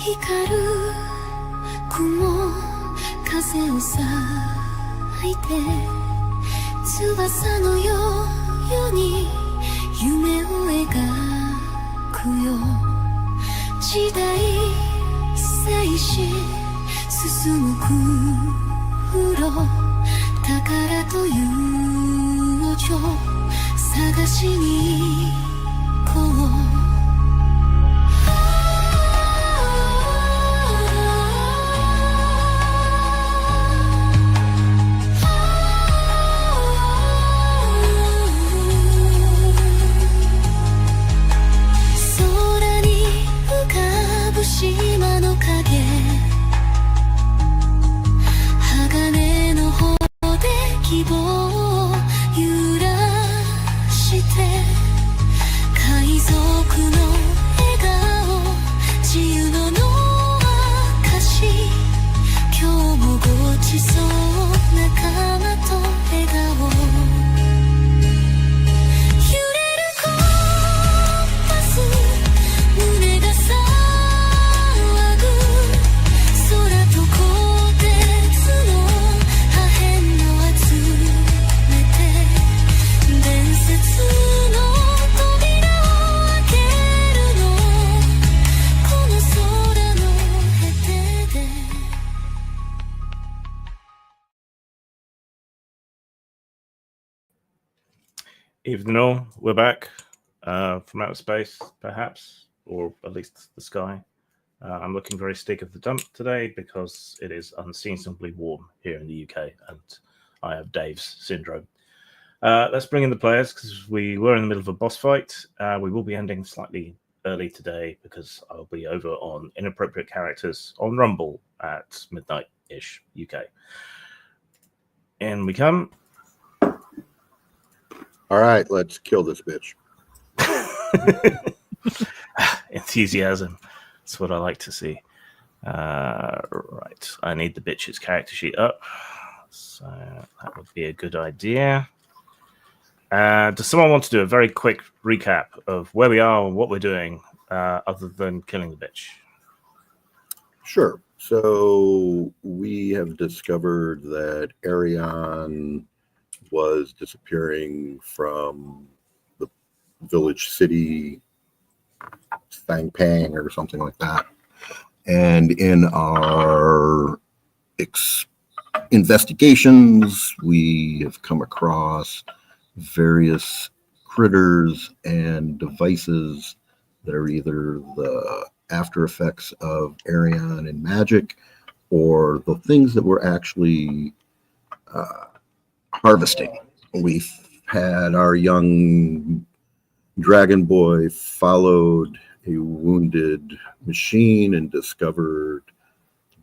光る雲風をさいて翼のように夢を描くよ時代祭し進む空宝というお嬢探しに行こう島の影鋼の方で希望を揺らして海賊の笑顔自由の証今日もごちそう仲間と笑顔揺れるコンパス胸がEvening all, we're back from outer space, perhaps, or at least the sky. I'm looking very stick of the dump today because it is unseasonably warm here in the UK and I have Dave's syndrome. Let's bring in the players because we were in the middle of a boss fight. We will be ending slightly early today because I'll be over on Inappropriate Characters on Rumble at midnight-ish UK. In we come. All right, let's kill this bitch. Enthusiasm. That's what I like to see. Right. I need the bitch's character sheet up. So that would be a good idea. Does someone want to do a very quick recap of where we are and what we're doing other than killing the bitch? Sure. So we have discovered that Arion was disappearing from the village city Fangpang or something like that. And in our investigations, we have come across various critters and devices that are either the after effects of Arion and magic or the things that we're actually harvesting. We've had our young dragon boy followed a wounded machine and discovered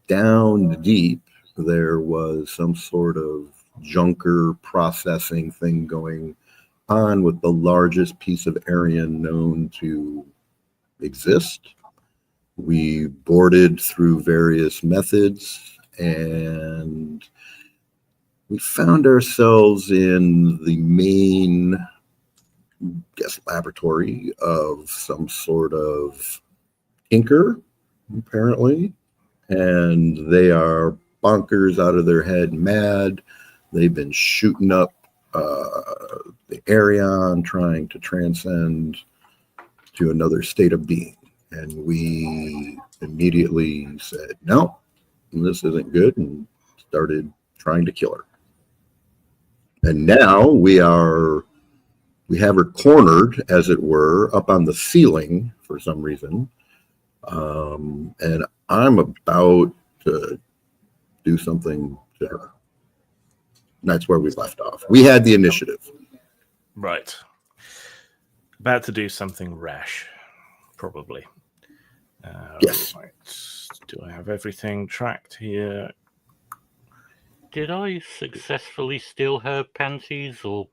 down deep there was some sort of junker processing thing going on with the largest piece of Arion known to exist. We boarded through various methods and we found ourselves in the main, laboratory of some sort of tinker, apparently. And they are bonkers out of their head, mad. They've been shooting up the Arion, trying to transcend to another state of being. And we immediately said, no, this isn't good, and started trying to kill her. And now we have her cornered, as it were, up on the ceiling for some reason. And I'm about to do something to her. And that's where we left off. We had the initiative. Right. About to do something rash, probably. Yes. Right. Do I have everything tracked here? Did I successfully steal her panties, or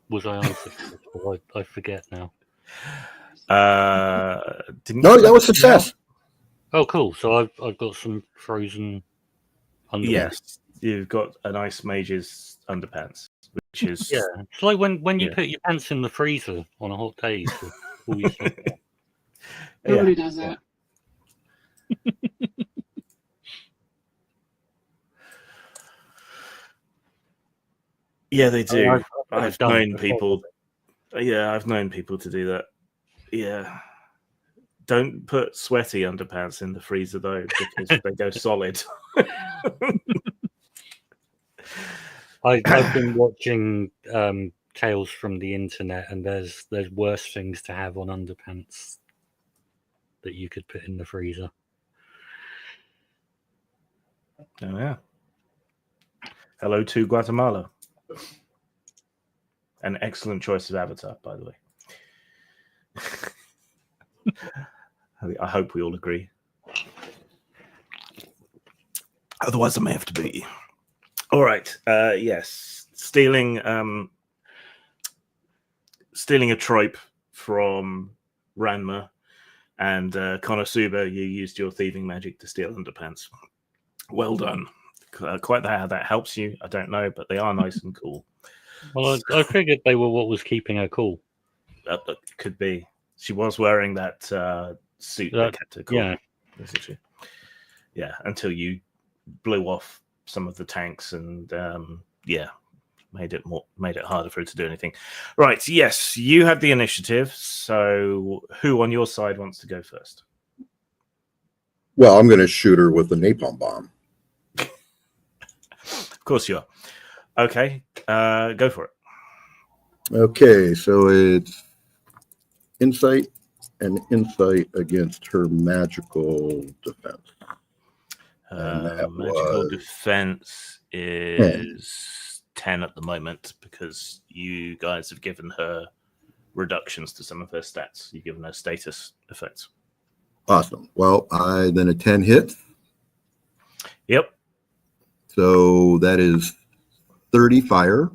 was I unsuccessful? I forget now. No, that was success. Oh, cool. So I've got some frozen underwear. Yes, you've got an ice mage's underpants, which is It's like when you put your pants in the freezer on a hot day. Nobody does that. Yeah, they do. I've I've done it known before. people. Yeah, I've known people to do that. Yeah. Don't put sweaty underpants in the freezer though, because they go solid. I've been watching tales from the internet, and there's worse things to have on underpants that you could put in the freezer. Oh yeah. Hello to Guatemala. An excellent choice of avatar, by the way. I hope we all agree. Otherwise, I may have to beat you. All right. Yes, stealing a trope from Ranma and Konosuba. You used your thieving magic to steal underpants. Well done. Quite how that helps you, I don't know, but they are nice and cool. Well, I figured they were what was keeping her cool. That could be. She was wearing that suit that kept her cool. Yeah. Yeah, until you blew off some of the tanks and made it harder for her to do anything. Right, yes, you had the initiative. So who on your side wants to go first? Well, I'm going to shoot her with a napalm bomb. Of course you are. Okay, go for it. Okay, so it's insight and insight against her magical defense. Magical defense is 10 at the moment because you guys have given her reductions to some of her stats. You've given her status effects. Awesome. Well, then a 10 hits. Yep. So that is 30 fire.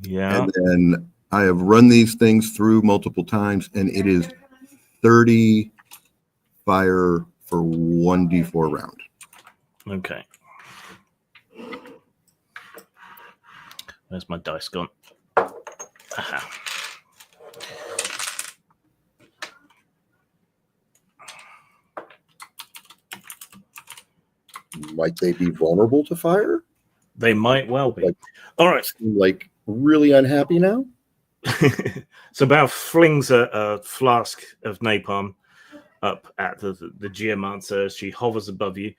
Yeah. And then I have run these things through multiple times, and it is 30 fire for 1d4 round. Okay. Where's my dice gone? Aha. Might they be vulnerable to fire? They might well be. All right. Like really unhappy now? So Bao flings a flask of napalm up at the geomancer as she hovers above you.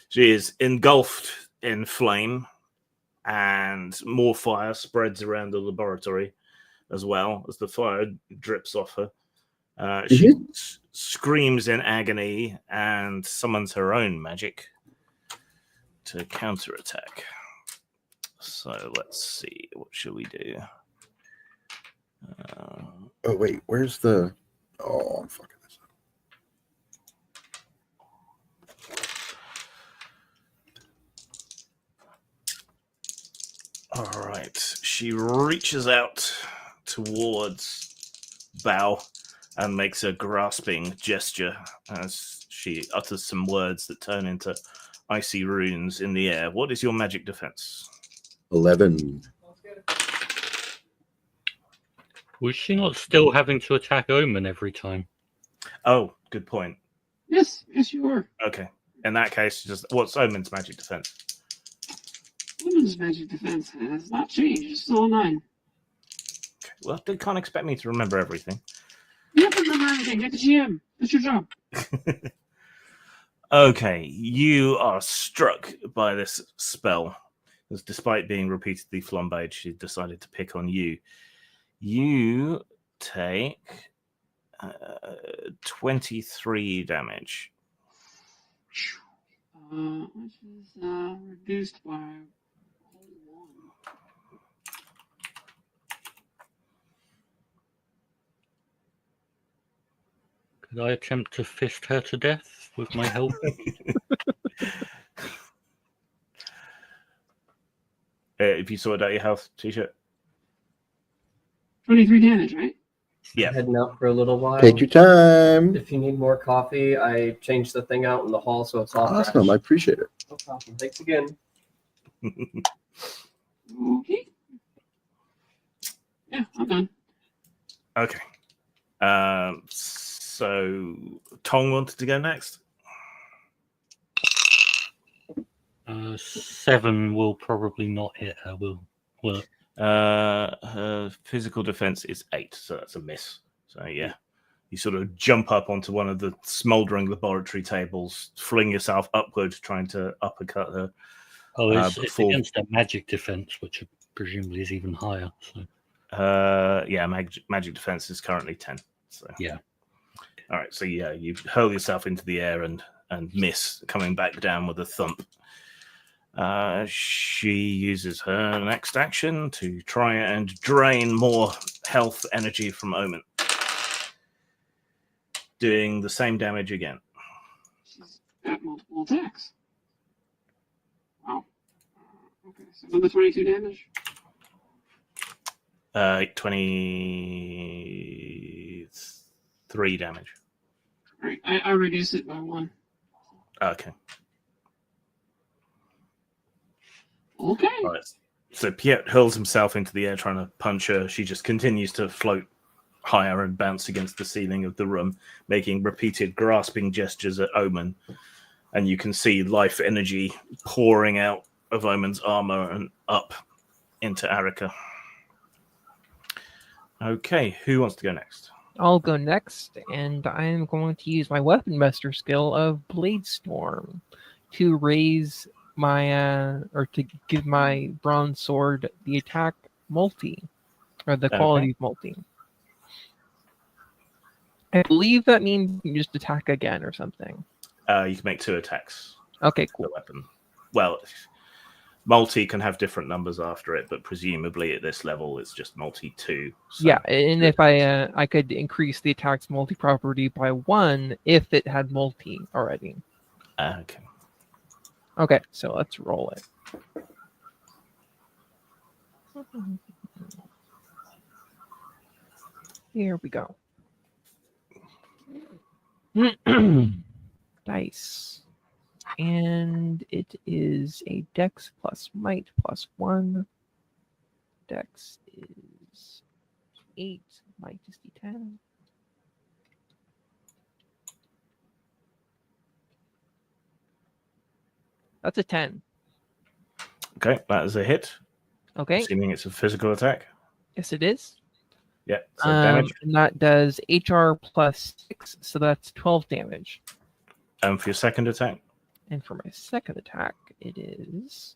She is engulfed in flame, and more fire spreads around the laboratory as well as the fire drips off her. She screams in agony and summons her own magic to counterattack. So let's see. What should we do? Oh, wait. Where's the... Oh, I'm fucking this up. All right. She reaches out towards Bao and makes a grasping gesture as she utters some words that turn into icy runes in the air. What is your magic defense? 11. Was she not still having to attack Omen every time? Oh, good point. Yes, you are. Okay. In that case, just what's Omen's magic defense? Women's magic defense has not changed. It's still a 9. Okay. Well, they can't expect me to remember everything. You have to remember everything. You're the GM. That's your job. Okay, you are struck by this spell. Because despite being repeatedly flambéed, she decided to pick on you. You take 23 damage. Which is reduced by 1. Could I attempt to fist her to death with my help? If you sort out your health, T-shirt. 23 damage, right? Yeah. Heading out for a little while. Take your time. If you need more coffee, I changed the thing out in the hall so it's off. Awesome. I appreciate it. No problem. Thanks again. Okay. Yeah, I'm done. Okay. So Tong wanted to go next. 7 will probably not hit her. Will it? Her physical defense is 8, so that's a miss. So yeah, you sort of jump up onto one of the smoldering laboratory tables, fling yourself upward, trying to uppercut her. Oh, it's against a magic defense, which presumably is even higher. So. Yeah, magic defense is currently 10. So yeah. All right, so yeah, you hurl yourself into the air and miss, coming back down with a thump. She uses her next action to try and drain more health energy from Omen, doing the same damage again. She's got multiple attacks. Wow. Okay, so another 22 damage. 23 damage. All right, I reduce it by 1. Okay. Okay. All right. So Piet hurls himself into the air trying to punch her. She just continues to float higher and bounce against the ceiling of the room, making repeated grasping gestures at Omen. And you can see life energy pouring out of Omen's armor and up into Arika. Okay, who wants to go next? I'll go next, and I'm going to use my Weapon Master skill of Blade Storm to raise my, or to give my bronze sword the attack multi, or the quality multi. I believe that means you can just attack again or something. You can make 2 attacks. Okay, cool. The weapon. Well, multi can have different numbers after it, but presumably at this level it's just multi 2. So yeah, and if I could increase the attack's multi property by 1 if it had multi already. Okay. Okay, so let's roll it. Here we go. Dice. And it is a Dex plus Might plus 1. Dex is 8. Might is D10. That's a 10. Okay, that is a hit. Okay. Assuming it's a physical attack. Yes, it is. Yeah, so damage. And that does HR plus 6, so that's 12 damage. And for your second attack? And for my second attack, it is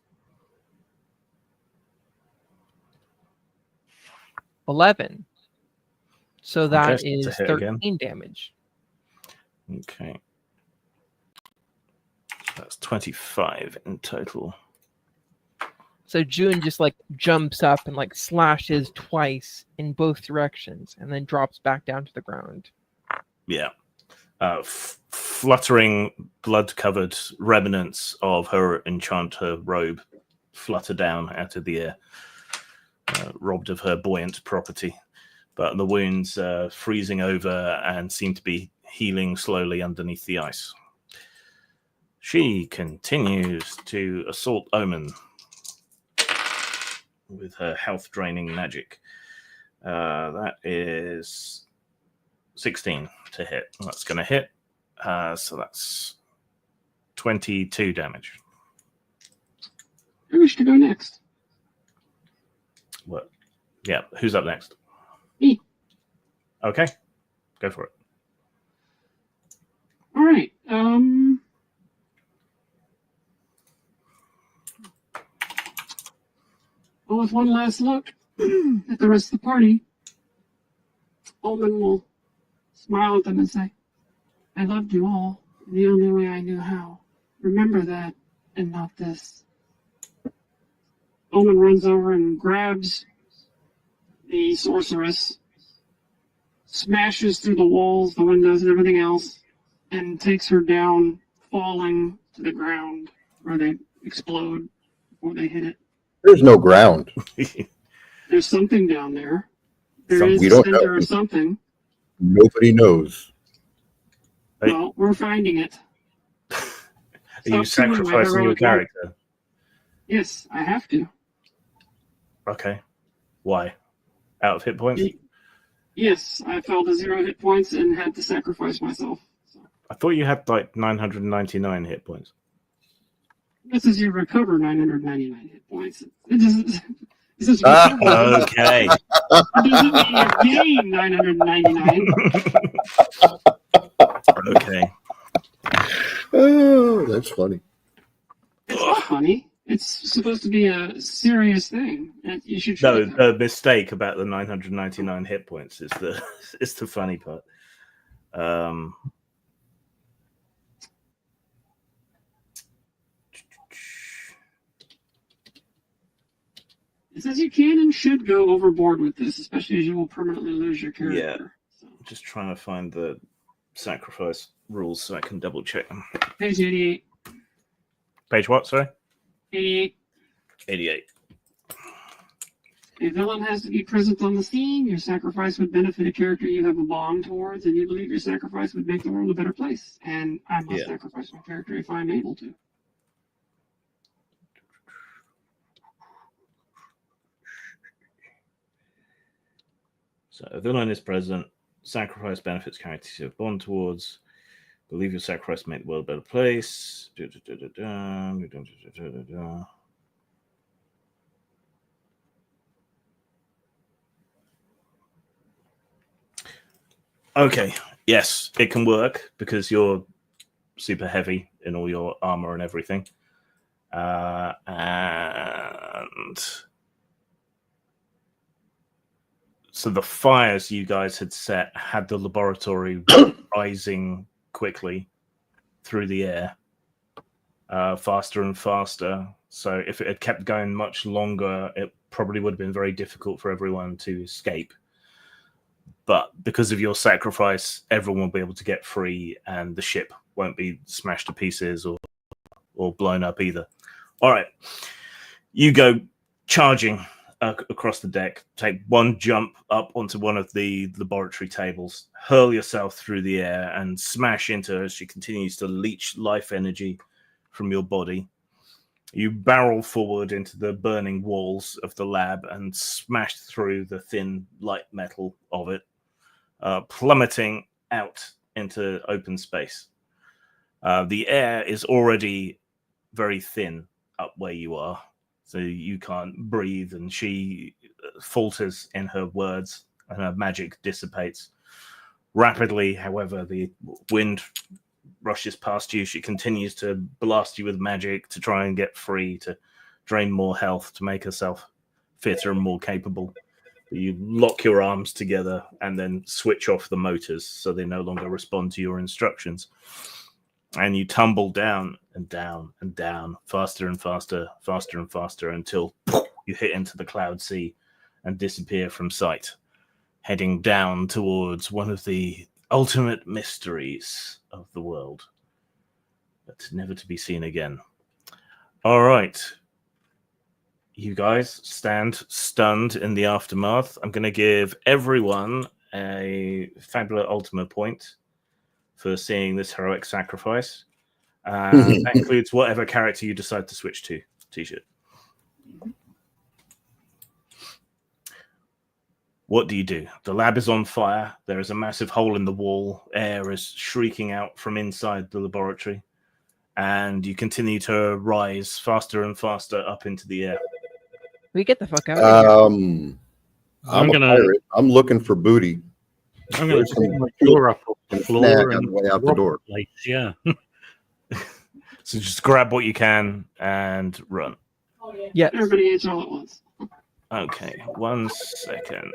11. So that is 13 damage. Okay. That's 25 in total. So June just like jumps up and like slashes twice in both directions and then drops back down to the ground. Yeah. Fluttering, blood-covered remnants of her enchanter robe flutter down out of the air, robbed of her buoyant property. But the wounds freezing over and seem to be healing slowly underneath the ice. She continues to assault Omen with her health-draining magic. That is 16 to hit. That's going to hit. So that's 22 damage. I wish to go next. What? Yeah, who's up next? Me. Okay, go for it. All right. Well, with one last look at the rest of the party, Omen will smile at them and say, I loved you all the only way I knew how. Remember that and not this. Omen runs over and grabs the sorceress, smashes through the walls, the windows, and everything else, and takes her down, falling to the ground where they explode before they hit it. There's no ground. There's something down there. There is we a don't center know. of something. Nobody knows. Well, we're finding it. Are you sacrificing your character? Yes, I have to. Okay. Why? Out of hit points? Yes, I fell to 0 hit points and had to sacrifice myself. So. I thought you had like 999 hit points. This is you recover 999 hit points. It doesn't. This is Ah. recover. Okay. It doesn't mean you gain 999. Okay. Oh, that's funny. It's not funny. It's supposed to be a serious thing. And you should try No, that. the mistake about the 999 hit points is the funny part. It says you can and should go overboard with this, especially as you will permanently lose your character. So, Just trying to find the sacrifice rules so I can double check them. page 88. Page what? Sorry. 88. 88. A villain has to be present on the scene. Your sacrifice would benefit a character you have a bond towards, and you believe your sacrifice would make the world a better place. And I must sacrifice my character if I'm able to. So a villain is present. Sacrifice benefits characters you have bond towards. Believe your sacrifice make the world a better place. Okay, yes, it can work because you're super heavy in all your armor and everything. And so the fires you guys had set had the laboratory rising quickly through the air, faster and faster. So if it had kept going much longer, it probably would have been very difficult for everyone to escape. But because of your sacrifice, everyone will be able to get free, and the ship won't be smashed to pieces or blown up either. All right, you go charging across the deck, take one jump up onto one of the laboratory tables, hurl yourself through the air, and smash into her as she continues to leech life energy from your body. You barrel forward into the burning walls of the lab and smash through the thin light metal of it, plummeting out into open space. The air is already very thin up where you are, so you can't breathe, and she falters in her words, and her magic dissipates rapidly. However, the wind rushes past you. She continues to blast you with magic to try and get free, to drain more health, to make herself fitter and more capable. You lock your arms together and then switch off the motors so they no longer respond to your instructions. And you tumble down and down and down, faster and faster, faster and faster, until you hit into the cloud sea and disappear from sight, heading down towards one of the ultimate mysteries of the world, but never to be seen again. All right. You guys stand stunned in the aftermath. I'm going to give everyone a FABULA ULTIMA point for seeing this heroic sacrifice. That includes whatever character you decide to switch to, T-shirt. What do you do? The lab is on fire. There is a massive hole in the wall. Air is shrieking out from inside the laboratory. And you continue to rise faster and faster up into the air. We get the fuck out of here. I'm a pirate. I'm looking for booty. I'm going to put my door up off the floor Snag on and the way out the door. Place, yeah. So just grab what you can and run. Yes. Everybody answer all at once. Okay, 1 second.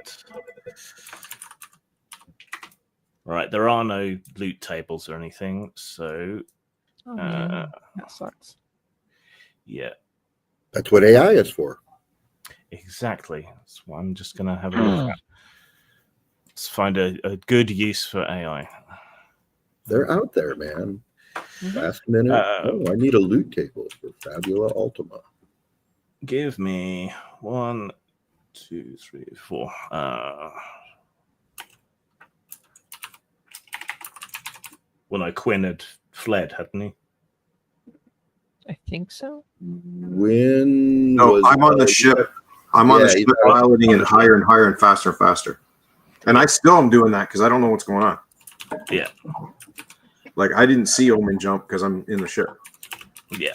Right, there are no loot tables or anything, so Oh, man. That sucks. yeah, That's what AI is for. exactly. That's what I'm just gonna have a look at. Let's find a good use for AI. They're out there, man. Mhm. Last minute. I need a loot table for FABULA ULTIMA. Give me 1, 2, 3, 4. When Quinn had fled, hadn't he? I think so. When No, was I'm on the ship. I'm on the Yeah, ship, he's piloting it higher and higher and faster and faster. And I still am doing that because I don't know what's going on. Yeah. Like I didn't see Omen jump because I'm in the ship. Yeah.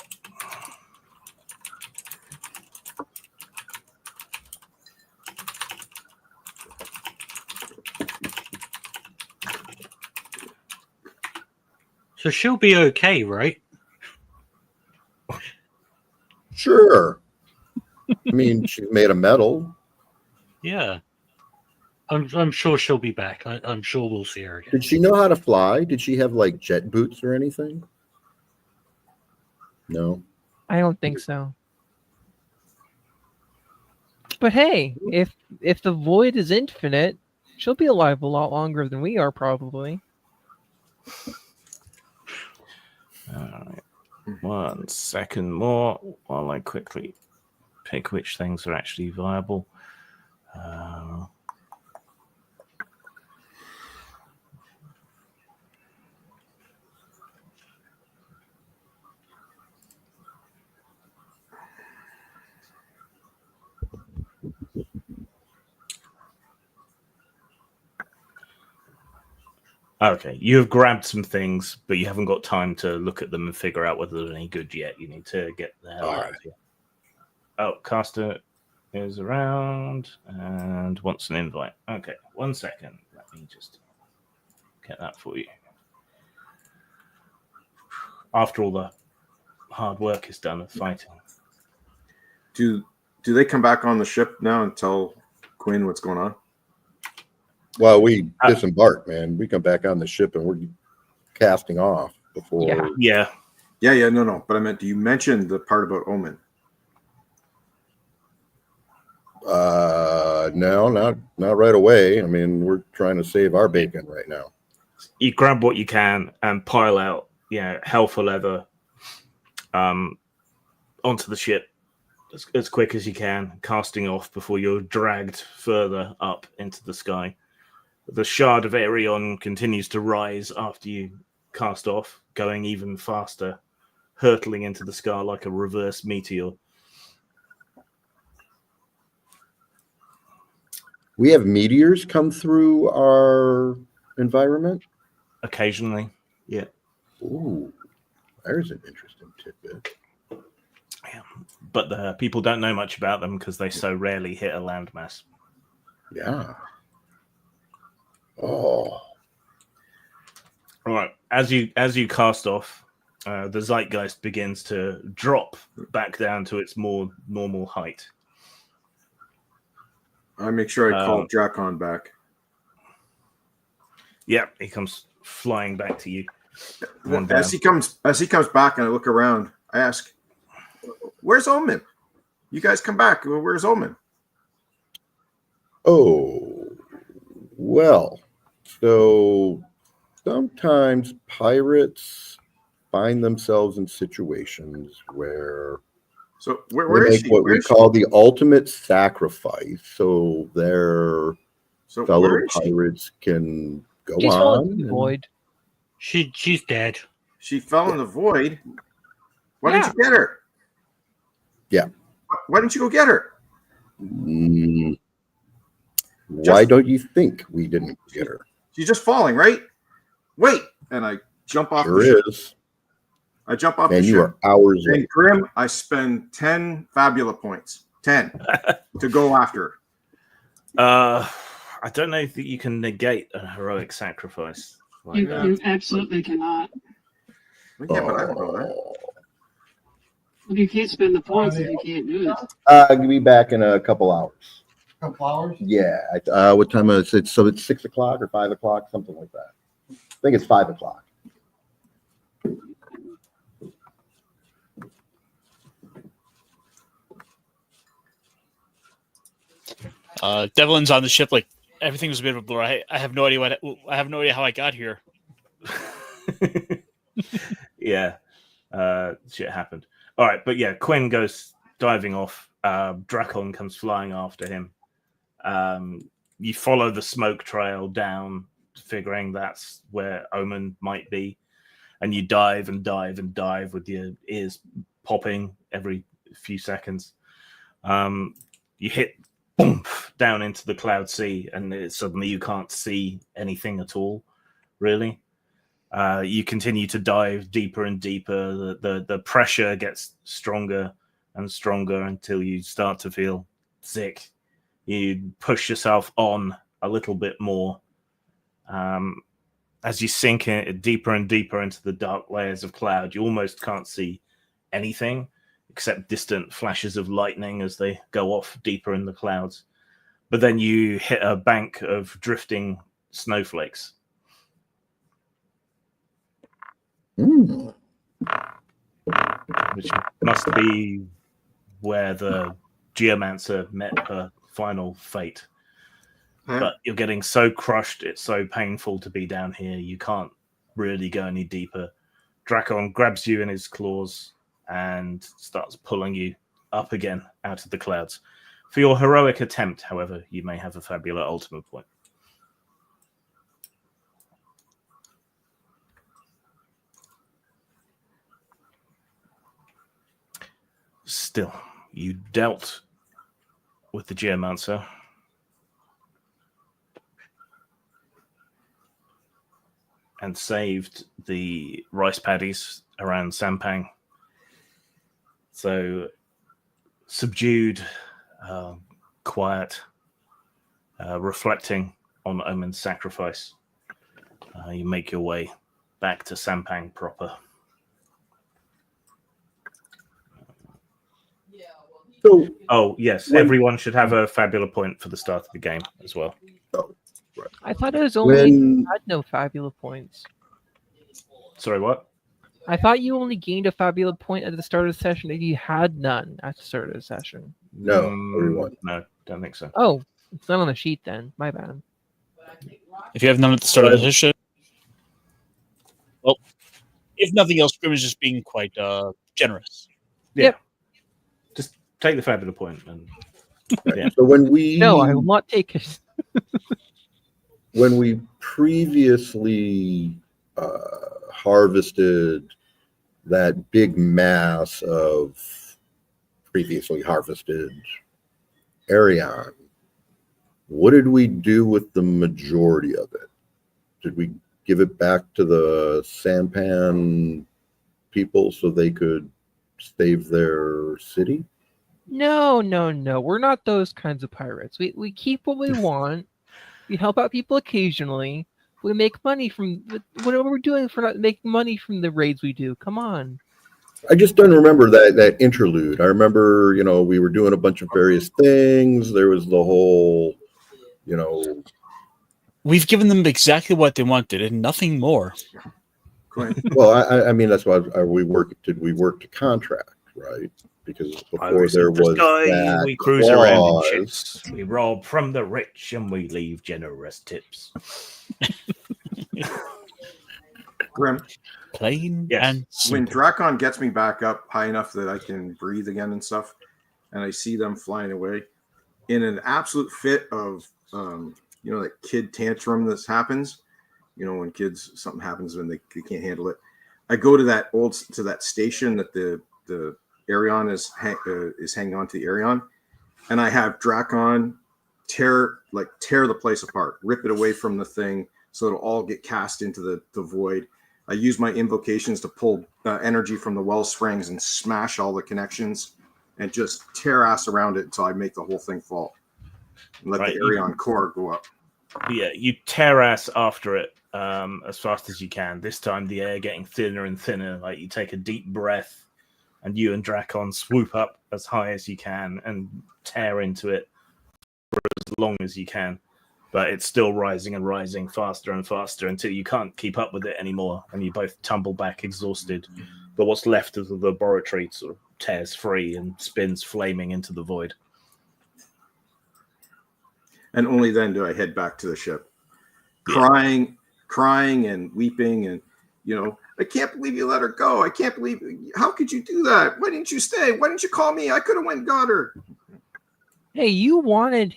So she'll be okay, right? Sure. I mean, she's made of metal. Yeah. I'm sure she'll be back. I'm sure we'll see her again. Did she know how to fly? Did she have like jet boots or anything? No. I don't think so. But hey, if the void is infinite, she'll be alive a lot longer than we are, probably. All right. 1 second more while I quickly pick which things are actually viable. Okay, you have grabbed some things, but you haven't got time to look at them and figure out whether they're any good yet. You need to get the hell out of here. Oh, Caster is around and wants an invite. Okay, 1 second. Let me just get that for you. After all the hard work is done of fighting. Do they come back on the ship now and tell Quinn what's going on? Well, we disembarked, man. We come back on the ship and we're casting off before. Yeah. No. But I meant, do you mention the part about Omen? No, not right away. I mean, we're trying to save our bacon right now. You grab what you can and pile out, hell for leather onto the ship as quick as you can, casting off before you're dragged further up into the sky. The shard of Aerion continues to rise after you cast off, going even faster, hurtling into the sky like a reverse meteor. We have meteors come through our environment? Occasionally, yeah. Ooh, there's an interesting tidbit. Yeah. But the people don't know much about them because they so rarely hit a landmass. Yeah. Oh. All right. As you cast off, the zeitgeist begins to drop back down to its more normal height. I make sure I call Drakon back. Yeah, he comes flying back to you. As he comes back, and I look around, I ask, "Where's Omen? You guys come back. Where's Omen?" Oh, well, so sometimes pirates find themselves in situations where where they is make she? what Where we is call the ultimate sacrifice, so their fellow where is she? pirates can go She's on. fallen to the and- void. She's dead. She fell in the void. Why Yeah. didn't you get her? Yeah. Why didn't you go get her? Why don't you think we didn't get her? She's just falling, right? Wait, and I jump off Sure the ship. is. I jump off Man, the you ship. are hours And late. Grim, I spend 10 Fabula points. 10 to go after her. I don't know if you can negate a heroic sacrifice. Like You, that. you absolutely cannot. Yeah, but I don't know that. Well, you can't spend the points if you can't do it. I'll be back in a couple hours. Couple hours? Yeah. What time is it? So it's 6 o'clock or 5 o'clock, something like that. I think it's 5 o'clock. Devlin's on the ship. Like everything was a bit of a blur. I have no idea I have no idea how I got here. Yeah, shit happened. All right, but yeah, Quinn goes diving off. Drakon comes flying after him. You follow the smoke trail down, figuring that's where Omen might be, and you dive and dive and dive with your ears popping every few seconds. You hit boom down into the cloud sea, and suddenly you can't see anything at all, really. You continue to dive deeper and deeper. The pressure gets stronger and stronger until you start to feel sick. You push yourself on a little bit more, and as you sink in deeper and deeper into the dark layers of cloud, you almost can't see anything except distant flashes of lightning as they go off deeper in the clouds. But then you hit a bank of drifting snowflakes. Mm. Which must be where the Geomancer met her final fate. Huh? But you're getting so crushed, it's so painful to be down here, you can't really go any deeper. Drakon grabs you in his claws and starts pulling you up again out of the clouds. For your heroic attempt, however, you may have a Fabula Ultima point. Still, you dealt with the Geomancer. And saved the rice paddies around Sampang. So, subdued, quiet, reflecting on Omen's sacrifice, you make your way back to Sampang proper. So, Oh, yes, everyone should have a Fabula point for the start of the game as well. I thought it was only when you had no Fabula points. Sorry, what? I thought you only gained a Fabula point at the start of the session if you had none at the start of the session. no, everyone. No, don't think so. Oh, it's not on the sheet then. My bad. If you have none at the start of the session, well, if nothing else, Grim is just being quite generous. Yeah. Yep. Just take the Fabula point. And yeah. So when we No, I will not take it. when we previously harvested that big mass of previously harvested Arion, what did we do with the majority of it? Did we give it back to the Sampan people so they could save their city? No. We're not those kinds of pirates. We keep what we want. We help out people occasionally. We make money from whatever we're doing for not making money from the raids we do. Come on. I just don't remember that interlude. I remember, we were doing a bunch of various things. There was the whole, We've given them exactly what they wanted and nothing more. Well, I mean, that's why did we work to contract, right? Because before there was that we cruise around in clause. ships. We rob from the rich and we leave generous tips. Grim, Plain Yes. and when simple. Drakon gets me back up high enough that I can breathe again and stuff, and I see them flying away, in an absolute fit of, that kid tantrum that happens, when kids, something happens when they can't handle it. I go to that station that the Arion is hanging on to the Arion, and I have Drakon tear the place apart, rip it away from the thing, so it'll all get cast into the void. I use my invocations to pull energy from the well springs and smash all the connections and just tear ass around it until I make the whole thing fall. And let the Arion core go up. Yeah, you tear ass after it as fast as you can. This time the air getting thinner and thinner. Like you take a deep breath and you and Drakon swoop up as high as you can and tear into it for as long as you can. But it's still rising and rising faster and faster until you can't keep up with it anymore, and you both tumble back exhausted. But what's left of the laboratory sort of tears free and spins flaming into the void. And only then do I head back to the ship, crying and weeping, and I can't believe you let her go. I can't believe, how could you do that? Why didn't you stay? Why didn't you call me? I could have went and got her. Hey, you wanted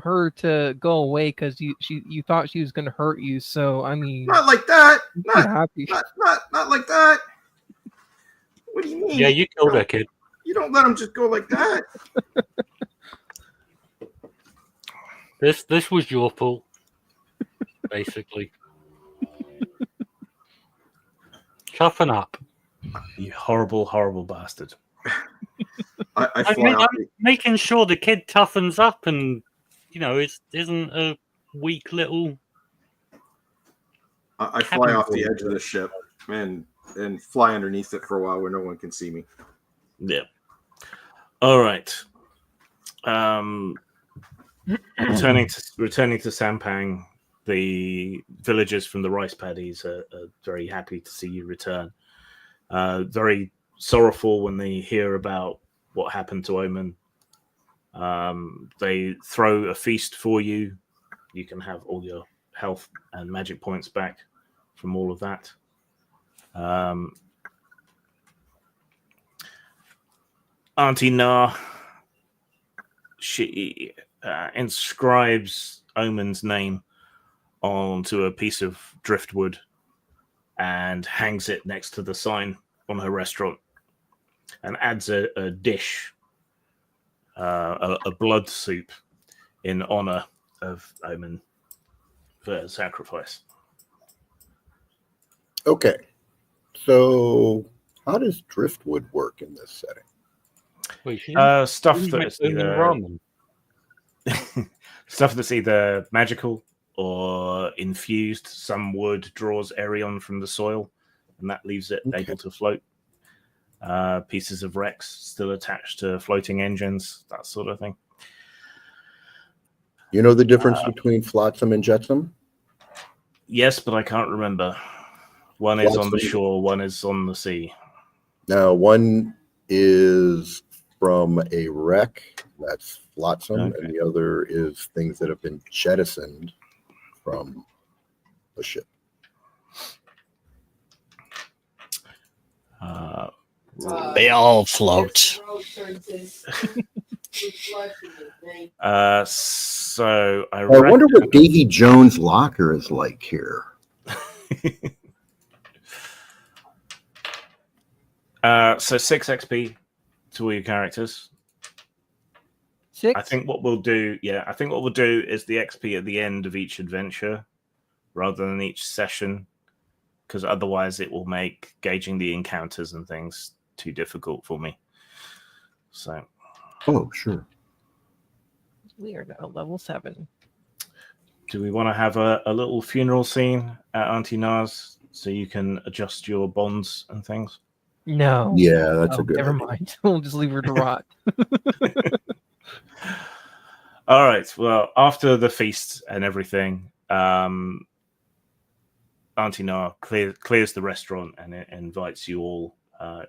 her to go away because you thought she was going to hurt you. So I mean, Not like that. not happy. Not like that. What do you mean? Yeah, you killed that kid. You don't let him just go like that. This was your fault, basically. Toughen up. You horrible, horrible bastard. I fly off. I'm making sure the kid toughens up and, isn't a weak little. I fly off the edge of the ship and fly underneath it for a while where no one can see me. Yeah. All right. Returning to Sampang, the villagers from the rice paddies are very happy to see you return. Very sorrowful when they hear about what happened to Omen. They throw a feast for you. You can have all your health and magic points back from all of that. Auntie Na, she inscribes Omen's name onto a piece of driftwood and hangs it next to the sign on her restaurant, and adds a dish, a blood soup, in honor of Omen for sacrifice. Okay. So how does driftwood work in this setting? Wait, Stuff you that's make Omen ramen. stuff that's either magical or infused. Some wood draws Aerion from the soil, and that leaves it able to float. Pieces of wrecks still attached to floating engines, that sort of thing. You know the difference between flotsam and jetsam? Yes, but I can't remember. One is on the shore, one is on the sea. Now, one is from a wreck, that's flotsam, and the other is things that have been jettisoned from a ship. They all float. So I wonder what Davy Jones' locker is like here. So 6 XP to all your characters. 6? I think what we'll do is the XP at the end of each adventure rather than each session, because otherwise it will make gauging the encounters and things too difficult for me. So. Oh, sure. We are now level 7. Do we want to have a little funeral scene at Auntie Na's so you can adjust your bonds and things? No. Yeah, that's a good Never idea. mind. We'll just leave her to rot. All right. Well, after the feast and everything, Auntie Na clears the restaurant and it invites you all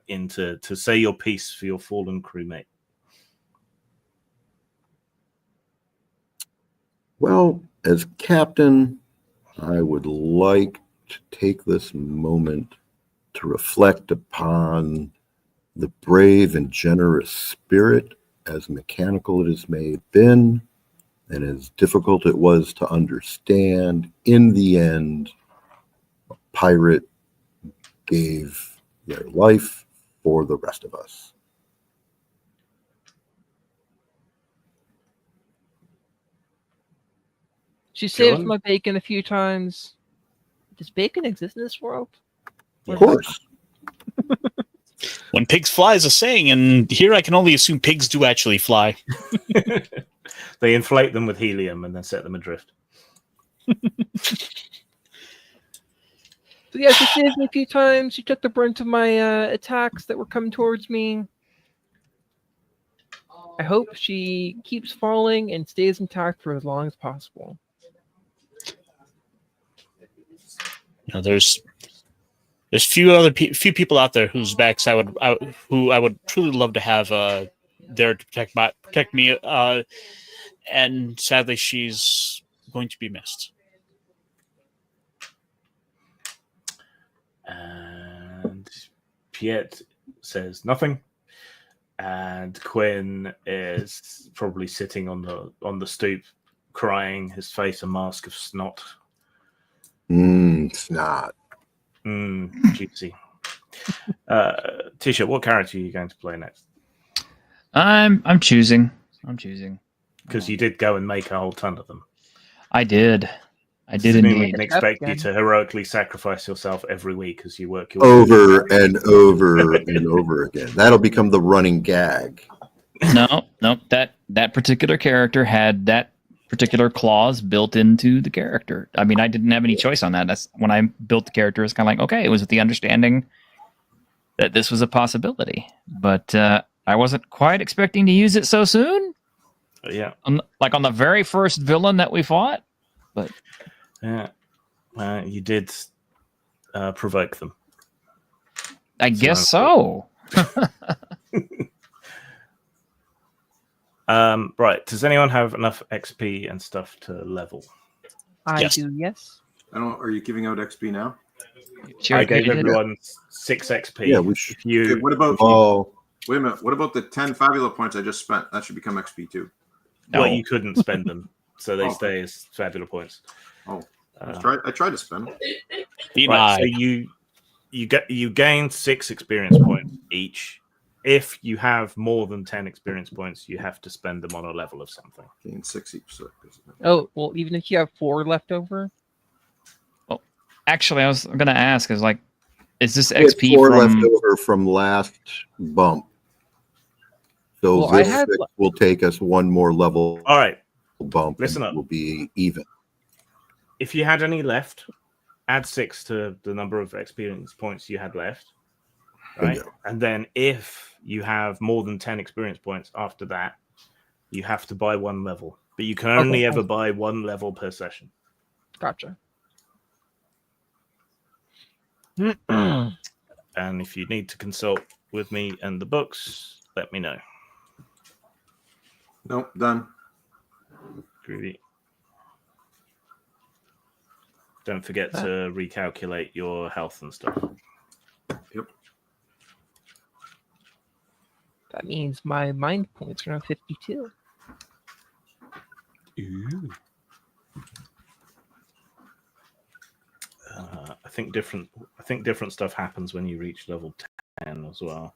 in to say your piece for your fallen crewmate. Well, as captain, I would like to take this moment to reflect upon the brave and generous spirit, as mechanical it has been, and as difficult it was to understand. In the end, a pirate gave their life for the rest of us. She saved John? my bacon a few times. Does bacon exist in this world? Of course. When pigs fly is a saying, and here I can only assume pigs do actually fly. They inflate them with helium and then set them adrift. So yeah, she saved me a few times. She took the brunt of my attacks that were coming towards me. I hope she keeps falling and stays intact for as long as possible. You know, there's few people out there whose backs I would truly love to have there to protect me. And sadly, she's going to be missed. And Piet says nothing, and Quinn is probably sitting on the stoop, crying, his face a mask of snot. Snot. Juicy. Tisha, what character are you going to play next? I'm choosing. Because you did go and make a whole ton of them. I did Didn't indeed. even expect you to heroically sacrifice yourself every week as you work your Over and over and over again. That'll become the running gag. No, that particular character had that particular clause built into the character. I mean, I didn't have any choice on that. That's when I built the character. It's kind of like, okay, it was with the understanding that this was a possibility, but I wasn't quite expecting to use it so soon. Yeah. Like on the very first villain that we fought. But yeah, you did provoke them. I guess so. Right. Does anyone have enough XP and stuff to level? I Yes. do, yes. I don't. Are you giving out XP now? Sure, I gave you did. everyone 6 XP. Yeah, we should. If you, Okay, what about? Oh, Wait a minute. What about the 10 Fabula points I just spent? That should become XP too. No. well, you couldn't spend them, so they Oh. stay as Fabula points. Oh, I Uh, tried to spend them. right, so Denied. you gain 6 experience points each. If you have more than 10 experience points, you have to spend them on a level of something. Gain 60%. Oh, well, even if you have 4 left over? Actually, I was going to ask, is this we had XP 4 from? left over from last bump. So Well, I this had 6 will take us 1 more level All right, bump. Listen and up. We'll be even. if you had any left, add 6 to the number of experience points you had left. Right, Bingo. and then if you have more than 10 experience points after that, you have to buy 1 level. But you can only ever buy 1 level per session. Gotcha. And if you need to consult with me and the books, let me know. Nope, done. Groovy. Don't forget to recalculate your health and stuff. Yep. That means my mind points are now 52. Ooh. I think different stuff happens when you reach level 10 as well.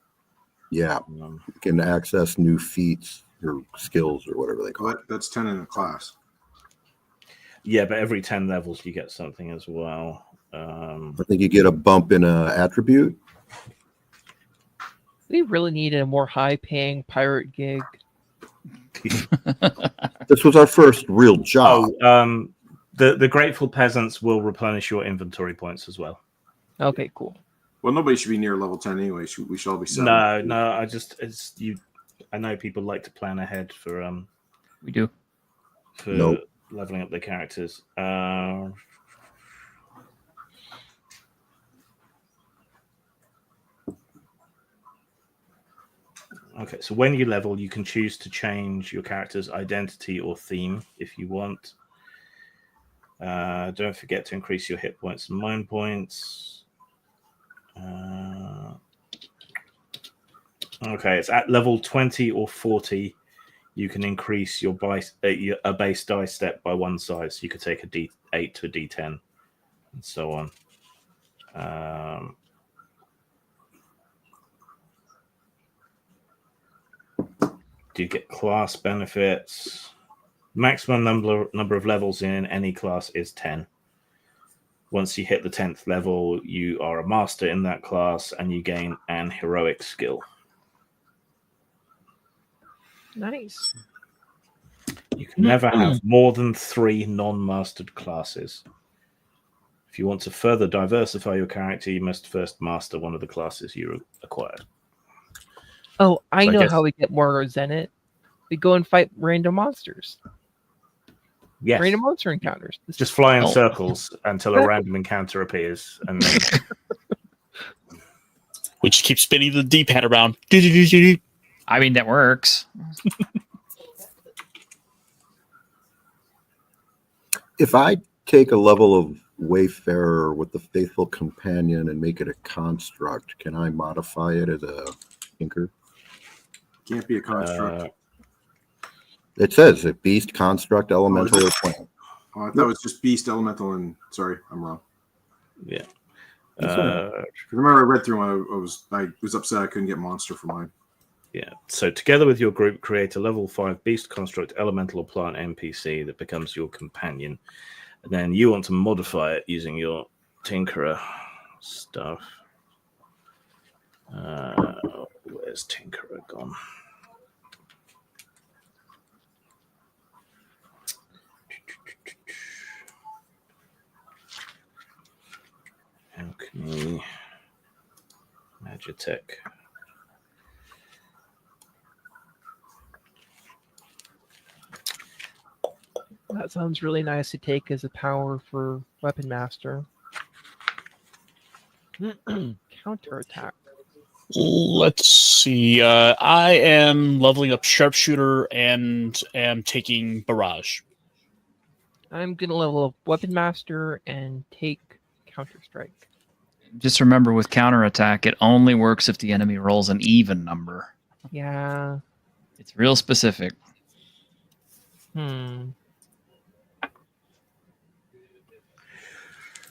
Yeah, you can access new feats or skills or whatever they call it. That's 10 in the class. Yeah, but every 10 levels you get something as well. I think you get a bump in a attribute. We really needed a more high-paying pirate gig. This was our first real job. Oh, the Grateful Peasants will replenish your inventory points as well. Okay, cool. Well, nobody should be near level 10 anyway. We should all be 7. No, I know people like to plan ahead for We do. for Nope. leveling up their characters. Okay, so when you level, you can choose to change your character's identity or theme if you want. Don't forget to increase your hit points and mind points. Okay, it's at level 20 or 40. You can increase your base dice step by 1 size. So you could take a D8 to a D10 and so on. Do you get class benefits? Maximum number of levels in any class is 10. Once you hit the 10th level, you are a master in that class and you gain an heroic skill. Nice. You can never have more than 3 non-mastered classes. If you want to further diversify your character, you must first master one of the classes you acquired. Oh, I So I know guess- how we get more Zenit. We go and fight random monsters. Yes. Random monster encounters. Just fly in Oh. circles until a random encounter appears. And then We just keep spinning the D-pad around. I mean, that works. If I take a level of Wayfarer with the Faithful Companion and make it a construct, can I modify it as a tinker? Can't be a construct. It says a beast, construct, elemental, or plant. Oh, I thought it was just beast, elemental, and sorry, I'm wrong. yeah. Remember, I read through one. I was upset I couldn't get monster for mine. Yeah. So together with your group, create a level 5 beast, construct, elemental, or plant NPC that becomes your companion. And then you want to modify it using your Tinkerer stuff. Where's Tinkerer gone? Magitech. That sounds really nice to take as a power for Weapon Master. Counterattack. Let's see. I am leveling up Sharpshooter and am taking Barrage. I'm gonna level up Weapon Master and take Counter Strike. Just remember, with counterattack, it only works if the enemy rolls an even number. Yeah. It's real specific.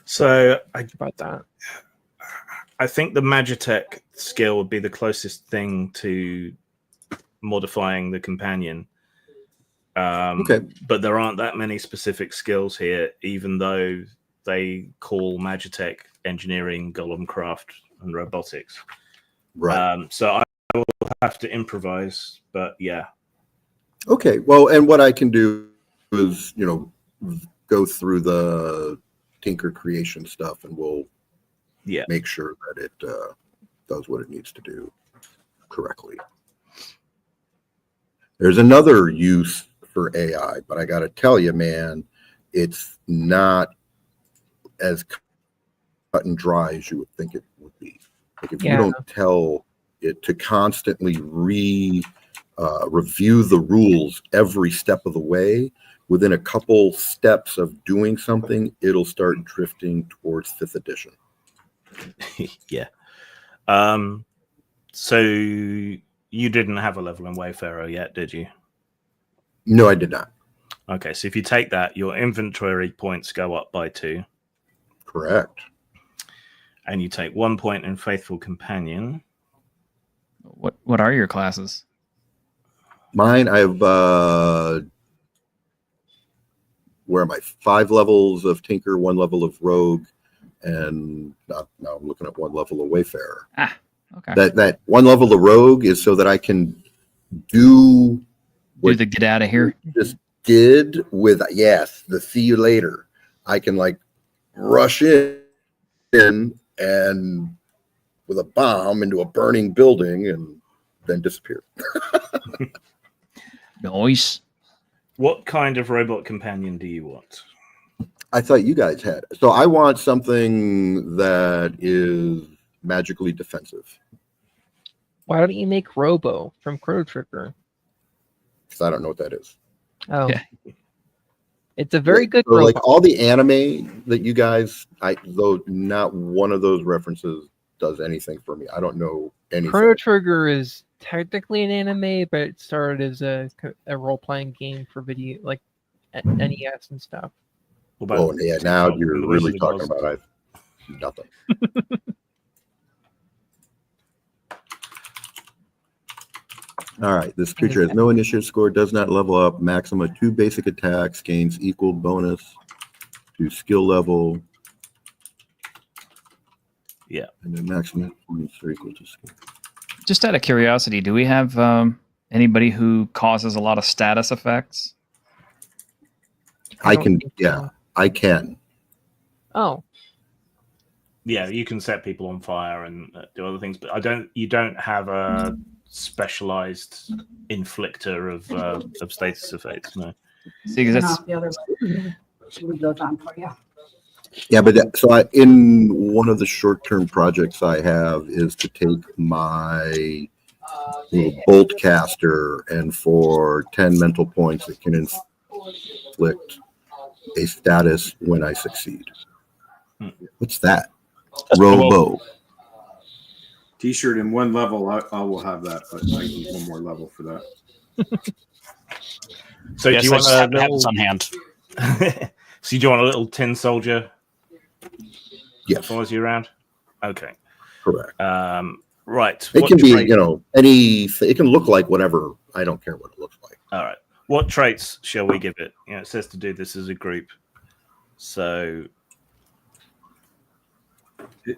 So About that. I think the Magitech skill would be the closest thing to modifying the companion. Okay. But there aren't that many specific skills here, even though they call Magitech engineering, golem craft, and robotics. Right. So I will have to improvise, but yeah. Okay. Well, and what I can do is, go through the Tinker creation stuff, and we'll make sure that it does what it needs to do correctly. There's another use for AI, but I got to tell you, man, it's not as cut and dry as you would think it would be. Like if you don't tell it to constantly review the rules every step of the way, within a couple steps of doing something, it'll start drifting towards 5th edition. Yeah. So you didn't have a level in Wayfarer yet, did you? No, I did not. Okay, so if you take that, your inventory points go up by 2. Correct. And you take 1 point in Faithful Companion. What are your classes? Mine, I have where am I? 5 levels of Tinker, 1 level of Rogue, and now I'm looking at 1 level of Wayfarer. Okay. That 1 level of Rogue is so that I can do the get out of here. Just did with the see you later. I can rush in and with a bomb into a burning building and then disappear. Nice. What kind of robot companion do you want? I thought you guys had. So I want something that is magically defensive. Why don't you make Robo from Chrono Trigger? Because I don't know what that is. Oh. Yeah. It's a very good robot. Like all the anime that you guys, though not one of those references does anything for me. I don't know anything. Chrono Trigger is technically an anime, but it started as a role-playing game for video, like NES and stuff. Oh yeah, now you're really talking about nothing. All right, this creature has no initiative score, does not level up, maximum 2 basic attacks, gains equal bonus to skill level. Yeah. And then maximum points are equal to skill. Just out of curiosity, do we have anybody who causes a lot of status effects? I can. Oh. Yeah, you can set people on fire and do other things, but you don't have a specialized inflictor of status effects. No. See, because that's the other way. We go down for you. Yeah, but in one of the short-term projects I have is to take my little bolt caster, and for 10 mental points, it can inflict a status when I succeed. What's that? Robo. T-shirt in 1 level, I will have that, but I need 1 more level for that. So do you want a little on hand? So do you want a little tin soldier? Yes. Follows you around. Okay. Correct. Right. It can be, it can look like whatever. I don't care what it looks like. All right. What traits shall we give it? It says to do this as a group. So.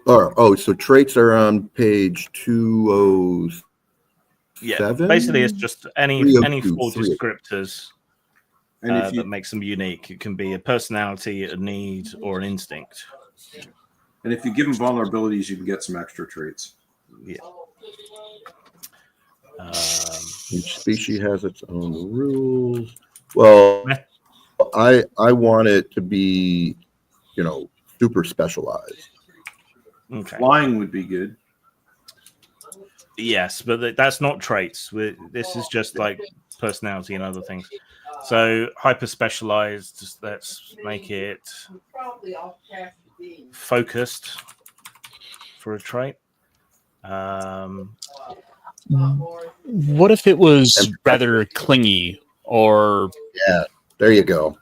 So traits are on page 207. Yeah. Basically, it's just any 4 descriptors that makes them unique. It can be a personality, a need, or an instinct. And if you give them vulnerabilities, you can get some extra traits. Yeah. Each species has its own rules. Well, I want it to be, super specialized. Okay. Flying would be good. Yes, but that's not traits. This is just like personality and other things. So hyper specialized. Let's make it focused for a trait. What if it was rather clingy or? Yeah, there you go.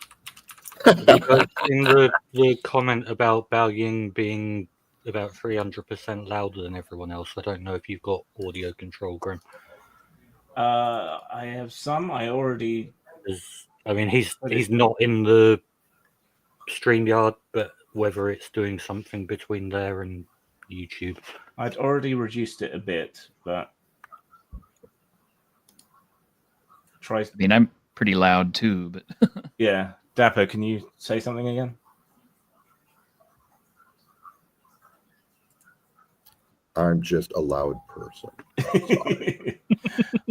In the comment about Bao Ying being about 300% louder than everyone else, I don't know if you've got audio control, Grim. I have some. I already. I mean, he's not in the StreamYard, but whether it's doing something between there and YouTube. I'd already reduced it a bit, but try. I mean, I'm pretty loud too, but Yeah, Dapper, can you say something again? I'm just a loud person.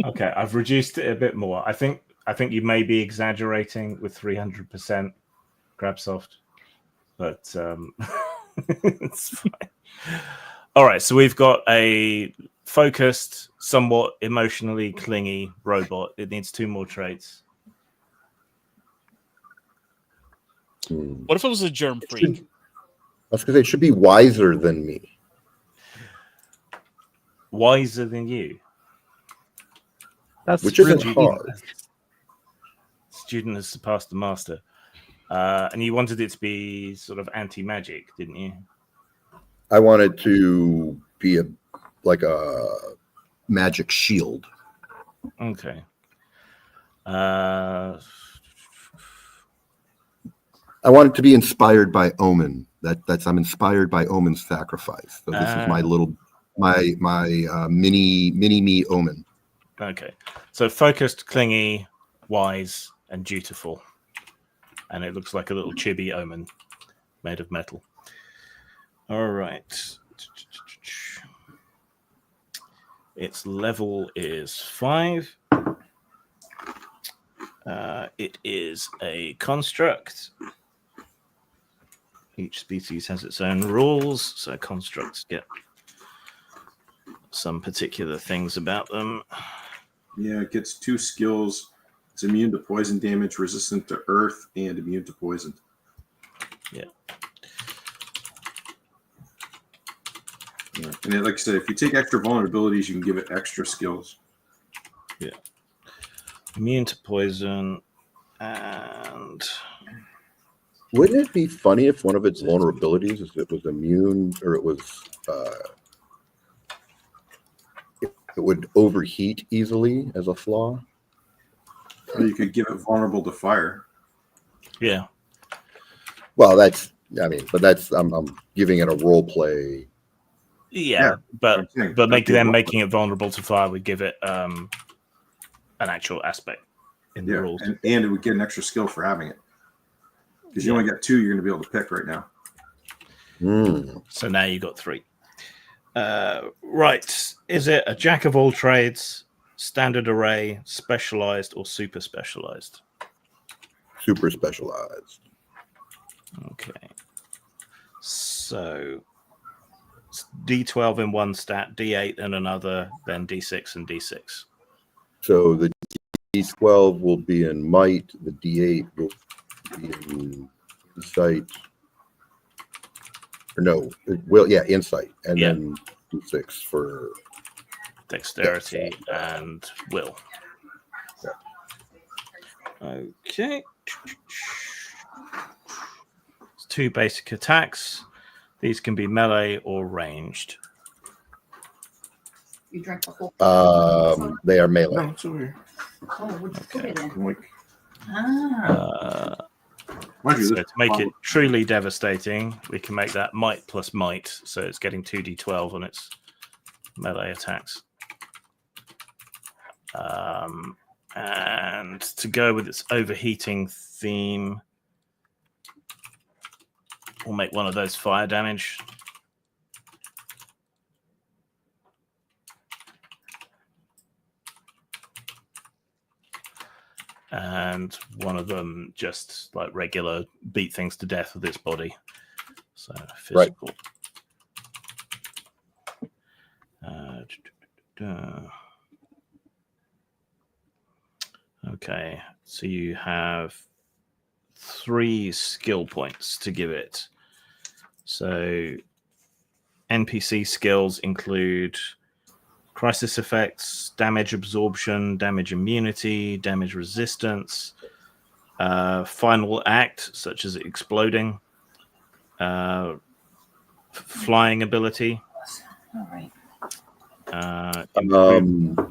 Okay, I've reduced it a bit more. I think you may be exaggerating with 300% Grabsoft, but it's fine. All right, so we've got a focused, somewhat emotionally clingy robot. It needs 2 more traits. What if it was a germ freak? I was going to say, it should be wiser than me. Wiser than you? Which isn't hard. Student has surpassed the master. And you wanted it to be sort of anti-magic, didn't you? I wanted to be like a magic shield. Okay. I want it to be inspired by Omen. I'm inspired by Omen's sacrifice. So this is my little mini me Omen. Okay. So focused, clingy, wise, and dutiful. And it looks like a little chibi Omen made of metal. All right. Its level is 5. It is a construct. Each species has its own rules, so constructs get some particular things about them. Yeah, it gets 2 skills. It's immune to poison damage, resistant to earth, and immune to poison. Yeah. Yeah. And like I said, if you take extra vulnerabilities, you can give it extra skills. Yeah. Immune to poison, and wouldn't it be funny if one of its vulnerabilities is it was immune, or it was it would overheat easily as a flaw? Or you could give it vulnerable to fire. Yeah. Well, I'm giving it a role play. Yeah, but making it vulnerable to fire would give it an actual aspect in the rules. And it would get an extra skill for having it. Because you only got 2 you're going to be able to pick right now. So now you got 3. Right. Is it a jack of all trades, standard array, specialized, or super specialized? Super specialized. Okay. So D12 in one stat, D8 in another, then D6 and D6. So the D12 will be in might, the D8 will be in insight. Or no, insight. And then D6 for dexterity and will. Okay. It's 2 basic attacks. These can be melee or ranged. You drank the whole. They are melee. No, it's over here. Okay. So to make it truly devastating, we can make that might plus might, so it's getting 2d12 on its melee attacks. And to go with its overheating theme, we'll make one of those fire damage and one of them just like regular beat things to death with its body. So physical. Okay, so you have 3 skill points to give it. So NPC skills include crisis effects, damage absorption, damage immunity, damage resistance, final act, such as exploding, flying ability, All right.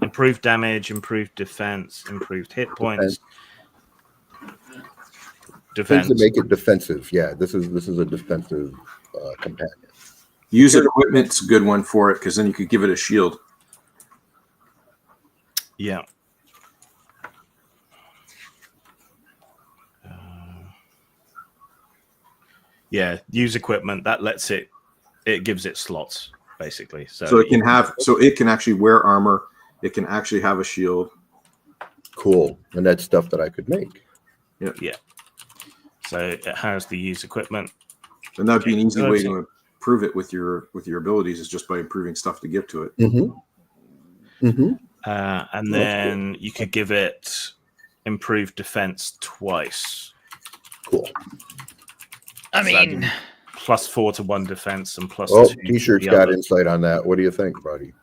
improved damage, improved defense, improved hit points. Things that make it defensive. Yeah, this is a defensive companion. Use equipment's a good one for it because then you could give it a shield. Yeah. Yeah, use equipment that lets it gives it slots basically. So it can actually wear armor. It can actually have a shield. Cool, and that's stuff that I could make. Yeah. So it has the use equipment, and that'd be an easy way to improve it with your abilities is just by improving stuff to give to it. And then you could give it improved defense twice. Cool. I mean, +4 to 1 defense and +2. Oh, T-shirt's got insight on that. What do you think, buddy?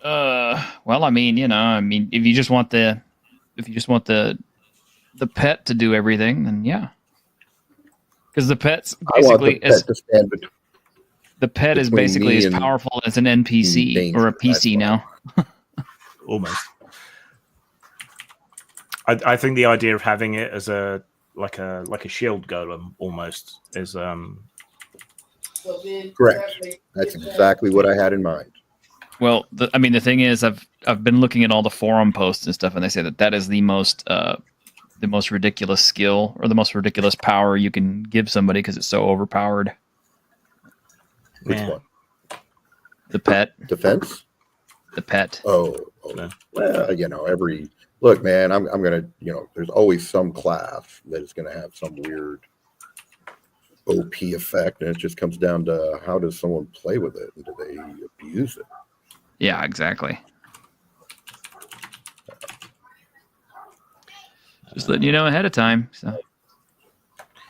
Well, I mean, if you just want the pet to do everything, then yeah. Because the pet's basically the pet is basically as powerful as an NPC or a PC now. Almost. I think the idea of having it as a shield golem almost is correct. That's exactly what I had in mind. Well, the thing is, I've been looking at all the forum posts and stuff, and they say that is the most ridiculous skill or the most ridiculous power you can give somebody because it's so overpowered. Which one? The pet defense. The pet. Oh. Well, look, man. I'm gonna. There's always some class that is gonna have some weird OP effect, and it just comes down to how does someone play with it and do they abuse it? Yeah, exactly. Just letting you know ahead of time. So.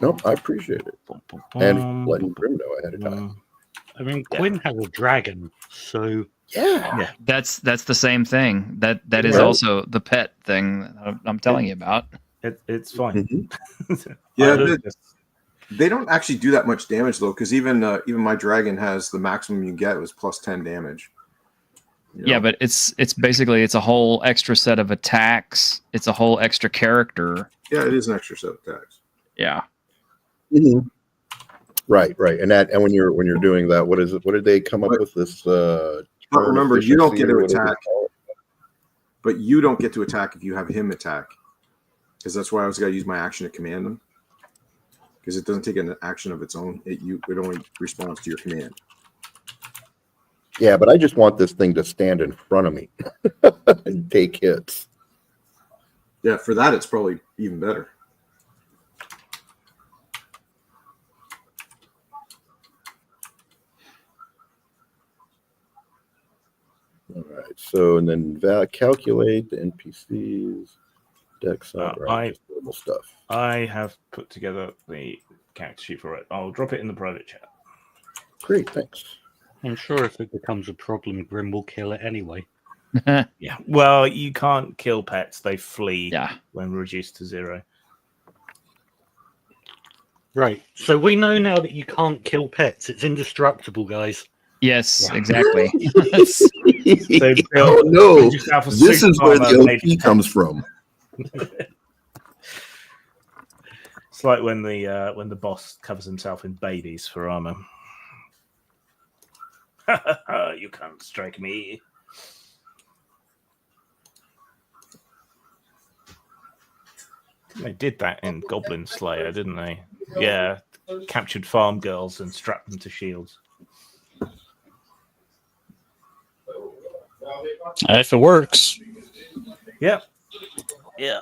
Nope, I appreciate it. And letting Grim know ahead of time. I mean, Quinn has a dragon, so yeah. That's the same thing. That is also the pet thing that I'm telling you about. It's fine. Yeah, they don't actually do that much damage though, because even my dragon has the maximum you get was +10 damage. Yeah, but it's basically a whole extra set of attacks. It's a whole extra character. Yeah, it is an extra set of attacks. Yeah. Mm-hmm. Right, and when you're doing that, what is it? What did they come up with this? But remember, you don't get to attack. But you don't get to attack if you have him attack, because that's why I was going to use my action to command him. Because it doesn't take an action of its own. It only responds to your command. Yeah, but I just want this thing to stand in front of me and take hits. Yeah, for that it's probably even better. All right. So, and then calculate the NPCs, dex stuff. I have put together the character sheet for it. I'll drop it in the private chat. Great, thanks. I'm sure if it becomes a problem, Grim will kill it anyway. Yeah. Well, you can't kill pets; they flee. Yeah. When reduced to 0. Right. So we know now that you can't kill pets. It's indestructible, guys. Yes, exactly. So, oh no! This is where the OP comes from. It's like when the boss covers himself in babies for armor. You can't strike me. They did that in Goblin Slayer, didn't they? Yeah, captured farm girls and strapped them to shields. If it works. Yeah. Yeah.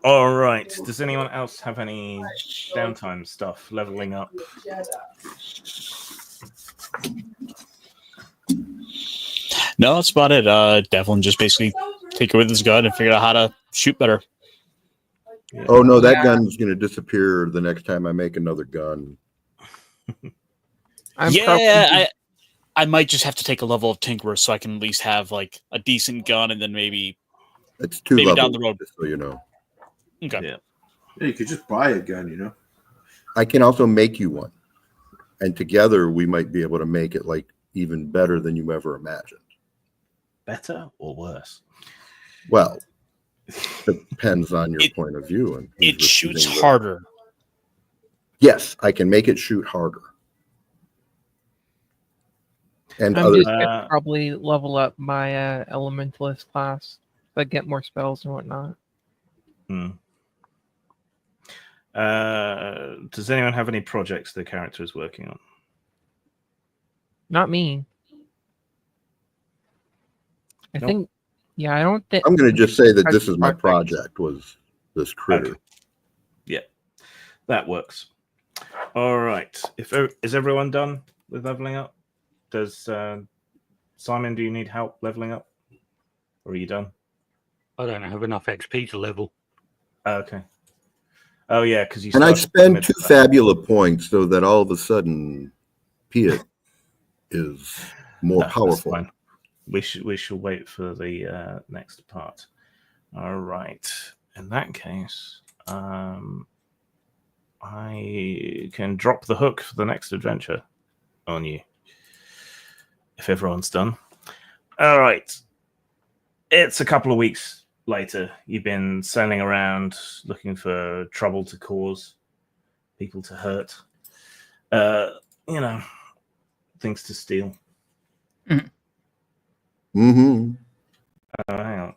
All right. Does anyone else have any downtime stuff? Leveling up. No, that's about it. Devlin just basically take it with his gun and figure out how to shoot better. Yeah. Oh no, that gun's going to disappear the next time I make another gun. I might just have to take a level of Tinkerer so I can at least have like a decent gun, and then maybe It's 2 maybe levels, down the road. just so you know. Okay. Yeah. Yeah, you could just buy a gun, you know. I can also make you one, and together we might be able to make it like even better than you ever imagined. Better or worse? Well, depends on your point of view. And It who's shoots receiving harder. Yes, I can make it shoot harder. And I'm other just gonna probably level up my elementalist class so I get more spells and whatnot. Does anyone have any projects the character is working on? Not me. I think, yeah, I don't think. I'm going to just say that this Project- is my project, was this critter. Okay. Yeah, that works. All right. Is everyone done with leveling up? Does Simon, do you need help leveling up? Or are you done? I don't have enough XP to level. Okay. Oh, yeah, because you And I started spend with 2 that. Fabula points so that all of a sudden Piet is more No, that's powerful. fine. We shall wait for the next part. All right. In that case, I can drop the hook for the next adventure on you. If everyone's done. All right. It's a couple of weeks later. You've been sailing around looking for trouble to cause, people to hurt, things to steal. Mm-hmm. Hang on.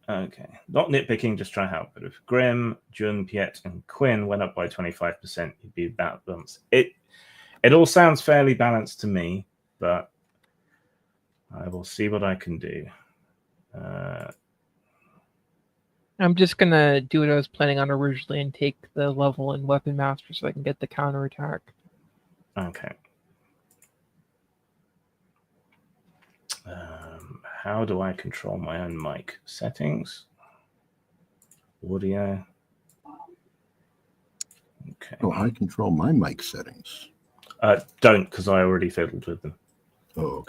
Okay. Not nitpicking, just trying to help. But if Grim, Jun, Piet, and Quinn went up by 25%, you'd be about balanced. It all sounds fairly balanced to me, but I will see what I can do. I'm just gonna do what I was planning on originally and take the level in Weapon Master so I can get the counterattack. Okay. How do I control my own mic? Settings? Audio? Okay. Oh, I control my mic settings. Don't, because I already fiddled with them. Oh,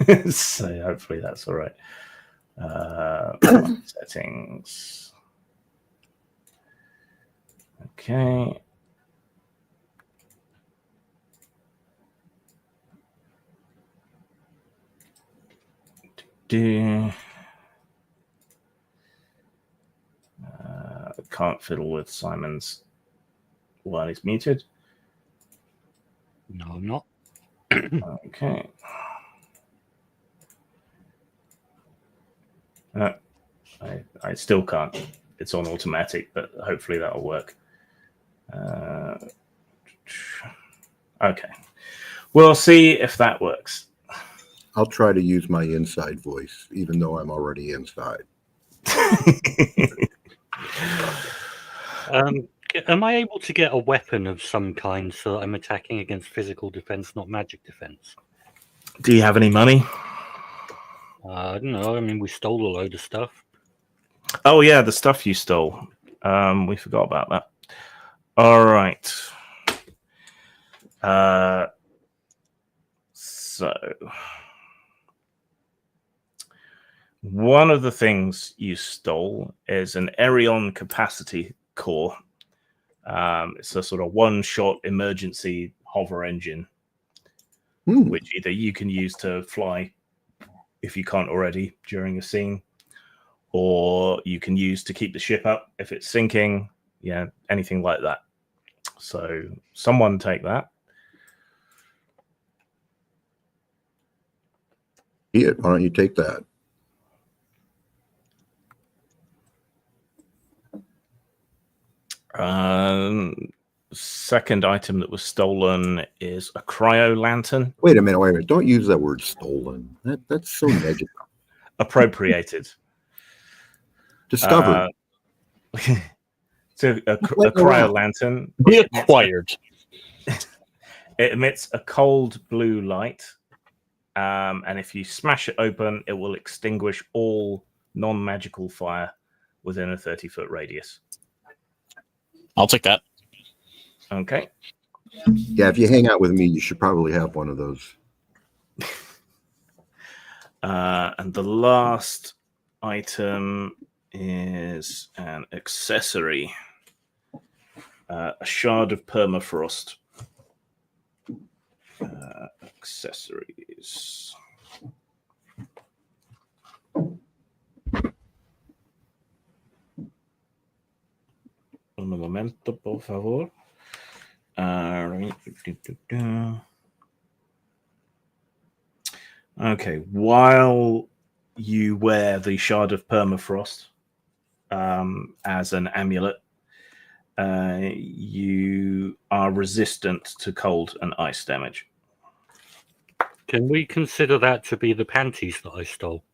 okay. So hopefully that's all right. Settings. Okay. Can't fiddle with Simon's while he's muted. No, I'm not. Okay. I still can't. It's on automatic, but hopefully that'll work. Okay. We'll see if that works. I'll try to use my inside voice, even though I'm already inside. Am I able to get a weapon of some kind so that I'm attacking against physical defense, not magic defense? Do you have any money? I don't know. I mean, we stole a load of stuff. Oh, yeah, the stuff you stole. We forgot about that. All right. So one of the things you stole is an Aerion capacity core. It's a sort of one-shot emergency hover engine, which either you can use to fly if you can't already during a scene, or you can use to keep the ship up if it's sinking. Yeah, anything like that. So someone take that. Piet, why don't you take that? Second item that was stolen is a cryo lantern. Wait a minute. Don't use that word stolen. That's so negative. Appropriated. Discovered. So a Went cryo around. lantern. Be acquired. It emits a cold blue light, and if you smash it open, it will extinguish all non-magical fire within a 30-foot radius. I'll take that. Okay. Yeah, if you hang out with me, you should probably have one of those. And the last item is an accessory. A shard of permafrost. Accessories. Un momento, por favor. Okay, while you wear the shard of permafrost as an amulet, you are resistant to cold and ice damage. Can we consider that to be the panties that I stole?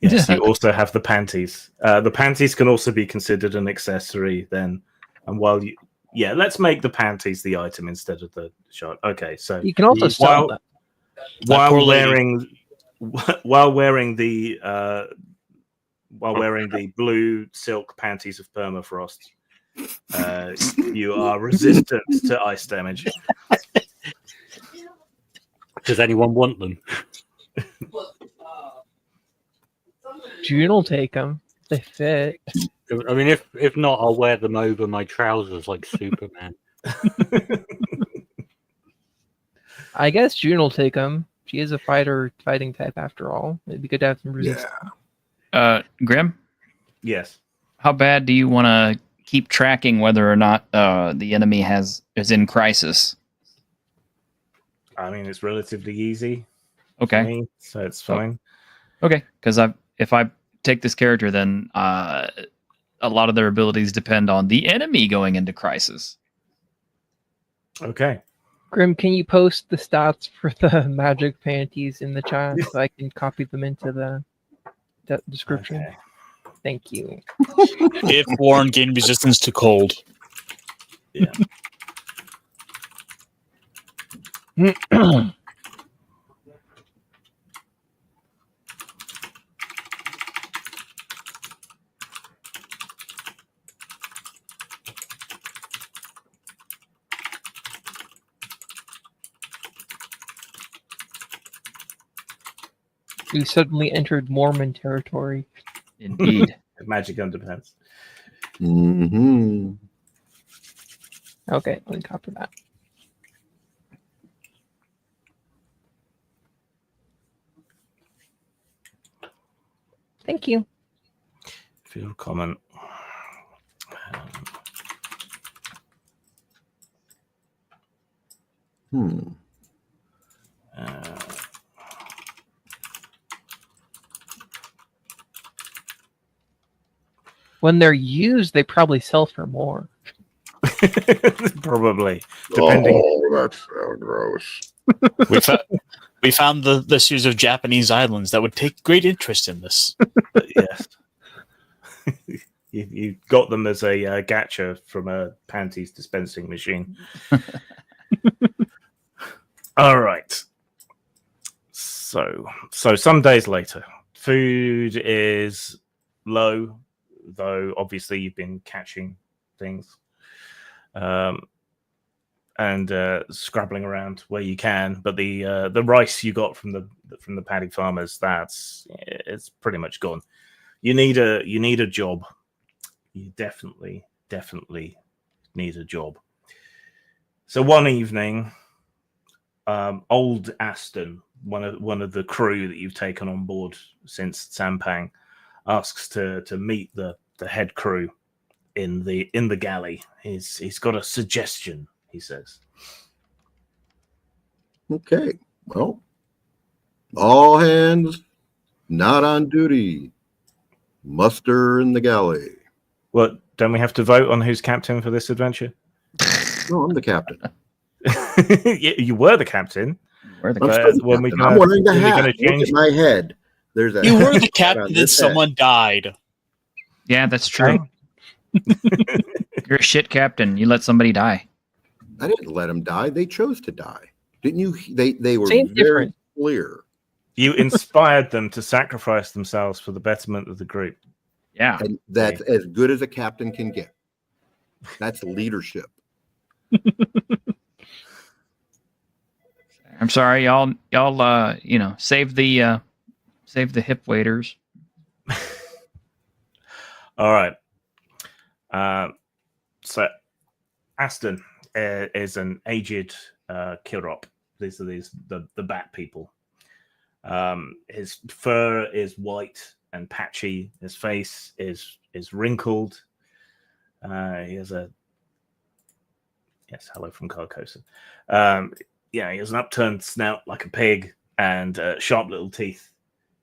Yes, you also have the panties. The panties can also be considered an accessory then. And while you... Yeah, let's make the panties the item instead of the shard. Okay, so... You can also sell them. While wearing the blue silk panties of permafrost, you are resistant to ice damage. Does anyone want them? June will take them. They fit. I mean, if not, I'll wear them over my trousers like Superman. I guess June will take them. She is a fighting type after all. It'd be good to have some resistance. Grim? Yes. How bad do you want to keep tracking whether or not the enemy is in crisis? I mean, it's relatively easy. Okay. For me, so it's fine. Okay, because if I take this character, then a lot of their abilities depend on the enemy going into crisis. Okay. Grim, can you post the stats for the magic panties in the chat so I can copy them into the description? Okay. Thank you. If worn, gain resistance to cold. Yeah. We suddenly entered Mormon territory. Indeed. Magic underpants. Mm-hmm. Okay, let me copy that. Thank you. Field comment. When they're used, they probably sell for more. Probably. Depending. Oh, that's so gross. We found the series of Japanese islands that would take great interest in this. Yes. You got them as a gacha from a panties dispensing machine. All right. So some days later, food is low, though obviously you've been catching things and scrabbling around where you can. But the rice you got from the paddy farmers, it's pretty much gone. You need a job. You definitely need a job. So one evening, old Aston, one of the crew that you've taken on board since Sampang, asks to meet the head crew in the galley. He's got a suggestion, he says. Okay. Well, all hands not on duty. Muster in the galley. Well, don't we have to vote on who's captain for this adventure? No, I'm the captain. You were the captain. I'm wearing the hat. Look at my head. There's a You were the on captain that this someone died. Yeah, that's true. You're a shit captain. You let somebody die. I didn't let them die. They chose to die. Didn't you? They were Same very difference. clear. You inspired them to sacrifice themselves for the betterment of the group. Yeah. And that's as good as a captain can get. That's leadership. I'm sorry, y'all. Save the hip waders. All right. So Aston is an aged Kirop. These are the bat people. His fur is white and patchy. His face is wrinkled. He has a hello from Carcosa. He has an upturned snout like a pig and sharp little teeth.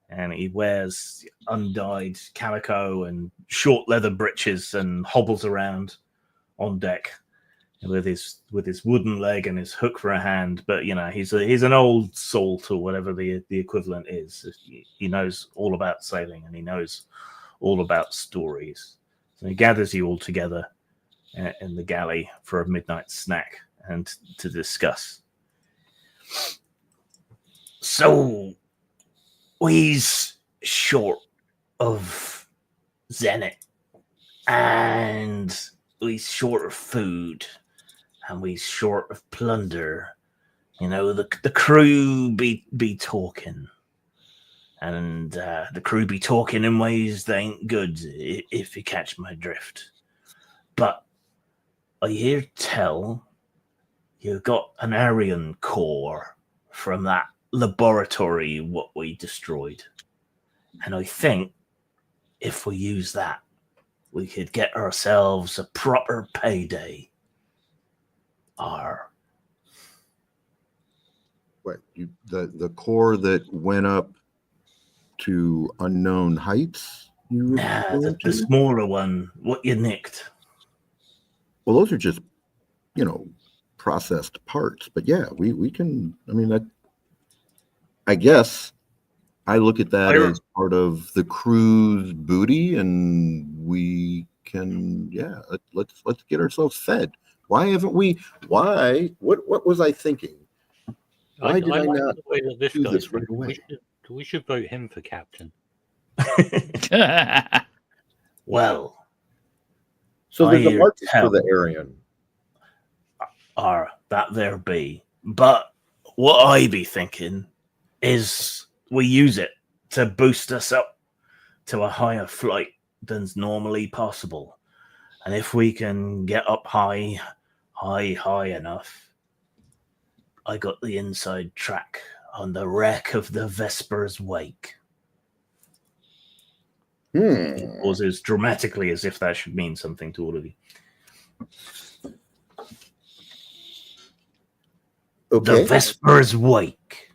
And he wears undyed calico and short leather breeches and hobbles around on deck with his wooden leg and his hook for a hand. But he's an old salt or whatever the equivalent is. He knows all about sailing and he knows all about stories. So he gathers you all together in the galley for a midnight snack and to discuss. So we's short of zenith and we's short of food and we's short of plunder. The crew be talking and the crew be talking in ways that ain't good, if you catch my drift. But I hear tell you got an Aryan core from that laboratory what we destroyed. And I think if we use that, we could get ourselves a proper payday. The core that went up to unknown heights? The smaller one, what you nicked. Well, those are just, processed parts. But yeah, we can, I guess I look at that as part of the crew's booty, and we can, let's get ourselves fed. Why haven't we? What was I thinking? Why did I like not the way that this do goes? this right away? We should vote him for captain. Well, so there's a I market tell- for the Aryan. That there be. But what I be thinking is we use it to boost us up to a higher flight than's normally possible. And if we can get up high enough, I got the inside track on the wreck of the Vesper's Wake. It pauses dramatically as if that should mean something to all of you. Okay. The Vesper's Wake.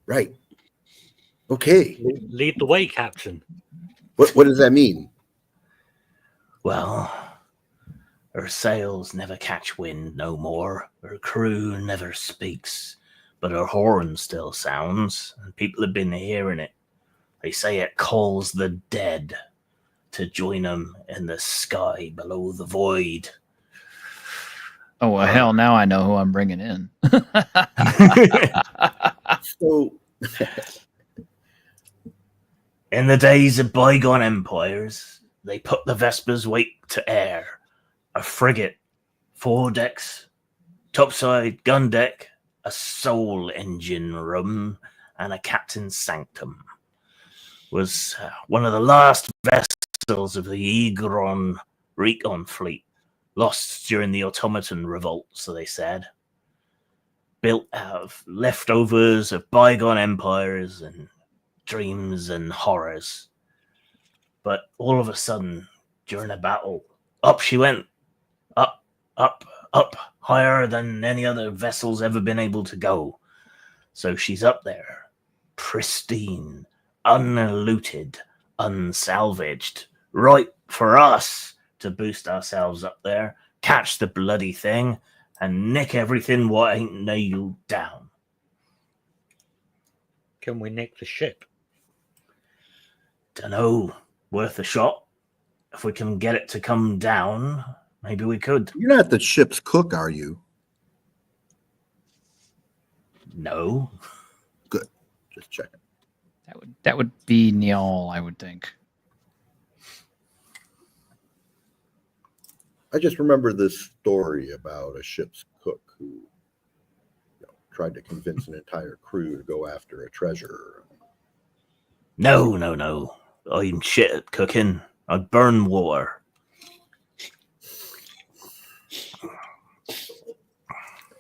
Right. Okay. Lead the way, captain. What does that mean? Well, her sails never catch wind no more. Her crew never speaks, but her horn still sounds, and people have been hearing it. They say it calls the dead to join them in the sky below the void. Oh, well, hell, now I know who I'm bringing in. So, in the days of bygone empires, they put the Vesper's Wake to air. A frigate, 4 decks, topside, gun deck, a soul engine room, and a captain's sanctum. Was one of the last vessels of the Egron Recon fleet, lost during the automaton revolt, so they said. Built out of leftovers of bygone empires and dreams and horrors. But all of a sudden, during a battle, up she went. Up, up, up, higher than any other vessel's ever been able to go. So she's up there, pristine, unlooted, unsalvaged, right for us to boost ourselves up there, catch the bloody thing, and nick everything what ain't nailed down. Can we nick the ship? Dunno. Worth a shot. If we can get it to come down, maybe we could. You're not the ship's cook, are you? No. Good. Just checking. That would be Neil, I would think. I just remember this story about a ship's cook who tried to convince an entire crew to go after a treasure. No. I'm shit at cooking. I burn water.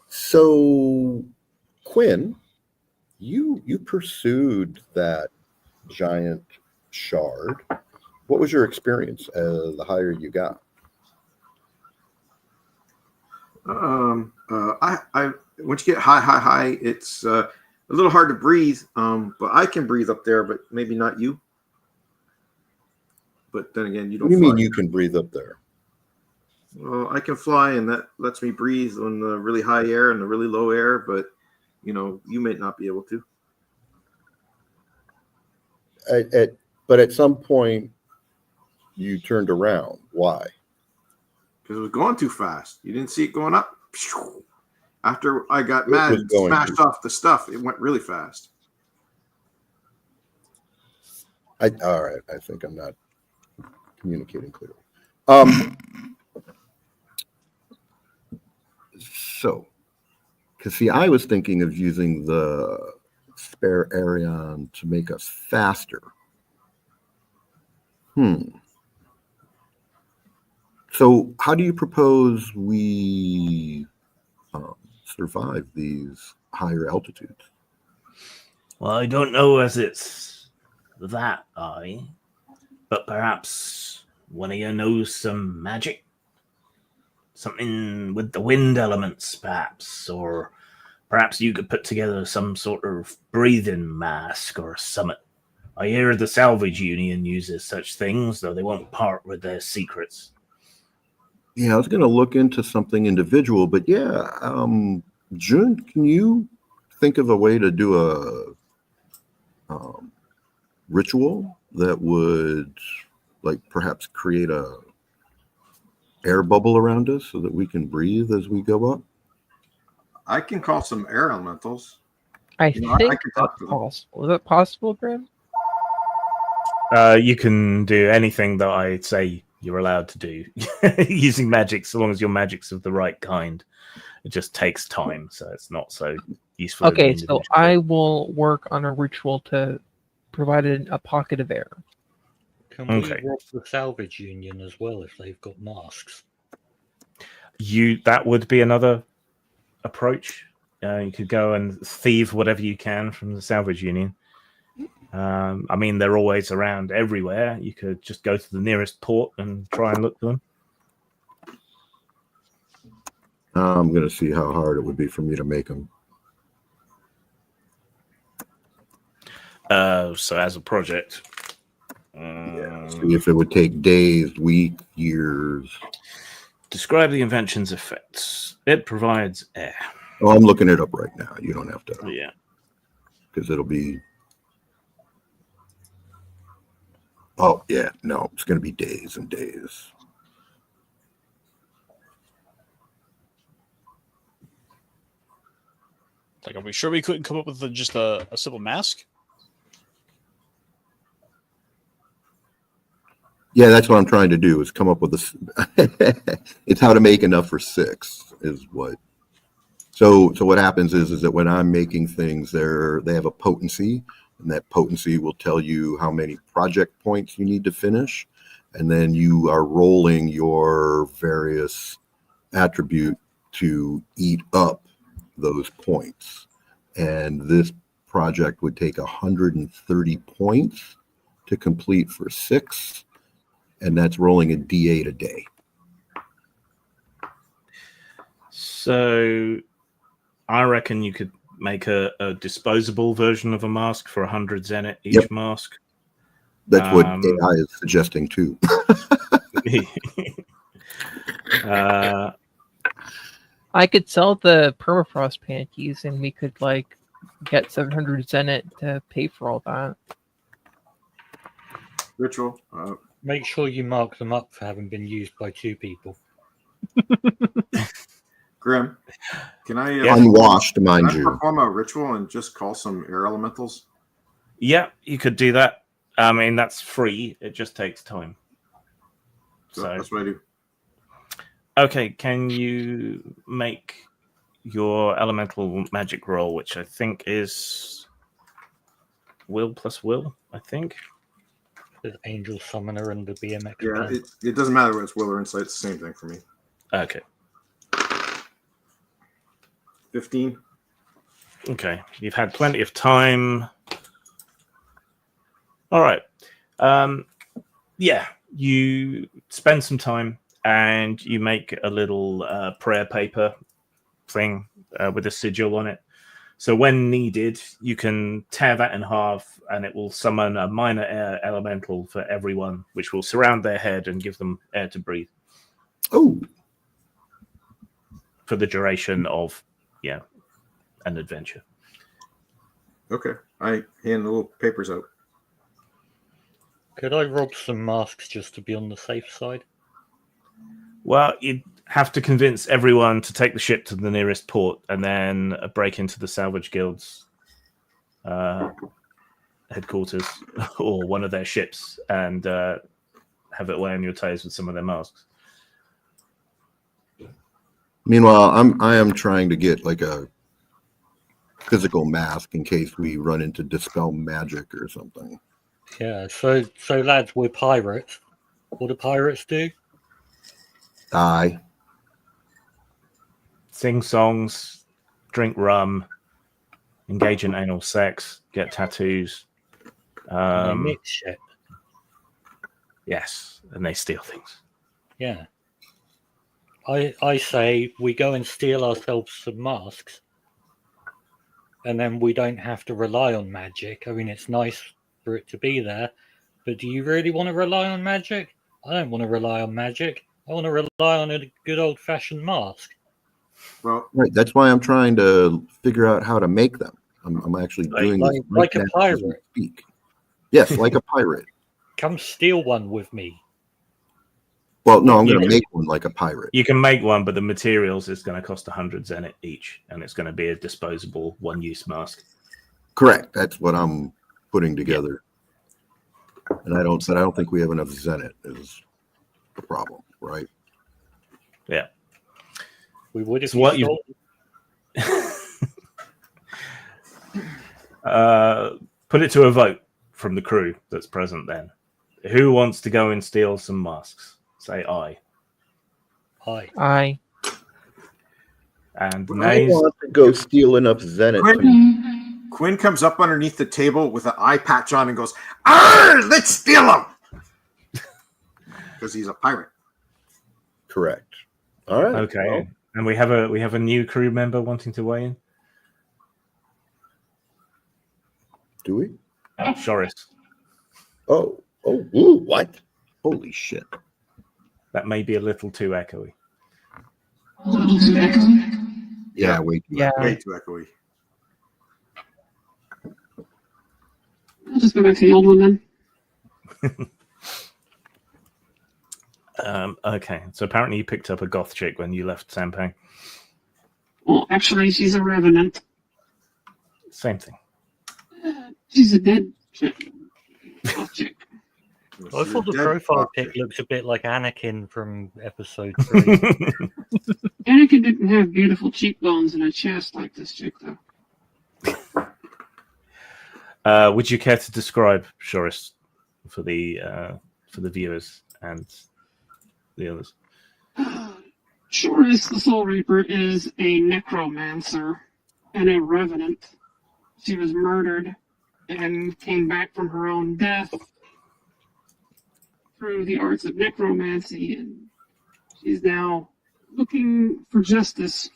So, Quinn, you pursued that giant shard. What was your experience the higher you got? I once you get high, it's a little hard to breathe. But I can breathe up there, but maybe not you. But then again, you don't. What do you fly. mean you can breathe up there? Well, I can fly, and that lets me breathe on the really high air and the really low air. But you may not be able to. But at some point, you turned around. Why? Because it was going too fast. You didn't see it going up. After I got mad and smashed off the stuff, it went really fast. All right. I think I'm not communicating clearly. So, because see, I was thinking of using the spare Arion to make us faster. So, how do you propose we survive these higher altitudes? Well, I don't know as it's that high, but perhaps one of you knows some magic? Something with the wind elements, perhaps, or perhaps you could put together some sort of breathing mask or something. I hear the Salvage Union uses such things, though they won't part with their secrets. Yeah, I was going to look into something individual, but yeah, June, can you think of a way to do a ritual that would, like, perhaps create a air bubble around us so that we can breathe as we go up? I can call some air elementals. I think that's possible. Is that possible, Grim? You can do anything that I'd say you're allowed to do using magic, so long as your magic's of the right kind. It just takes time, so it's not so useful. Okay, so I will work on a ritual to provide a pocket of air. Can we rob the Salvage Union as well if they've got masks? That would be another approach. You could go and thieve whatever you can from the Salvage Union. I mean, they're always around everywhere. You could just go to the nearest port and try and look for them. I'm going to see how hard it would be for me to make them. So as a project, see if it would take days, weeks, years. Describe the invention's effects. It provides air. Oh, I'm looking it up right now. You don't have to. Yeah. Because it'll be. Oh, yeah. No, it's going to be days and days. Like, are we sure we couldn't come up with just a simple mask? Yeah, that's what I'm trying to do, is come up with a. It's how to make enough for 6 is what. So what happens is that when I'm making things, they have a potency, and that potency will tell you how many project points you need to finish, and then you are rolling your various attribute to eat up those points. And this project would take 130 points to complete for 6, and that's rolling a D8 a day. So I reckon you could make a disposable version of a mask for 100 Zenit each mask. That's what AI is suggesting too. I could sell the permafrost panties and we could get 700 Zenit to pay for all that. Ritual. Make sure you mark them up for having been used by 2 people. Grim, can I unwashed, mind can I you? perform a ritual and just call some air elementals? Yeah, you could do that. I mean, that's free. It just takes time. So that's what I do. Okay, can you make your elemental magic roll, which I think is will plus will, I think. There's Angel Summoner and the BMX. Yeah, it doesn't matter whether it's will or insight. It's the same thing for me. Okay. 15. Okay, you've had plenty of time. All right. Yeah, you spend some time and you make a little prayer paper thing with a sigil on it. So when needed, you can tear that in half and it will summon a minor air elemental for everyone, which will surround their head and give them air to breathe. Oh. For the duration of, an adventure. Okay. I hand the little papers out. Could I rob some masks just to be on the safe side? Well, you'd have to convince everyone to take the ship to the nearest port and then break into the Salvage Guild's headquarters or one of their ships and have it weigh on your toes with some of their masks. Meanwhile, I am trying to get like a physical mask in case we run into dispel magic or something. Yeah, so lads, we're pirates. What do pirates do? Die. Sing songs, drink rum, engage in anal sex, get tattoos. They mix shit. Yes, and they steal things. Yeah. I say we go and steal ourselves some masks, and then we don't have to rely on magic. I mean, it's nice for it to be there, but do you really want to rely on magic? I don't want to rely on magic. I want to rely on a good old-fashioned mask. Well, right. That's why I'm trying to figure out how to make them. I'm actually doing this like a now as we pirate. speak. Yes, like a pirate. Come steal one with me. Well, no, I'm going to make one like a pirate. You can make one, but the materials is going to cost 100 zenit each, and it's going to be a disposable one-use mask. Correct. That's what I'm putting together. And I don't think we have enough zenit is the problem, right? Yeah. We would if So what you put it to a vote from the crew that's present then. Who wants to go and steal some masks? Say aye. Aye. Aye. And I nays. want to go steal enough zenit. Quinn comes up underneath the table with an eye patch on and goes, "Arr, let's steal him!" Because he's a pirate. Correct. All right. Okay. Well, And we have a new crew member wanting to weigh in. do we? Shoris. Oh, ooh, what? Holy shit. That may be a little too echoey. A little too echoey. Yeah, wait. Yeah. Way too echoey. I'll just go back to the old one then. Okay, so apparently you picked up a goth chick when you left Sampang. Well, actually, she's a revenant. Same thing. She's a dead chick. Chick. I thought the Dead profile fuck. pic looked a bit like Anakin from episode 3. Anakin didn't have beautiful cheekbones and a chest like this chick, though. Would you care to describe Shoris for the viewers and the others? Shoris, the Soul Reaper, is a necromancer and a revenant. She was murdered and came back from her own death through the arts of necromancy, and she's now looking for justice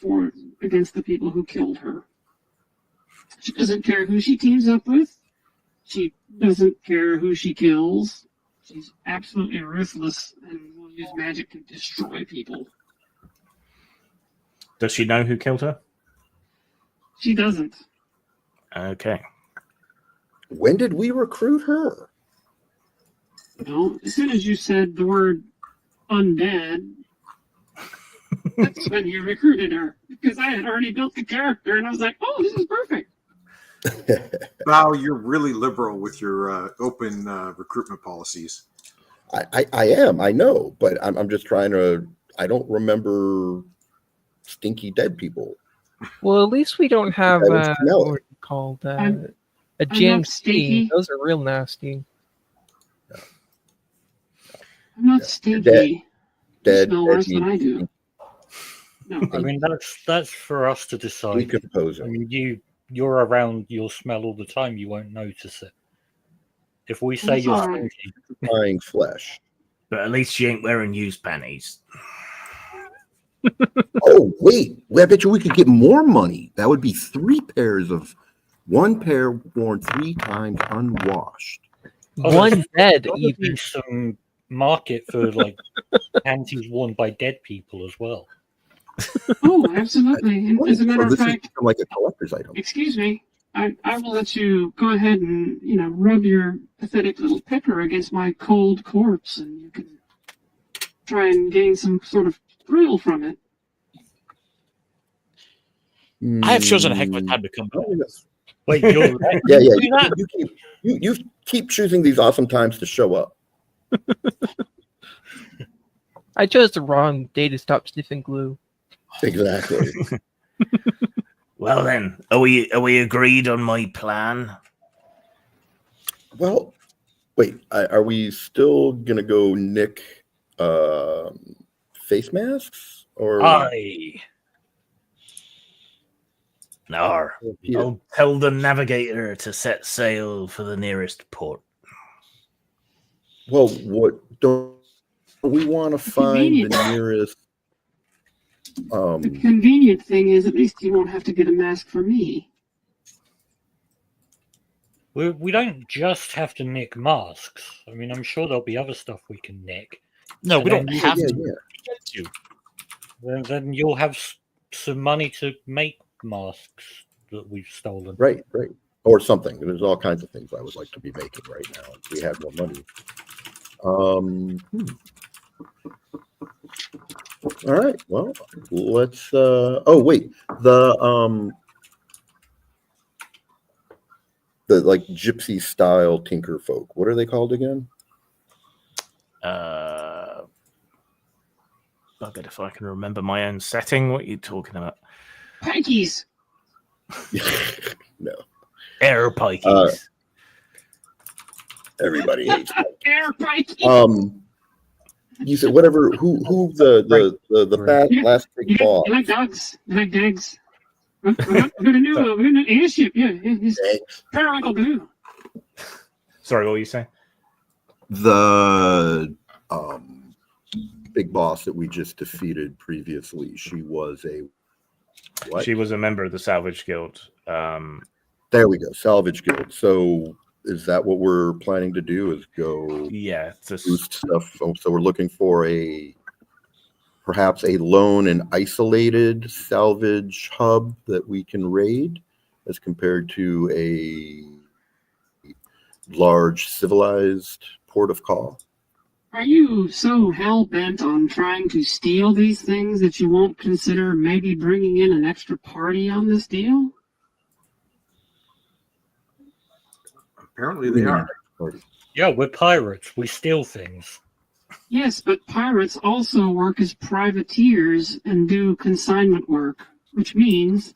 against the people who killed her. She doesn't care who she teams up with. She doesn't care who she kills. She's absolutely ruthless and will use magic to destroy people. Does she know who killed her? She doesn't. Okay. When did we recruit her? Well, as soon as you said the word undead, that's when you recruited her. Because I had already built the character, and I was like, oh, this is perfect. Wow, you're really liberal with your open recruitment policies. I am, I know, but I'm just trying to. I don't remember stinky dead people. Well, at least we don't have I don't smell what it. are they called a I'm not GMC. stinky. Those are real nasty. I'm not Dead, stinky. You dead, smell worse than I do. No, I mean, that's for us to decide. I decomposing. mean, you're around, you'll smell all the time. You won't notice it. If we say That's you're all right. stinky, Flying flesh. But at least she ain't wearing used panties. Oh wait, I bet you we could get more money. That would be 3 pairs of 1 pair worn 3 times unwashed. One dead, probably even. some market for like panties worn by dead people as well. Oh, absolutely. And as a matter So of this fact, is like a collector's item. excuse me, I will let you go ahead and, rub your pathetic little pecker against my cold corpse, and you can try and gain some sort of thrill from it. I have chosen a heck of a time to come back. Wait, you're Yeah. do that? You keep choosing these awesome times to show up. I chose the wrong day to stop sniffing glue. Exactly. Well then, are we agreed on my plan? Well, wait. Are we still gonna go nick face masks or? Aye. No. Yeah. I'll tell the navigator to set sail for the nearest port. Well, what don't we want to find the nearest? The convenient thing is, at least you won't have to get a mask for me. We don't just have to nick masks. I mean, I'm sure there'll be other stuff we can nick. No, we And don't then have yeah, to. yeah. Get to. Then you'll have some money to make masks that we've stolen. Right. Or something. There's all kinds of things I would like to be making right now if we had more money. All right. Well, let's. Oh wait, the like gypsy style tinker folk. What are they called again? Bugger if I can remember my own setting. What are you talking about? Pikeys! No. Air pikeys. Everybody hates. Air pikeys! You said whatever. Who the fat last big ball? You like dogs? You like dags? We're gonna do an airship. Yeah, it's periwinkle blue. Sorry, what were you saying? The big boss that we just defeated previously. She was a what? She was a member of the Salvage Guild. There we go, Salvage Guild. So is that what we're planning to do? Is go boost stuff? So we're looking for perhaps a lone and isolated salvage hub that we can raid, as compared to a large civilized port of call. Are you so hell-bent on trying to steal these things that you won't consider maybe bringing in an extra party on this deal? Apparently they are. Yeah, we're pirates. We steal things. Yes, but pirates also work as privateers and do consignment work, which means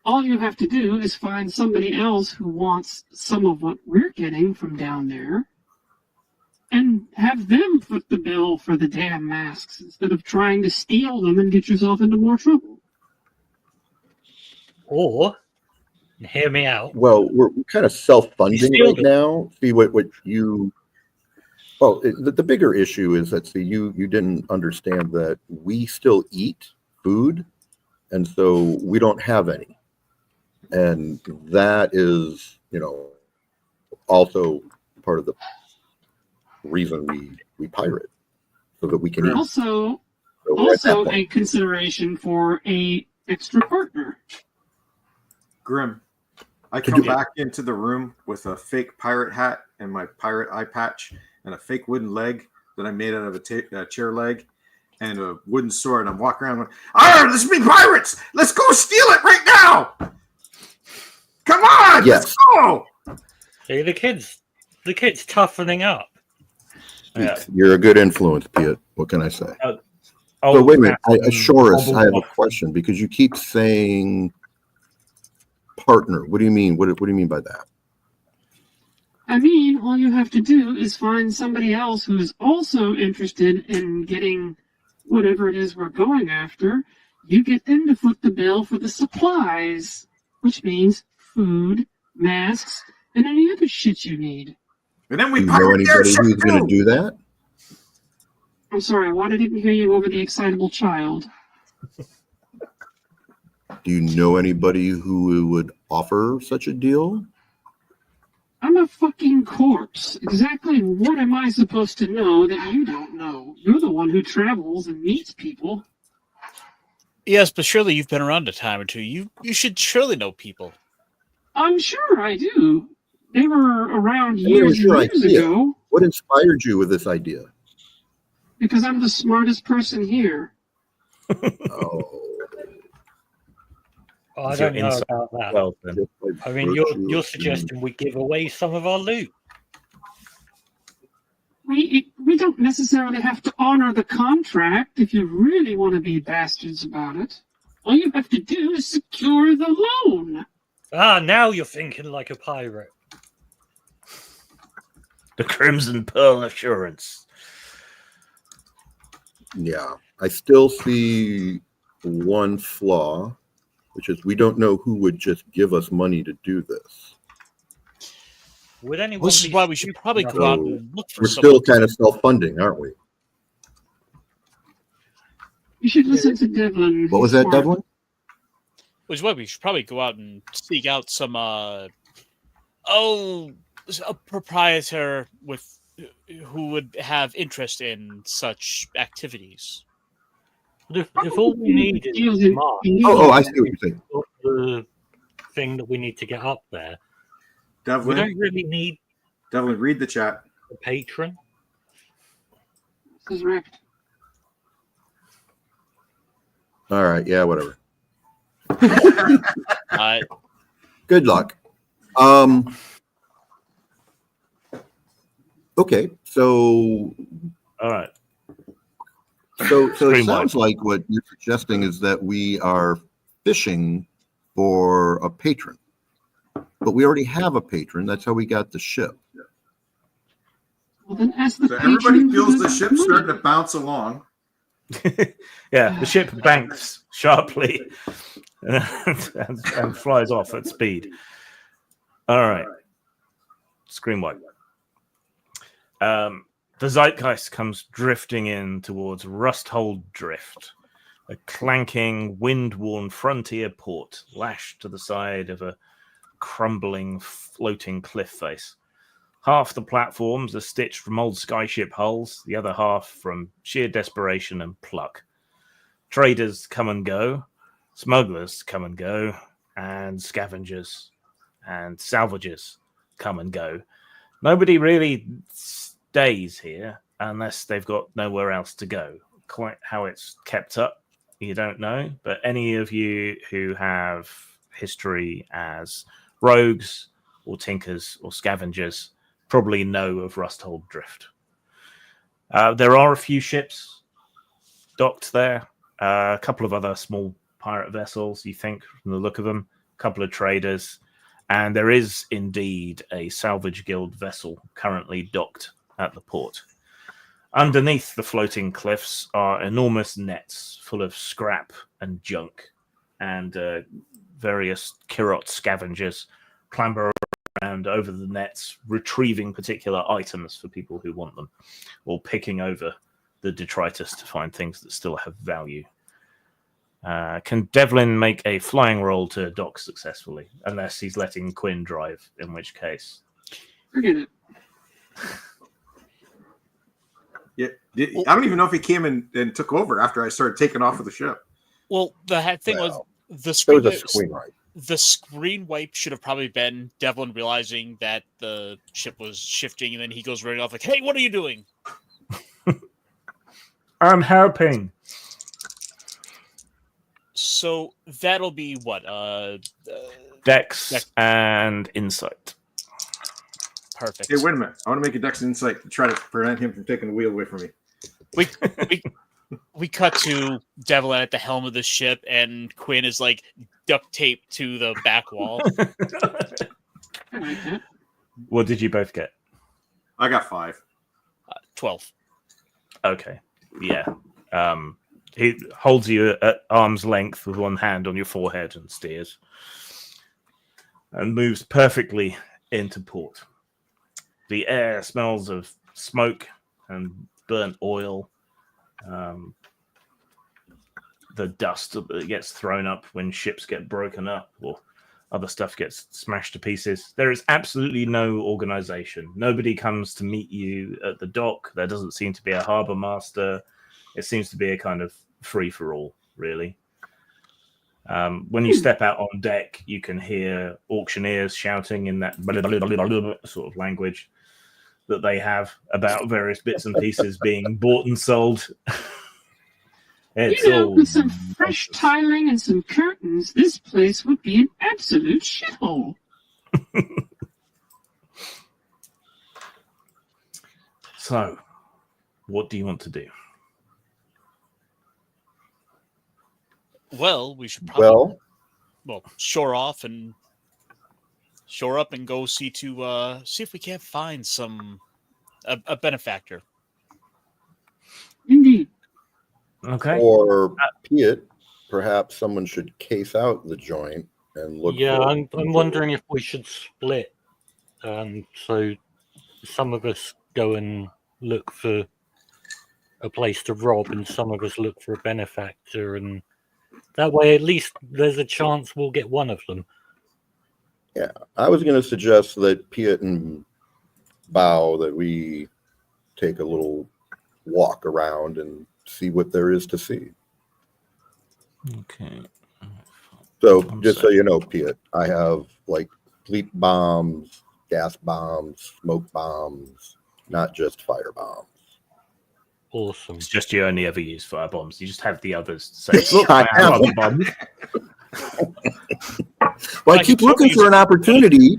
all you have to do is find somebody else who wants some of what we're getting from down there and have them foot the bill for the damn masks instead of trying to steal them and get yourself into more trouble. Or, hear me out. Well, we're kind of self-funding right now. See what you. Well, the bigger issue is that you didn't understand that we still eat food, and so we don't have any, and that is also part of the reason we pirate, so that we can eat. Also a consideration for a extra partner. Grim, I come back into the room with a fake pirate hat and my pirate eye patch, and a fake wooden leg that I made out of a chair leg and a wooden sword. And I'm walking around going, let's be pirates. Let's go steal it right now. Come on. Yes. Let's go. See, the kid's toughening up. Yeah. You're a good influence, Piet. What can I say? Oh, So wait a minute, Shorus, I have a question because you keep saying partner. What do you mean? What do you mean by that? I mean, all you have to do is find somebody else who's also interested in getting whatever it is we're going after. You get them to foot the bill for the supplies, which means food, masks, and any other shit you need. And then we Do you know pirate their anybody ship who's going to too. do that? I'm sorry, why did I didn't hear you over the excitable child? Do you know anybody who would offer such a deal? I'm a fucking corpse. Exactly what am I supposed to know that you don't know? You're the one who travels and meets people. Yes, but surely you've been around a time or two. You should surely know people. I'm sure I do. They were around I mean, years it was your and years idea. ago What inspired you with this idea? because I'm the smartest person here. Oh, I Is your don't know insight about that. well then? just by I mean, virtue you're of suggesting we give away some of our loot. We don't necessarily have to honor the contract if you really want to be bastards about it. All you have to do is secure the loan. Ah, now you're thinking like a pirate. The Crimson Pearl Assurance. Yeah, I still see one flaw, which is we don't know who would just give us money to do this. Would anyone Which is be why we should stupid probably enough- go out So and look for we're someone. still kind of self-funding, aren't we? You should listen to Devlin. What was He's that, smart. Devlin? Which is why we should probably go out and seek out some a proprietor with who would have interest in such activities. But if all we need is Deals in- Mark, Oh, I see what you're saying. the thing that we need to get up there, we Devlin, don't really need Devlin, read the chat. a patron. Correct. All right, yeah, whatever. Uh, Good luck. Okay, so All right. so it Streamline. sounds like what you're suggesting is that we are fishing for a patron, but we already have a patron. That's how we got the ship. Well, then ask the So everybody patron feels who the does ship money. starting to bounce along. Yeah, the ship banks sharply and flies off at speed. All right. Screen wipe. The Zeitgeist comes drifting in towards Rusthold Drift, a clanking, wind-worn frontier port lashed to the side of a crumbling, floating cliff face. Half the platforms are stitched from old skyship hulls, the other half from sheer desperation and pluck. Traders come and go, smugglers come and go, and scavengers and salvagers come and go. Nobody really stays here unless they've got nowhere else to go. Quite how it's kept up, you don't know, but any of you who have history as rogues or tinkers or scavengers probably know of Rusthold Drift. There are a few ships docked there, a couple of other small pirate vessels, you think, from the look of them, a couple of traders, and there is indeed a salvage guild vessel currently docked at the port. Underneath the floating cliffs are enormous nets full of scrap and junk, and various Kirot scavengers clamber around over the nets, retrieving particular items for people who want them, or picking over the detritus to find things that still have value. Can Devlin make a flying roll to dock successfully? Unless he's letting Quinn drive, in which case. Forget it. Yeah, I don't even know if he came and took over after I started taking off with the ship. well, the thing was Well, the There screen. was a screen right. The screen wipe should have probably been Devlin realizing that the ship was shifting, and then he goes running off like, "Hey, what are you doing?" I'm helping. So that'll be what? Dex and insight. Perfect. Hey, wait a minute. I want to make a Dex insight to try to prevent him from taking the wheel away from me. We cut to Devlin at the helm of the ship, and Quinn is like duct taped to the back wall. I like that. What did you both get? I got 5. 12. Okay. Yeah. He holds you at arm's length with one hand on your forehead and steers. And moves perfectly into port. The air smells of smoke and burnt oil. The dust that gets thrown up when ships get broken up or other stuff gets smashed to pieces. There is absolutely no organization. Nobody comes to meet you at the dock. There doesn't seem to be a harbor master. It seems to be a kind of free-for-all, really. When you step out on deck, you can hear auctioneers shouting in that sort of language that they have about various bits and pieces being bought and sold. It's all with some fresh tiling and some curtains, this place would be an absolute shithole. So, what do you want to do? Well, we should probably Well, shore up and go see if we can't find a benefactor. Indeed. Okay. or Piet, perhaps someone should case out the joint and look. Yeah, for I'm wondering if we should split. So some of us go and look for a place to rob, and some of us look for a benefactor, and that way at least there's a chance we'll get one of them. Yeah, I was going to suggest that Piet and Bao that we take a little walk around and see what there is to see. Okay. So just so you know, Piet, I have like fleet bombs, gas bombs, smoke bombs, not just fire bombs. Awesome. It's just you only ever use fire bombs. You just have the others say, look, I have other bombs. Well, I keep looking for an opportunity.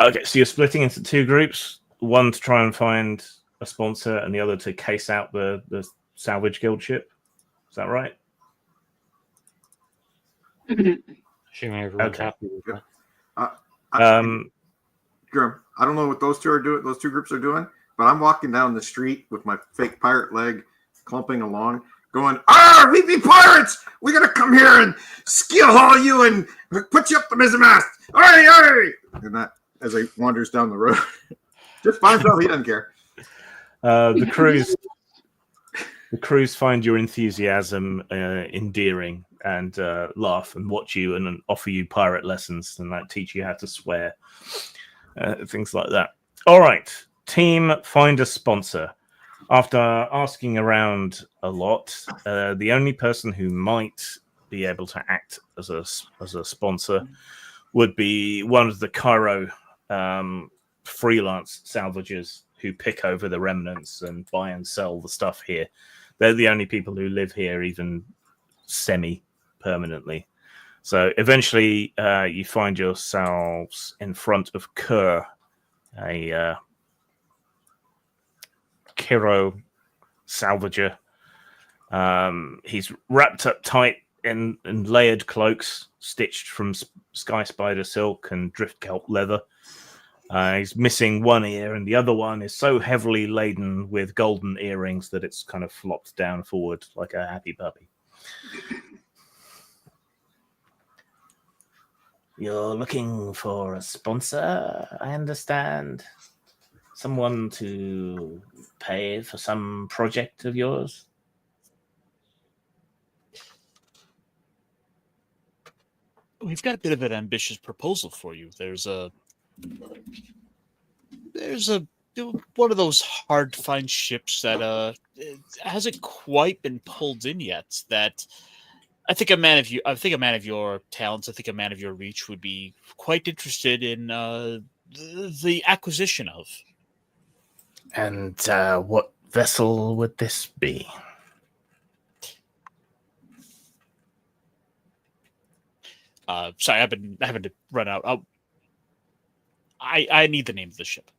Okay, so you're splitting into 2 groups. One to try and find a sponsor, and the other to case out the salvage guild ship. Is that right? Evidently. Assuming everyone's Okay. happy with that. Grim, I don't know what those two groups are doing, but I'm walking down the street with my fake pirate leg, clumping along, going, we be pirates! We gotta come here and skill haul you and put you up the mizzen mast! Aye! And that, as he wanders down the road, just by himself, he doesn't care. The crews find your enthusiasm endearing and laugh and watch you and offer you pirate lessons and like teach you how to swear, things like that. All right, team, find a sponsor. After asking around a lot, the only person who might be able to act as a sponsor would be one of the Cairo freelance salvagers who pick over the remnants and buy and sell the stuff here. They're the only people who live here, even semi-permanently. So eventually you find yourselves in front of Kerr, a Kiro salvager. He's wrapped up tight in layered cloaks stitched from sky spider silk and drift kelp leather. He's missing one ear, and the other one is so heavily laden with golden earrings that it's kind of flopped down forward like a happy puppy. You're looking for a sponsor, I understand. Someone to pay for some project of yours? we've got a bit of an ambitious proposal for you. There's a one of those hard to find ships that it hasn't quite been pulled in yet. That I think a man of your talents, I think a man of your reach would be quite interested in the acquisition of. And what vessel would this be? Sorry, I've been having to run out. I need the name of the ship.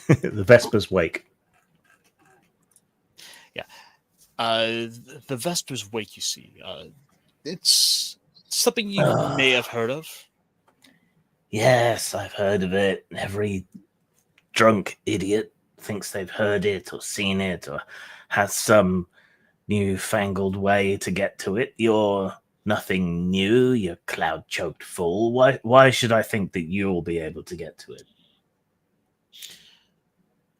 The Vesper's Wake. Yeah. The Vesper's Wake, you see. It's something you may have heard of. Yes, I've heard of it. Every drunk idiot thinks they've heard it or seen it or has some newfangled way to get to it. You're nothing new. You're cloud-choked full. Why should I think that you'll be able to get to it?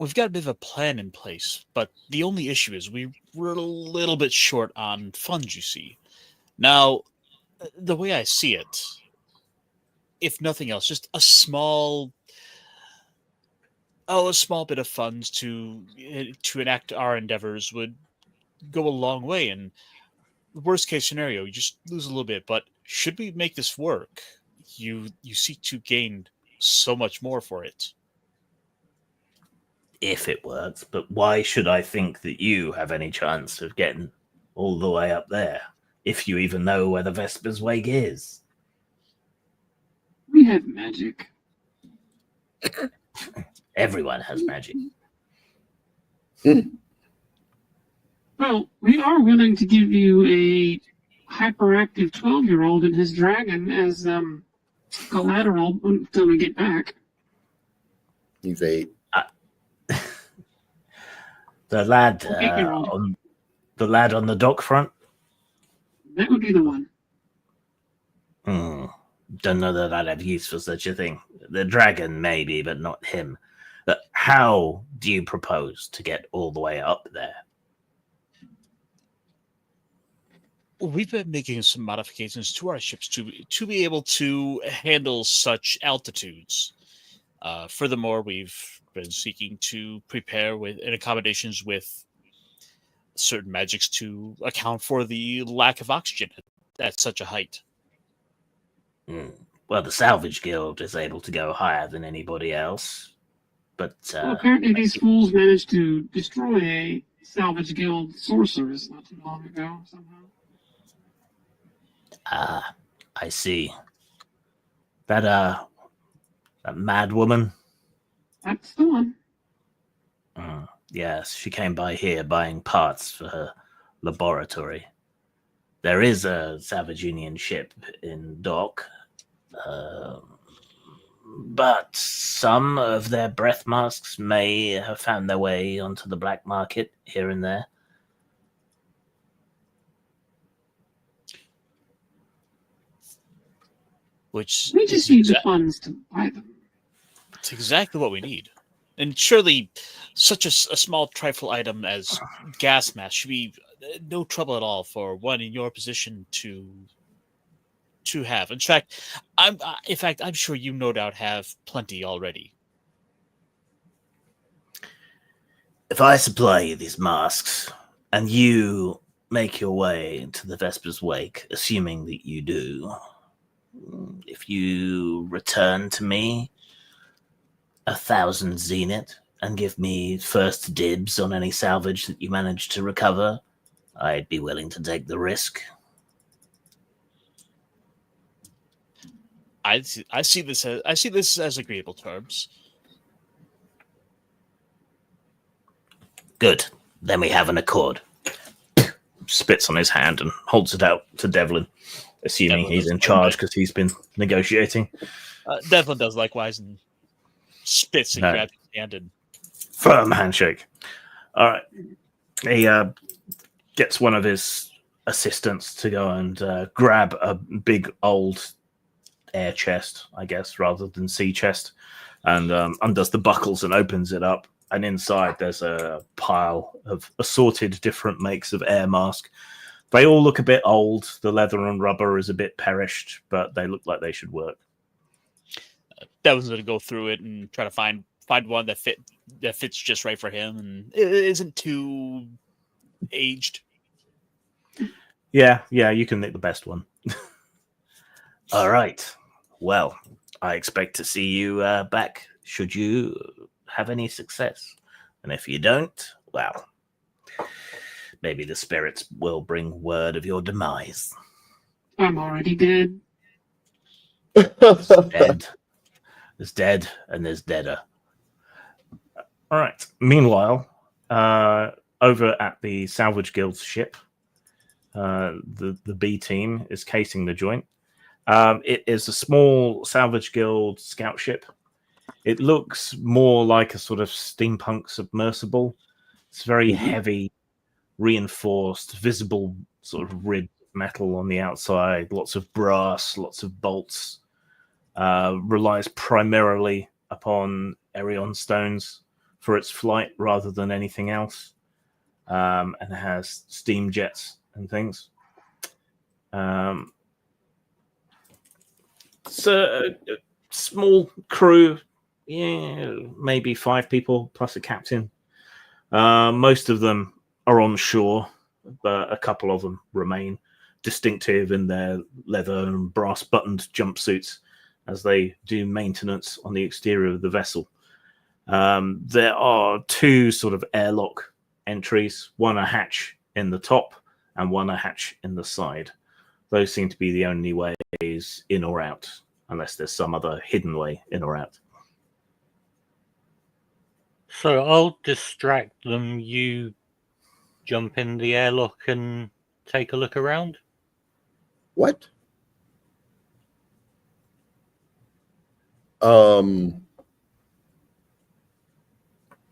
We've got a bit of a plan in place, but the only issue is we're a little bit short on funds, you see. Now, the way I see it, if nothing else, just a small bit of funds to enact our endeavors would go a long way. And the worst case scenario, you just lose a little bit. But should we make this work, you seek to gain so much more for it. If it works, but why should I think that you have any chance of getting all the way up there, if you even know where the Vesper's Wake is? We have magic. Everyone has magic. Well, we are willing to give you a hyperactive 12-year-old and his dragon as collateral until we get back. He's 8. The lad on the dock front. That would be the one. Don't know that I'd have use for such a thing. The dragon, maybe, but not him. But how do you propose to get all the way up there? We've been making some modifications to our ships to be able to handle such altitudes. Furthermore, we've been seeking to prepare with accommodations with certain magics to account for the lack of oxygen at such a height. Well, the Salvage Guild is able to go higher than anybody else, but Well, apparently these fools managed to destroy a Salvage Guild sorceress not too long ago, somehow. I see. That mad woman? That's the one. Yes, she came by here buying parts for her laboratory. There is a Savage Union ship in dock, but some of their breath masks may have found their way onto the black market here and there. Which We just need the funds to buy them. It's exactly what we need. And surely such a small trifle item as gas mask should be no trouble at all for one in your position to have. In fact, I'm sure you no doubt have plenty already. If I supply you these masks and you make your way into the Vesper's Wake, assuming that you do, if you return to me 1,000 zenith and give me first dibs on any salvage that you manage to recover, I'd be willing to take the risk. I see this as agreeable terms. Good. Then we have an accord. Spits on his hand and holds it out to Devlin, assuming Devlin he's in charge because he's been negotiating. Devlin does likewise and spits and grabs his hand and firm handshake. All right. He gets one of his assistants to go and grab a big old air chest, I guess, rather than sea chest, and undoes the buckles and opens it up. And inside there's a pile of assorted different makes of air mask. They all look a bit old. The leather and rubber is a bit perished, but they look like they should work. That was going to go through it and try to find one that fits just right for him and it isn't too aged. Yeah, you can nick the best one. All right. Well, I expect to see you back should you have any success. And if you don't, well, maybe the spirits will bring word of your demise. I'm already dead. Dead. There's dead and there's deader. All right. Meanwhile, over at the Salvage Guild's ship, the B team is casing the joint. It is a small Salvage Guild scout ship. It looks more like a sort of steampunk submersible. It's very heavy, reinforced, visible sort of rib metal on the outside, lots of brass, lots of bolts. Relies primarily upon Erion stones for its flight rather than anything else. And it has steam jets and things. It's a small crew, maybe 5 people plus a captain. Most of them are on shore, but a couple of them remain distinctive in their leather and brass buttoned jumpsuits as they do maintenance on the exterior of the vessel. There are 2 sort of airlock entries, one a hatch in the top and one a hatch in the side. Those seem to be the only ways in or out, unless there's some other hidden way in or out. So I'll distract them. You jump in the airlock and take a look around. What?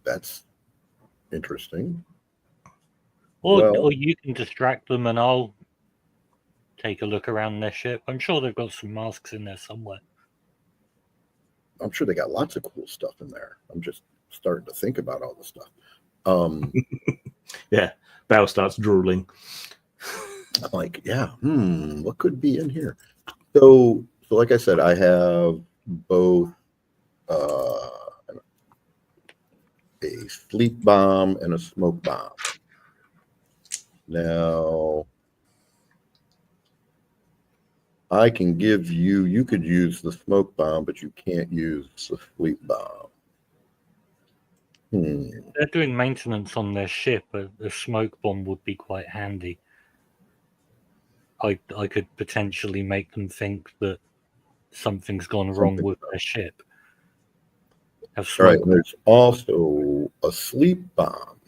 That's interesting. Or you can distract them and I'll take a look around their ship. I'm sure they've got some masks in there somewhere. I'm sure they got lots of cool stuff in there. I'm just starting to think about all the stuff. Yeah, Bao starts drooling. I'm like, what could be in here? So like I said, I have both a sleep bomb and a smoke bomb. Now, I can give you could use the smoke bomb, but you can't use the sleep bomb. They're doing maintenance on their ship. A smoke bomb would be quite handy. I could potentially make them think that something's gone wrong with their ship. All right, and there's also a sleep bomb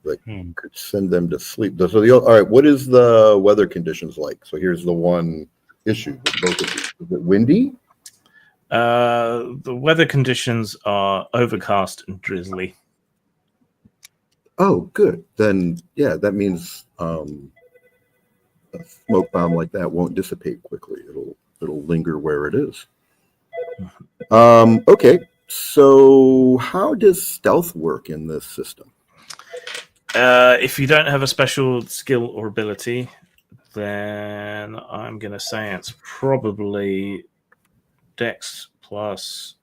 that could send them to sleep. So all right, what is the weather conditions like? So here's the one issue with both of these. Is it windy? The weather conditions are overcast and drizzly. Oh, good. Then, yeah, that means a smoke bomb like that won't dissipate quickly. It'll linger where it is. Okay, so how does stealth work in this system? If you don't have a special skill or ability, then I'm going to say it's probably Dex plus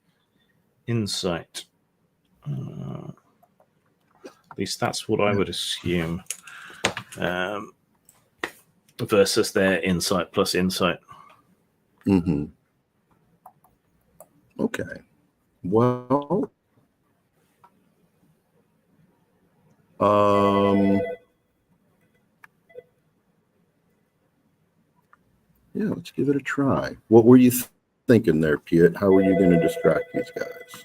Insight. At least that's what I would assume. Versus their Insight plus Insight. Mm-hmm. Okay. Well, yeah, let's give it a try. What were you thinking there, Piet? How are you going to distract these guys?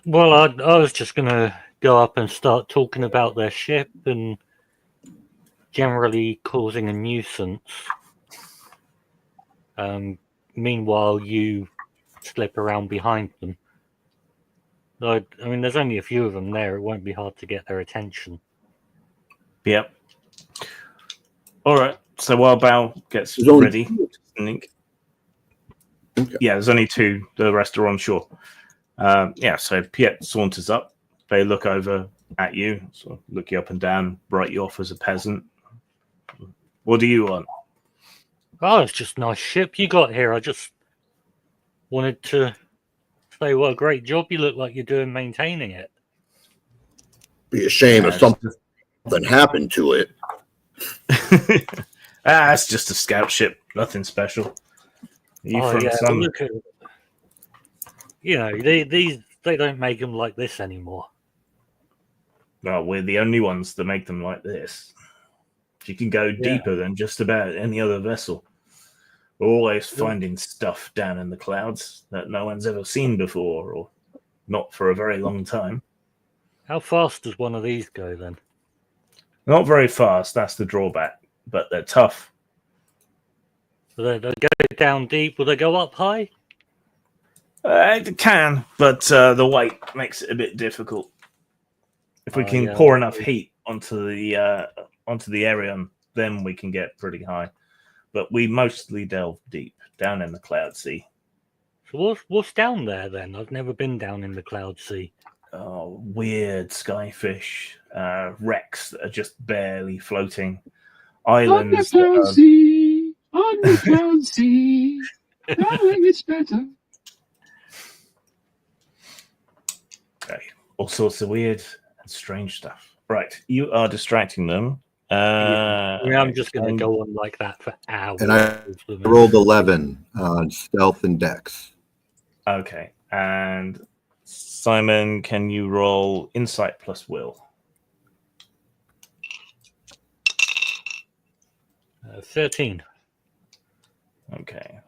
Well, I was just going to go up and start talking about their ship and generally causing a nuisance. Meanwhile, you slip around behind them. I mean, there's only a few of them there. It won't be hard to get their attention. Yep. All right. So while Bao gets ready, okay. Yeah, there's only 2. The rest are on shore. So Piet saunters up. They look over at you, sort of look you up and down, write you off as a peasant. What do you want? Oh, it's just a nice ship you got here. I just wanted to say what a great job you look like you're doing maintaining it. Be a shame if It's something happened to it. it's just a scout ship. Nothing special. You Oh from yeah, some? look at they don't make them like this anymore. Well, we're the only ones that make them like this. You can go deeper than just about any other vessel. We're always finding stuff down in the clouds that no one's ever seen before, or not for a very long time. How fast does one of these go then? Not very fast, that's the drawback, but they're tough. They go down deep. Will they go up high? It can, but the weight makes it a bit difficult. If we can pour enough heat onto the area, then we can get pretty high. But we mostly delve deep, down in the Cloud Sea. So what's down there then? I've never been down in the Cloud Sea. Oh, weird skyfish, wrecks that are just barely floating, islands. On the Cloud Sea, darling, it's better. Okay, all sorts of weird and strange stuff. Right, you are distracting them. I'm just going to go on like that for hours. And I rolled 11 on stealth and dex. Okay, and Simon, can you roll insight plus will? 13. Okay.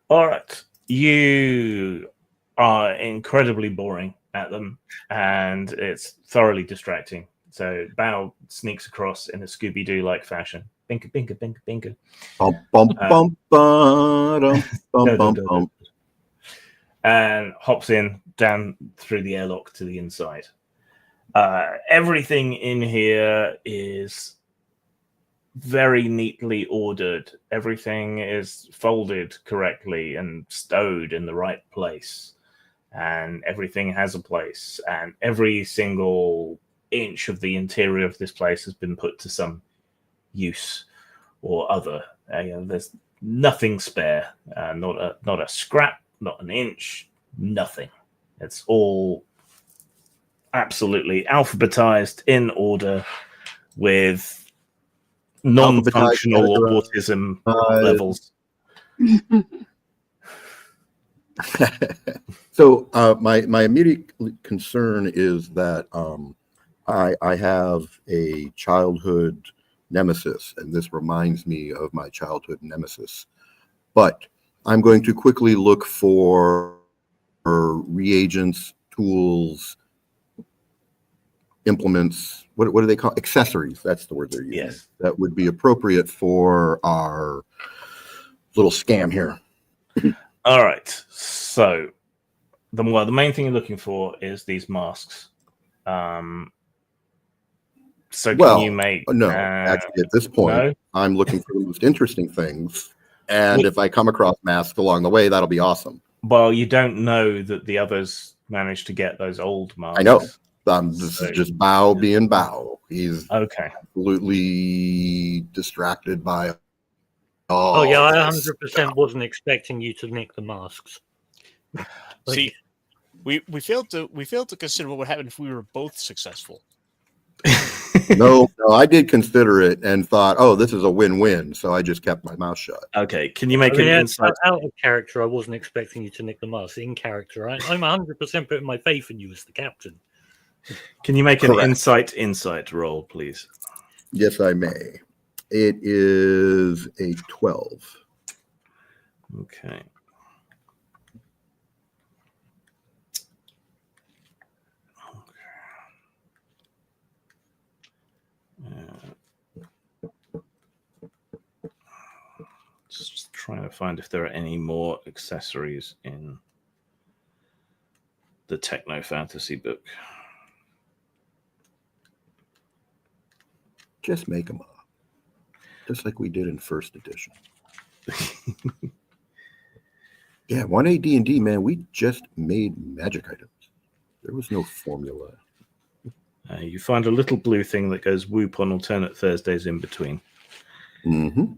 All right. You are incredibly boring at them, and it's thoroughly distracting. So Bao sneaks across in a Scooby-Doo-like fashion. Binka, binka, binka, binka. Bum, bum, bum, bum, bum, bum, bum. And hops in down through the airlock to the inside. Everything in here is very neatly ordered. Everything is folded correctly and stowed in the right place. And everything has a place. And every single inch of the interior of this place has been put to some use or other. There's nothing spare. Not a scrap, not an inch, nothing. It's all absolutely alphabetized in order with non-functional autism levels. So my immediate concern is that I have a childhood nemesis, and this reminds me of my childhood nemesis. But I'm going to quickly look for reagents, tools, implements. What do they call accessories? That's the word they're using. Yes. That would be appropriate for our little scam here. All right. So the main thing you're looking for is these masks. So can you make no, actually at this point I'm looking for the most interesting things, and if I come across masks along the way, that'll be awesome. Well, you don't know that the others managed to get those old masks. I know. This is just Bao being Bao. He's absolutely distracted by Oh yeah, I 100% wasn't expecting you to nick the masks. See, we failed to consider what would happen if we were both successful. No, I did consider it and thought, oh, this is a win-win. So I just kept my mouth shut. Okay, can you make an insight? Out of character, I wasn't expecting you to nick the mask. In character, I'm 100% putting my faith in you as the captain. Can you make an insight roll, please? Yes, I may. It is a 12. Okay. Just trying to find if there are any more accessories in the techno fantasy book. Just make them up, just like we did in first edition. Yeah, 1A D&D, man, we just made magic items. There was no formula. You find a little blue thing that goes whoop on alternate Thursdays in between. Mm-hmm.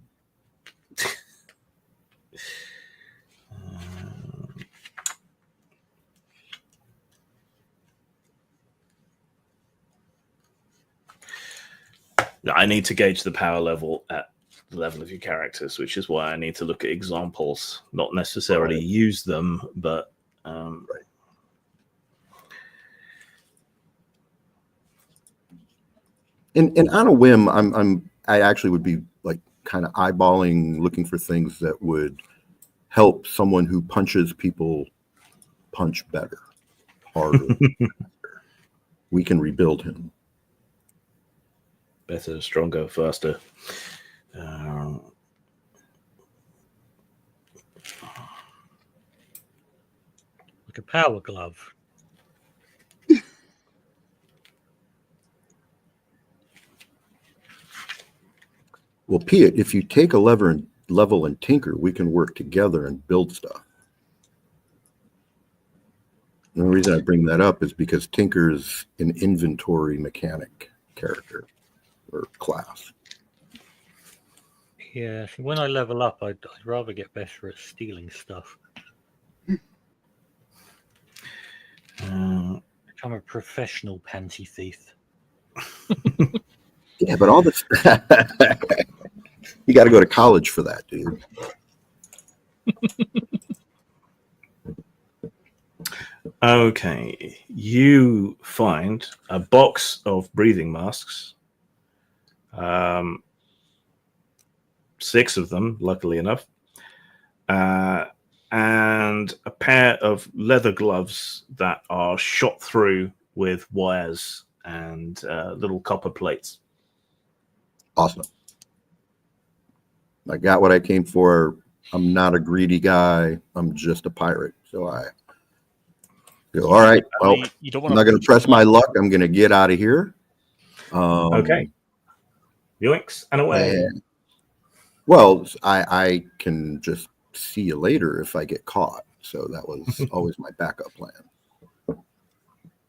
I need to gauge the power level at the level of your characters, which is why I need to look at examples, not necessarily use them, but Right. And on a whim, I actually would be like kind of eyeballing, looking for things that would help someone who punches people punch better, harder. We can rebuild him. better, stronger, faster. Like a power glove. Well, Piet, if you take a level and tinker, we can work together and build stuff. And the reason I bring that up is because Tinker's an inventory mechanic character or class. Yeah, when I level up, I'd rather get better at stealing stuff. Become a professional panty thief. Yeah, but all this, you got to go to college for that, dude. Okay, you find a box of breathing masks. 6 of them, luckily enough, and a pair of leather gloves that are shot through with wires and little copper plates. Awesome. I got what I came for. I'm not a greedy guy. I'm just a pirate. So I go, all right, well, you don't I'm not going to press my luck. I'm going to get out of here. Okay. Yoinks and away. And, well, I can just see you later if I get caught. So that was always my backup plan.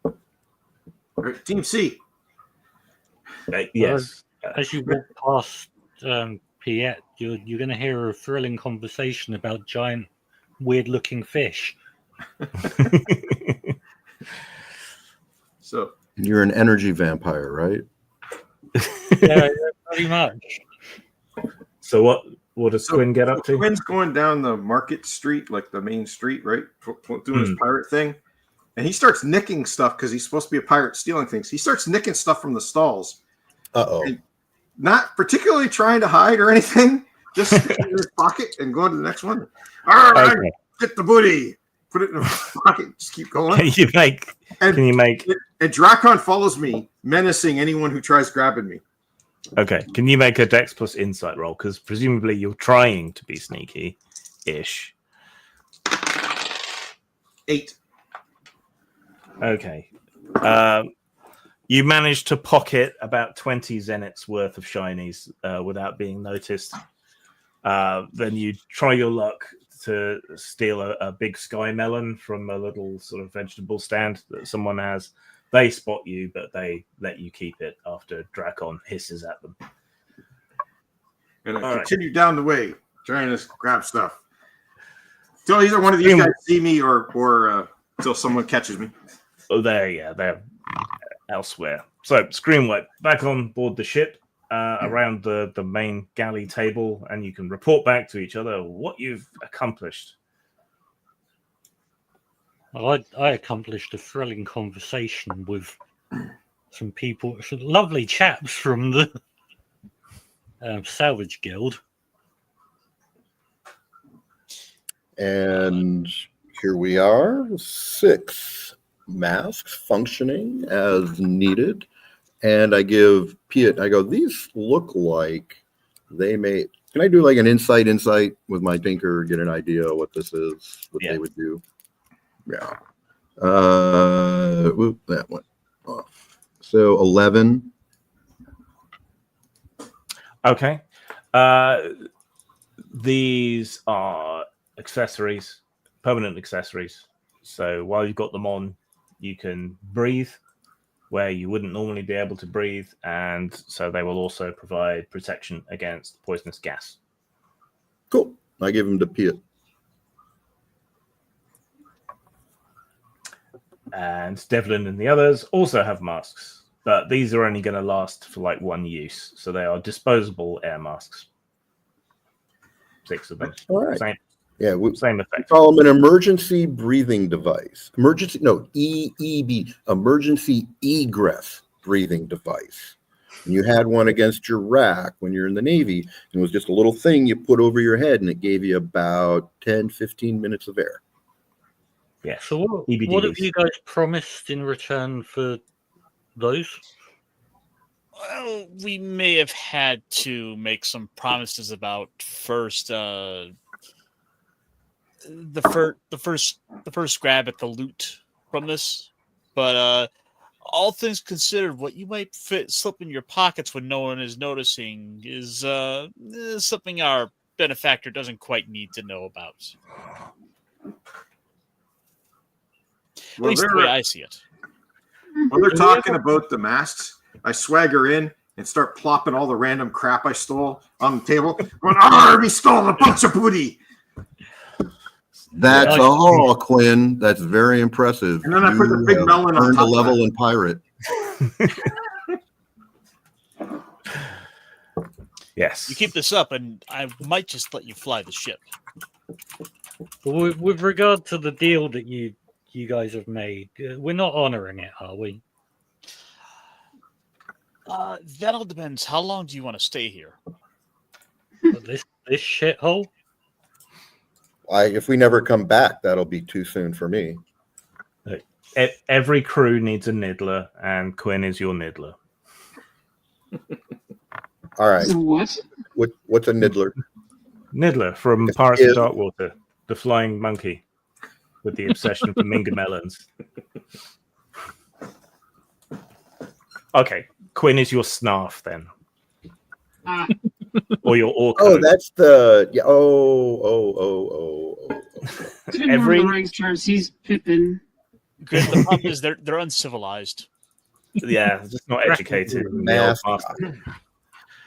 All right, Team C. Yes. As you walk past Piet, you're going to hear a thrilling conversation about giant, weird-looking fish. So You're an energy vampire, right? Yeah, pretty much. So what does Quinn get up to? Quinn's going down the market street, like the main street, right? Doing his pirate thing. And he starts nicking stuff because he's supposed to be a pirate stealing things. He starts nicking stuff from the stalls. Uh-oh. And not particularly trying to hide or anything. Just sticking it in his pocket and going to the next one. All right, Okay. get the booty. Put it in his pocket. Just keep going. Can you make? And Drakon follows me, menacing anyone who tries grabbing me. Okay. Can you make a Dex plus Insight roll? Because presumably you're trying to be sneaky-ish. 8. Okay. You managed to pocket about 20 zeniths worth of shinies without being noticed. Then you try your luck to steal a big sky melon from a little sort of vegetable stand that someone has. They spot you, but they let you keep it after Drakon hisses at them. And I All continue down the way, trying to grab stuff. Till either one of these guys see me or till someone catches me. Oh, they're elsewhere. So, Screamwipe, back on board the ship, around the main galley table, and you can report back to each other what you've accomplished. I accomplished a thrilling conversation with some people, some lovely chaps from the Salvage Guild. And here we are, 6 masks functioning as needed. And I give Piet, I go, these look like they may. Can I do like an insight with my tinker, get an idea of what this is, what they would do? Yeah. That one off. So 11. Okay. These are accessories, permanent accessories. So while you've got them on, You can breathe where you wouldn't normally be able to breathe, and so they will also provide protection against poisonous gas. Cool. I give him to Piet. And Devlin and the others also have masks, but these are only going to last for like one use, so they are disposable air masks. 6 of them. All right. Same We effect. call them an emergency breathing device. EEB, emergency egress breathing device. And you had one against your rack when you're in the Navy, and it was just a little thing you put over your head, and it gave you about 10, 15 minutes of air. Yeah. So what have you guys promised in return for those? Well, we may have had to make some promises about the first grab at the loot from this, but all things considered, what you might slip in your pockets when no one is noticing is something our benefactor doesn't quite need to know about. At least the way I see it. When they're talking about the masks, I swagger in and start plopping all the random crap I stole on the table. Going, we stole a bunch of booty. That's all, Quinn. That's very impressive. And then I put the big melon on earned a top of level that. in pirate. Yes. You keep this up, and I might just let you fly the ship. With regard to the deal that you guys have made, we're not honoring it, are we? That all depends. How long do you want to stay here? This shithole? If we never come back, that'll be too soon for me. Every crew needs a niddler, and Quinn is your niddler. All right. What? What's a niddler? Niddler from Pirates of Darkwater, the flying monkey with the obsession for Minga melons. Okay, Quinn is your snarf then, or your orc. Oh, that's the Every ranks charts, he's Pippin. Good. The problem is they're uncivilized. Yeah, just not educated. in the old master.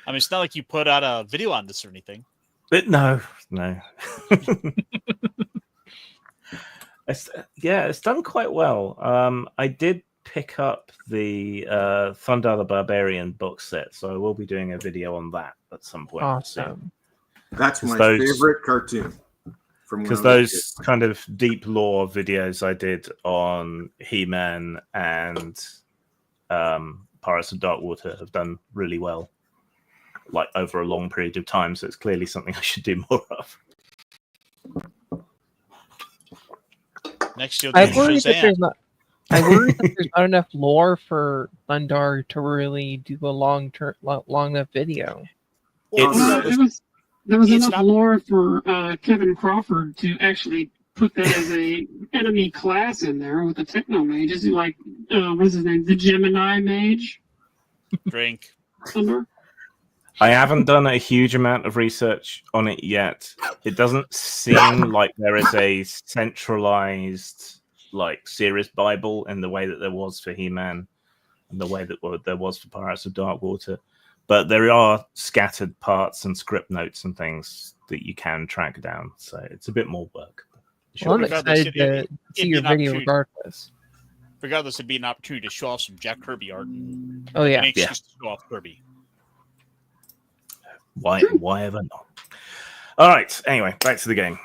I mean, it's not like you put out a video on this or anything. But no. It's done quite well. I did pick up the Thundar the Barbarian box set, so I will be doing a video on that at some point. Awesome. That's my favorite cartoon. Because those kind of deep lore videos I did on He-Man and Pirates of Darkwater have done really well, like over a long period of time. So it's clearly something I should do more of. Next, you'll I worry that there's not enough lore for Thundar to really do a long enough video. There was enough lore for Kevin Crawford to actually put that as a enemy class in there with the Techno Mages, like what's his name, the Gemini Mage. Drink. Thunder. I haven't done a huge amount of research on it yet. It doesn't seem like there is a centralized series Bible in the way that there was for He-Man and the way that there was for Pirates of Darkwater. But there are scattered parts and script notes and things that you can track down. So it's a bit more work. Well, I'm excited to see your video regardless. Regardless, it'd be an opportunity to show off some Jack Kirby art. Oh, yeah. An excuse to show off Kirby. Why ever not? All right. Anyway, back to the game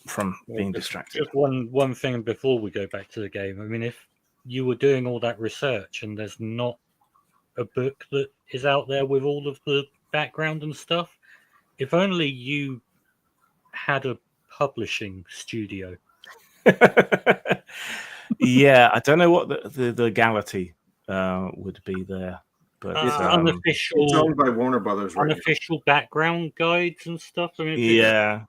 from being distracted. Just one thing before we go back to the game. I mean, if you were doing all that research and there's not a book that is out there with all of the background and stuff, if only you had a publishing studio. Yeah, I don't know what the legality would be there. But unofficial, it's owned by Warner Brothers, right? Unofficial background guides and stuff. I mean, yeah.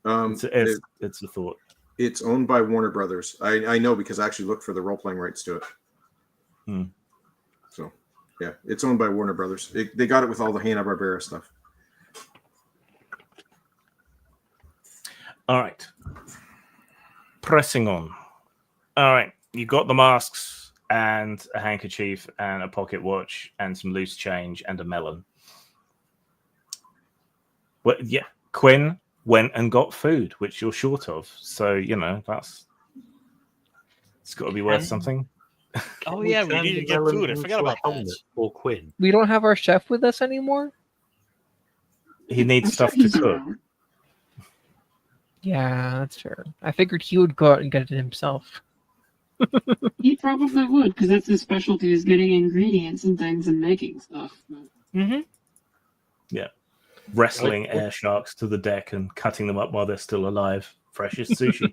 It's a thought. It's owned by Warner Brothers. I know because I actually looked for the role playing rights to it. So yeah, it's owned by Warner Brothers. They got it with all the Hanna-Barbera stuff. All right. Pressing on. All right. you got the masks and a handkerchief and a pocket watch and some loose change and a melon. Well, yeah, Quinn went and got food, which you're short of. So, it's got to be worth something. Oh yeah, we need to get food. I forgot about that. Or Quinn. We don't have our chef with us anymore? He needs I'm stuff sure to he's cook. around. Yeah, that's fair. I figured he would go out and get it himself. He probably would, because that's his specialty, is getting ingredients and things and making stuff. Mm-hmm. Yeah. Wrestling air sharks to the deck and cutting them up while they're still alive. Fresh as sushi.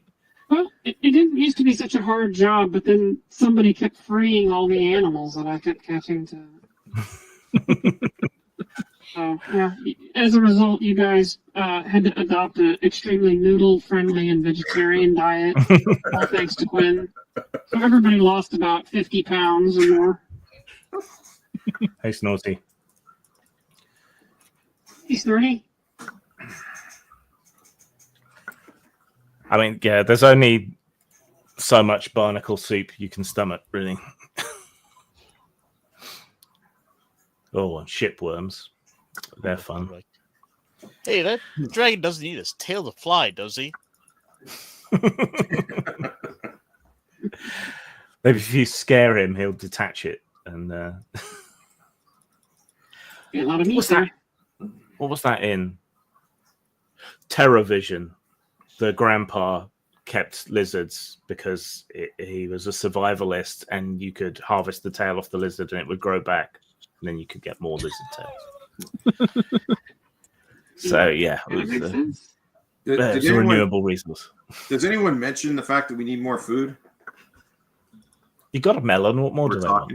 Well, it didn't used to be such a hard job, but then somebody kept freeing all the animals that I kept catching to. So, yeah, as a result, you guys had to adopt an extremely noodle-friendly and vegetarian diet, all thanks to Quinn. So everybody lost about 50 pounds or more. Hey, Snorty. He's 30. I mean, yeah, there's only so much barnacle soup you can stomach, really. Oh, and shipworms. They're fun. Hey, that dragon doesn't need his tail to fly, does he? Maybe if you scare him, he'll detach it. And A lot of meat what's that? What was that in? TerraVision. The grandpa kept lizards because he was a survivalist, and you could harvest the tail off the lizard and it would grow back, and then you could get more lizard tails. So yeah, it's a renewable resource. Does anyone mention the fact that we need more food? You got a melon. What more do they want?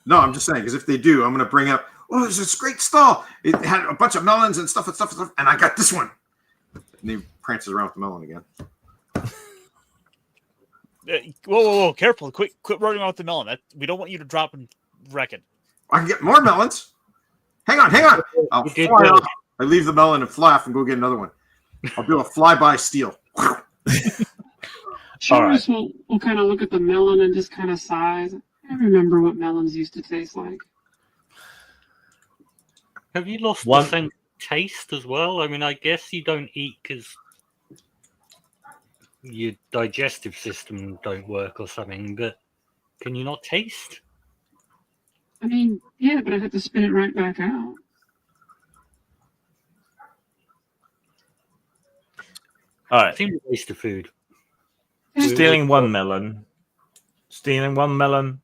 No, I'm just saying, because if they do, I'm going to bring up, oh, there's this great stall. It had a bunch of melons and stuff, and I got this one. And he prances around with the melon again. Whoa, careful. Quit running around with the melon. We don't want you to drop and wreck it. I can get more melons. Hang on. I'll fly off. I leave the melon and fly off and go get another one. I'll do a flyby steal. Shores will kind of look at the melon and just kind of sighs. I remember what melons used to taste like. Have you lost the sense of taste as well? I mean, I guess you don't eat because your digestive system don't work or something, but can you not taste? I mean, yeah, but I have to spit it right back out. All right. Seems a waste of food. Stealing one melon,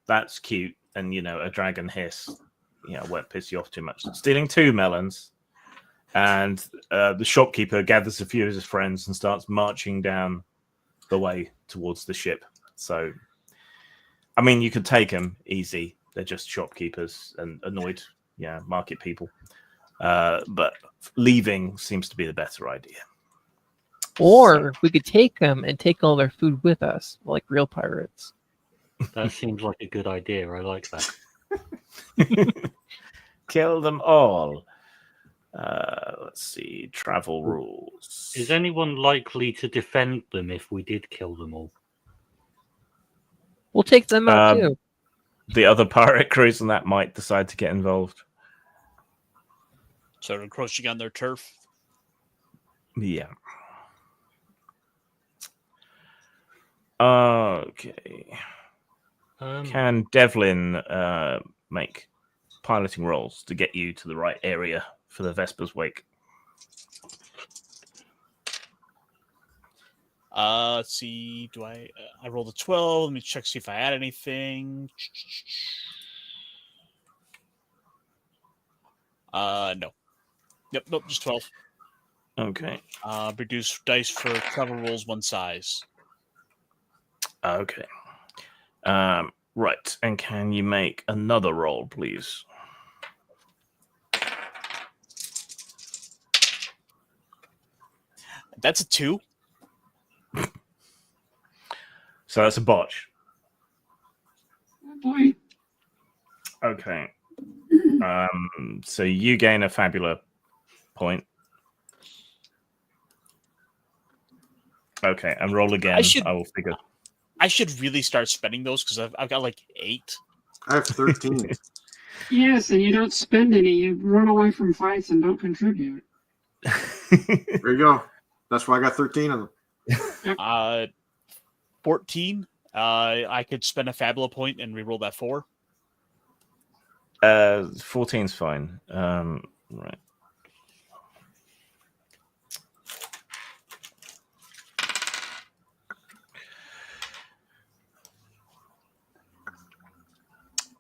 that's cute. And, a dragon hiss, won't piss you off too much. Stealing 2 melons, and the shopkeeper gathers a few of his friends and starts marching down the way towards the ship. So, I mean, you could take them easy. They're just shopkeepers and annoyed, market people. But leaving seems to be the better idea. Or we could take them and take all their food with us, like real pirates. That seems like a good idea. I like that. Kill them all. Let's see. Travel rules. Is anyone likely to defend them if we did kill them all? We'll take them out too. The other pirate crews on that might decide to get involved. Start encroaching on their turf. Yeah. Okay. Can Devlin make piloting rolls to get you to the right area for the Vesper's wake? Let's see. Do I rolled a 12? Let me check, see if I add anything. No. Yep, nope, just 12. Okay. Reduce dice for travel rolls 1 size. Okay. Right. And can you make another roll, please? That's a 2. So that's a botch. Oh boy. Okay. So you gain a FABULA point. Okay, and roll again. I will figure. I should really start spending those because I've got like 8. I have 13. Yes, and you don't spend any. You run away from fights and don't contribute. There you go. That's why I got 13 of them. 14. I could spend a Fabula point and reroll that 4. 14's fine. Right.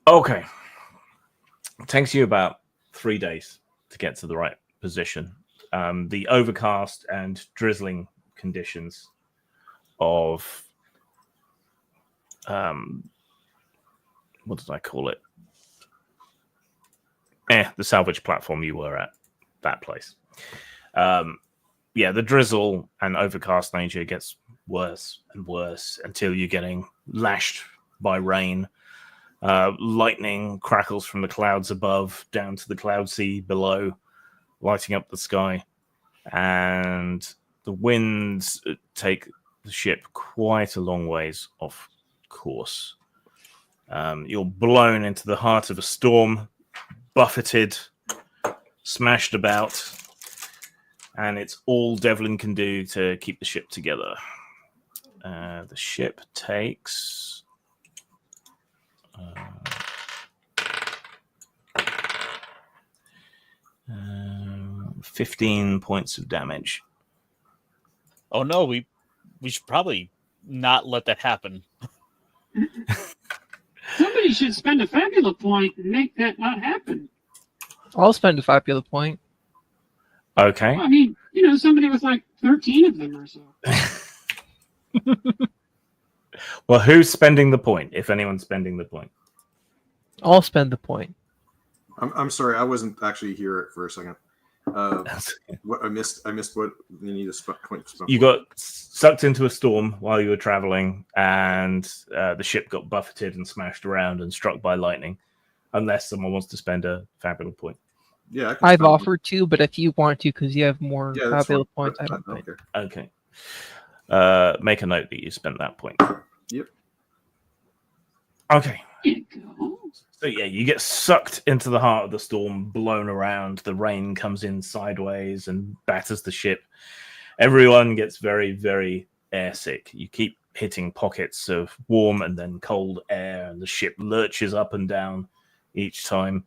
Okay. It takes you about 3 days to get to the right position. The overcast and drizzling conditions of what did I call it? The salvage platform you were at, that place. The drizzle and overcast nature gets worse and worse until you're getting lashed by rain. Lightning crackles from the clouds above down to the cloud sea below, lighting up the sky. And the winds take the ship quite a long ways off course. You're blown into the heart of a storm, buffeted, smashed about, and it's all Devlin can do to keep the ship together. The ship takes 15 points of damage. Oh no, we should probably not let that happen. Somebody should spend a Fabula point and make that not happen. I'll spend a Fabula point. Okay. Well, I mean, somebody with like 13 of them or so. Well, who's spending the point, if anyone's spending the point? I'll spend the point. I'm sorry, I wasn't actually here for a second. What I missed what you need a point. You got sucked into a storm while you were traveling, and the ship got buffeted and smashed around and struck by lightning. Unless someone wants to spend a Fabula point. Yeah, I've offered to, but if you want to, because you have more that's Fabula fine. points, I don't mind. Okay. Make a note that you spent that point. Yep. Okay. So yeah, you get sucked into the heart of the storm, blown around. The rain comes in sideways and batters the ship. Everyone gets very, very airsick. You keep hitting pockets of warm and then cold air, and the ship lurches up and down each time.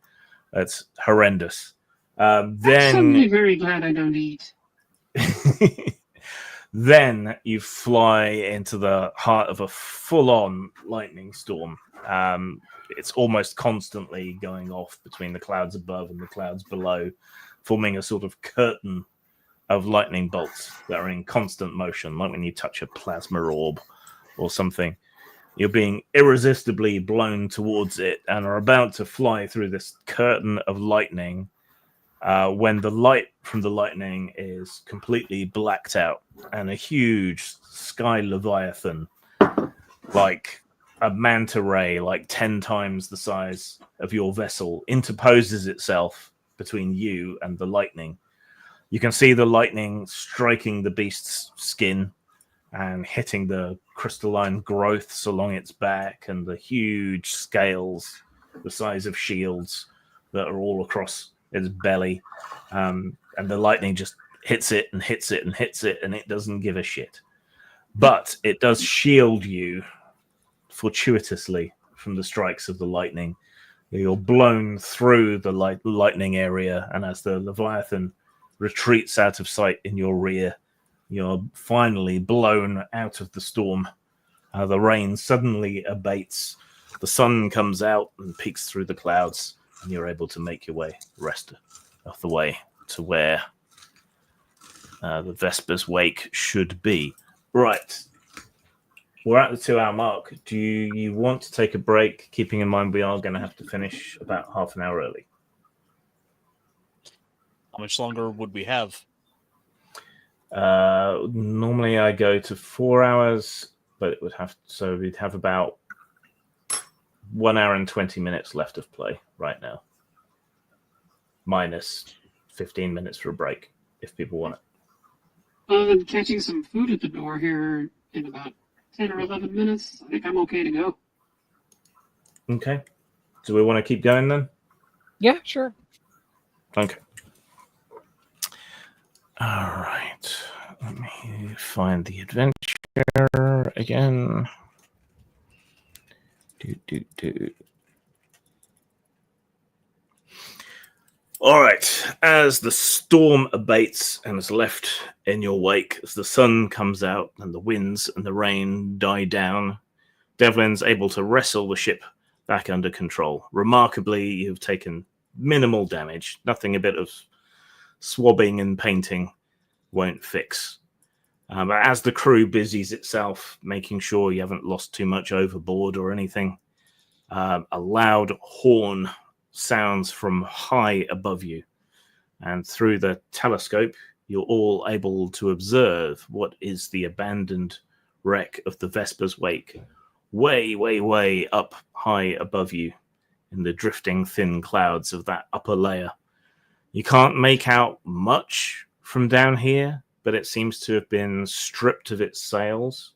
That's horrendous. I'm suddenly very glad I don't eat. Then you fly into the heart of a full-on lightning storm. It's almost constantly going off between the clouds above and the clouds below, forming a sort of curtain of lightning bolts that are in constant motion, like when you touch a plasma orb or something. You're being irresistibly blown towards it and are about to fly through this curtain of lightning when the light from the lightning is completely blacked out, and a huge sky leviathan, like a manta ray, like 10 times the size of your vessel, interposes itself between you and the lightning. You can see the lightning striking the beast's skin and hitting the crystalline growths along its back and the huge scales the size of shields that are all across its belly. And the lightning just hits it and hits it and hits it, and it doesn't give a shit. But it does shield you fortuitously from the strikes of the lightning. You're blown through the lightning area, and as the Leviathan retreats out of sight in your rear, you're finally blown out of the storm. The rain suddenly abates. The sun comes out and peeks through the clouds, and you're able to make your way the rest of the way to where the Vesper's Wake should be. Right. We're at the 2-hour mark. Do you want to take a break, keeping in mind we are going to have to finish about half an hour early? How much longer would we have? Normally I go to 4 hours, but it would we'd have about 1 hour and 20 minutes left of play right now, minus 15 minutes for a break if people want it. Other than catching some food at the door here in about 10 or 11 minutes. I think I'm okay to go. Okay. Do we want to keep going then? Yeah, sure. Okay. All right. Let me find the adventure again. Do. All right. As the storm abates and is left in your wake, as the sun comes out and the winds and the rain die down, Devlin's able to wrestle the ship back under control. Remarkably, you've taken minimal damage. Nothing a bit of swabbing and painting won't fix. But as the crew busies itself, making sure you haven't lost too much overboard or anything, a loud horn sounds from high above you. And through the telescope, you're all able to observe what is the abandoned wreck of the Vesper's Wake, way up high above you in the drifting thin clouds of that upper layer. You can't make out much from down here, but it seems to have been stripped of its sails.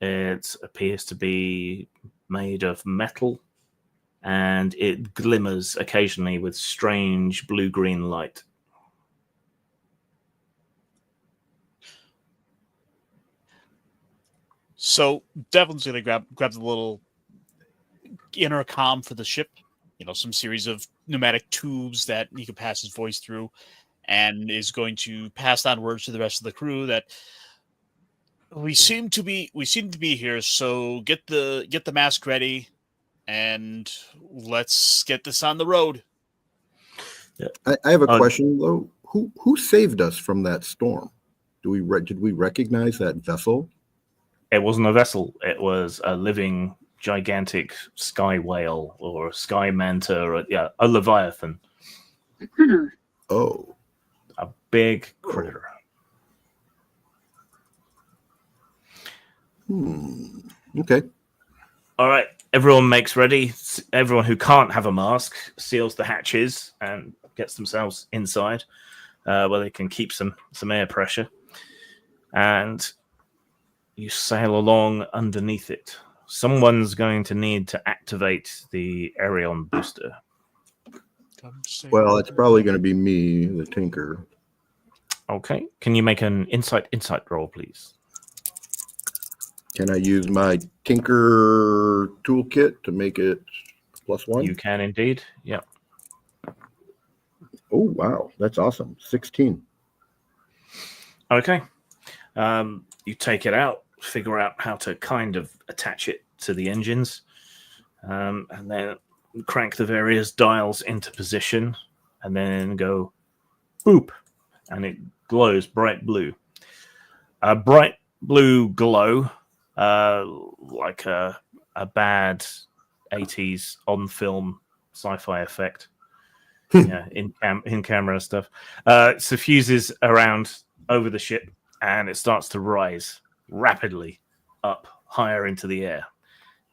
It appears to be made of metal, and it glimmers occasionally with strange blue-green light. So Devlin's going to grab the little intercom for the ship, some series of pneumatic tubes that he can pass his voice through, and is going to pass on words to the rest of the crew that we seem to be here. So get the mask ready, and let's get this on the road. I have a question though. Who saved us from that storm? Did we recognize that vessel? It wasn't a vessel. It was a living, gigantic sky whale or sky manta, or a leviathan. A critter. Oh, a big critter. Okay. All right. Everyone makes ready. Everyone who can't have a mask seals the hatches and gets themselves inside, where they can keep some air pressure. And you sail along underneath it. Someone's going to need to activate the Arion booster. Well, it's probably going to be me, the Tinker. Okay. Can you make an insight roll, please? Can I use my Tinker toolkit to make it +1? You can indeed. Yep. Oh, wow. That's awesome. 16. Okay. You take it out, figure out how to kind of attach it to the engines, and then crank the various dials into position, and then go boop, and it glows bright blue. A bright blue glow, like a bad 80s on film sci-fi effect. Yeah, in camera stuff. Suffuses around over the ship, and it starts to rise rapidly up higher into the air.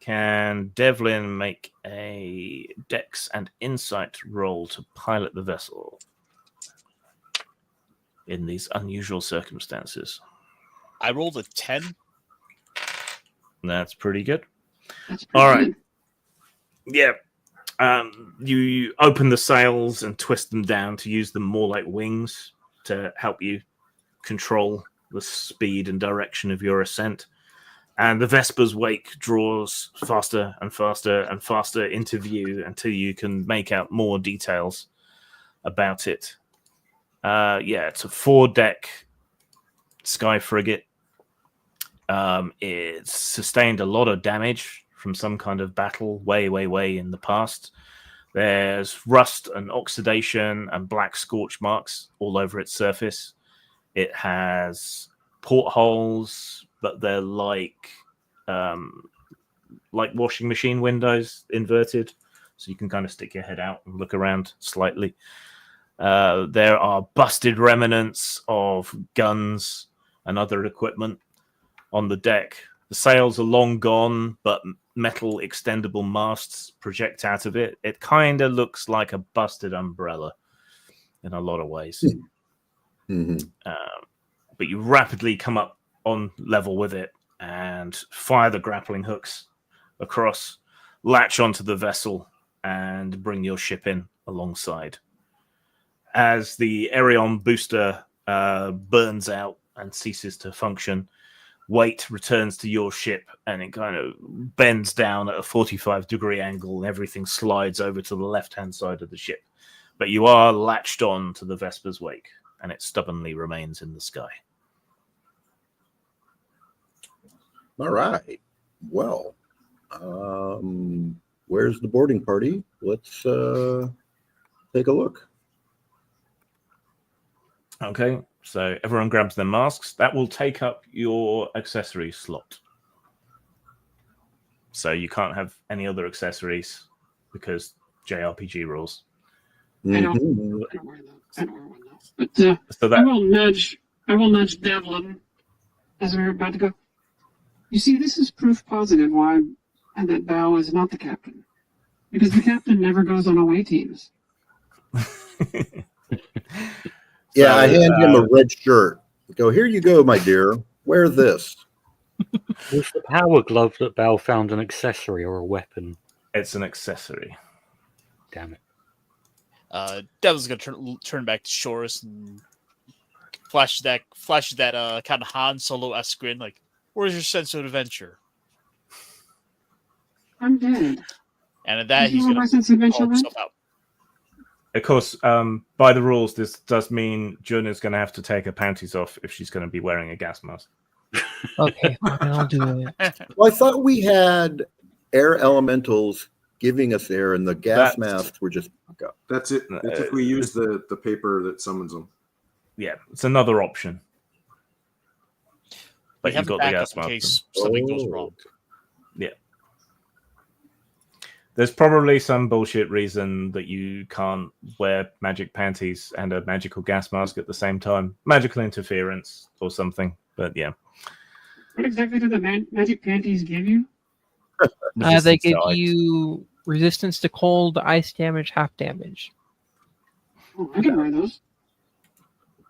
Can Devlin make a Dex and Insight roll to pilot the vessel in these unusual circumstances? I rolled a 10. That's pretty good. That's pretty All right. good. Yeah. You open the sails and twist them down to use them more like wings to help you control the speed and direction of your ascent. And the Vesper's Wake draws faster and faster and faster into view until you can make out more details about it. It's a 4-deck sky frigate. It's sustained a lot of damage from some kind of battle way in the past. There's rust and oxidation and black scorch marks all over its surface. It has portholes, but they're like washing machine windows inverted, so you can kind of stick your head out and look around slightly. There are busted remnants of guns and other equipment on the deck. The sails are long gone, but metal extendable masts project out of it. It kind of looks like a busted umbrella in a lot of ways. Mm-hmm. But you rapidly come up on level with it, and fire the grappling hooks across, latch onto the vessel, and bring your ship in alongside. As the Aerion booster burns out and ceases to function, weight returns to your ship and it kind of bends down at a 45-degree angle and everything slides over to the left-hand side of the ship. But you are latched on to the Vesper's wake and it stubbornly remains in the sky. All right. Well, where's the boarding party? Let's take a look. Okay, so everyone grabs their masks. That will take up your accessory slot. So you can't have any other accessories because JRPG rules. I don't Mhm. wear that. I don't wear one though. But So I that will nudge Devlin as we're about to go. You see, this is proof positive why that Bao is not the captain. Because the captain never goes on away teams. Yeah, I hand him a uh, red shirt. Go, here you go, my dear. Wear this. Was the power glove that Bell found an accessory or a weapon? it's an accessory. Damn it. Devil's gonna turn back to Shorus and flash that kind of Han Solo-esque grin, like, "Where's your sense of adventure?" I'm dead. And at that, Did you he's know gonna my sense of adventure call went? himself out. Of course, by the rules, this does mean Jun is going to have to take her panties off if she's going to be wearing a gas mask. Okay, fine, I'll do it. Well, I thought we had air elementals giving us air, and the gas That's- masks were just. That's it. That's if we use the paper that summons them. Yeah, it's another option. We But have you've got a the backup gas in mask. case something goes wrong. Yeah. There's probably some bullshit reason that you can't wear magic panties and a magical gas mask at the same time. Magical interference or something. But yeah. What exactly do the magic panties give you? They Resistance give to ice. you resistance to cold, ice damage, half damage. Oh, I can wear those.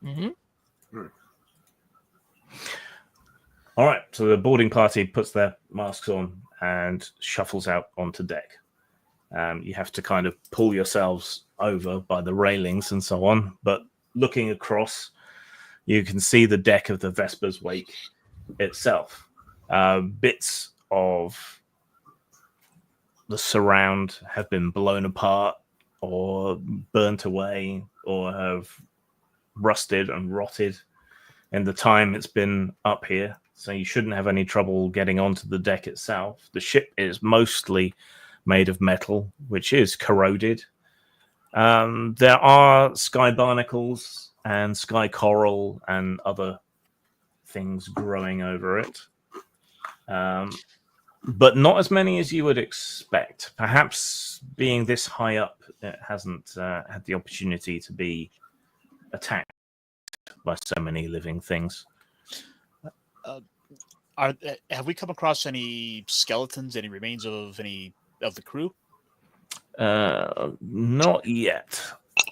hmm All right, so the boarding party puts their masks on and shuffles out onto deck. You have to kind of pull yourselves over by the railings and so on, but looking across, you can see the deck of the Vesper's wake itself. Bits of the surround have been blown apart or burnt away or have rusted and rotted in the time it's been up here. So you shouldn't have any trouble getting onto the deck itself. The ship is mostly made of metal, which is corroded. There are sky barnacles and sky coral and other things growing over it. But not as many as you would expect. Perhaps being this high up, it hasn't had the opportunity to be attacked by so many living things. Have we come across any skeletons, any remains of any of the crew? Not yet.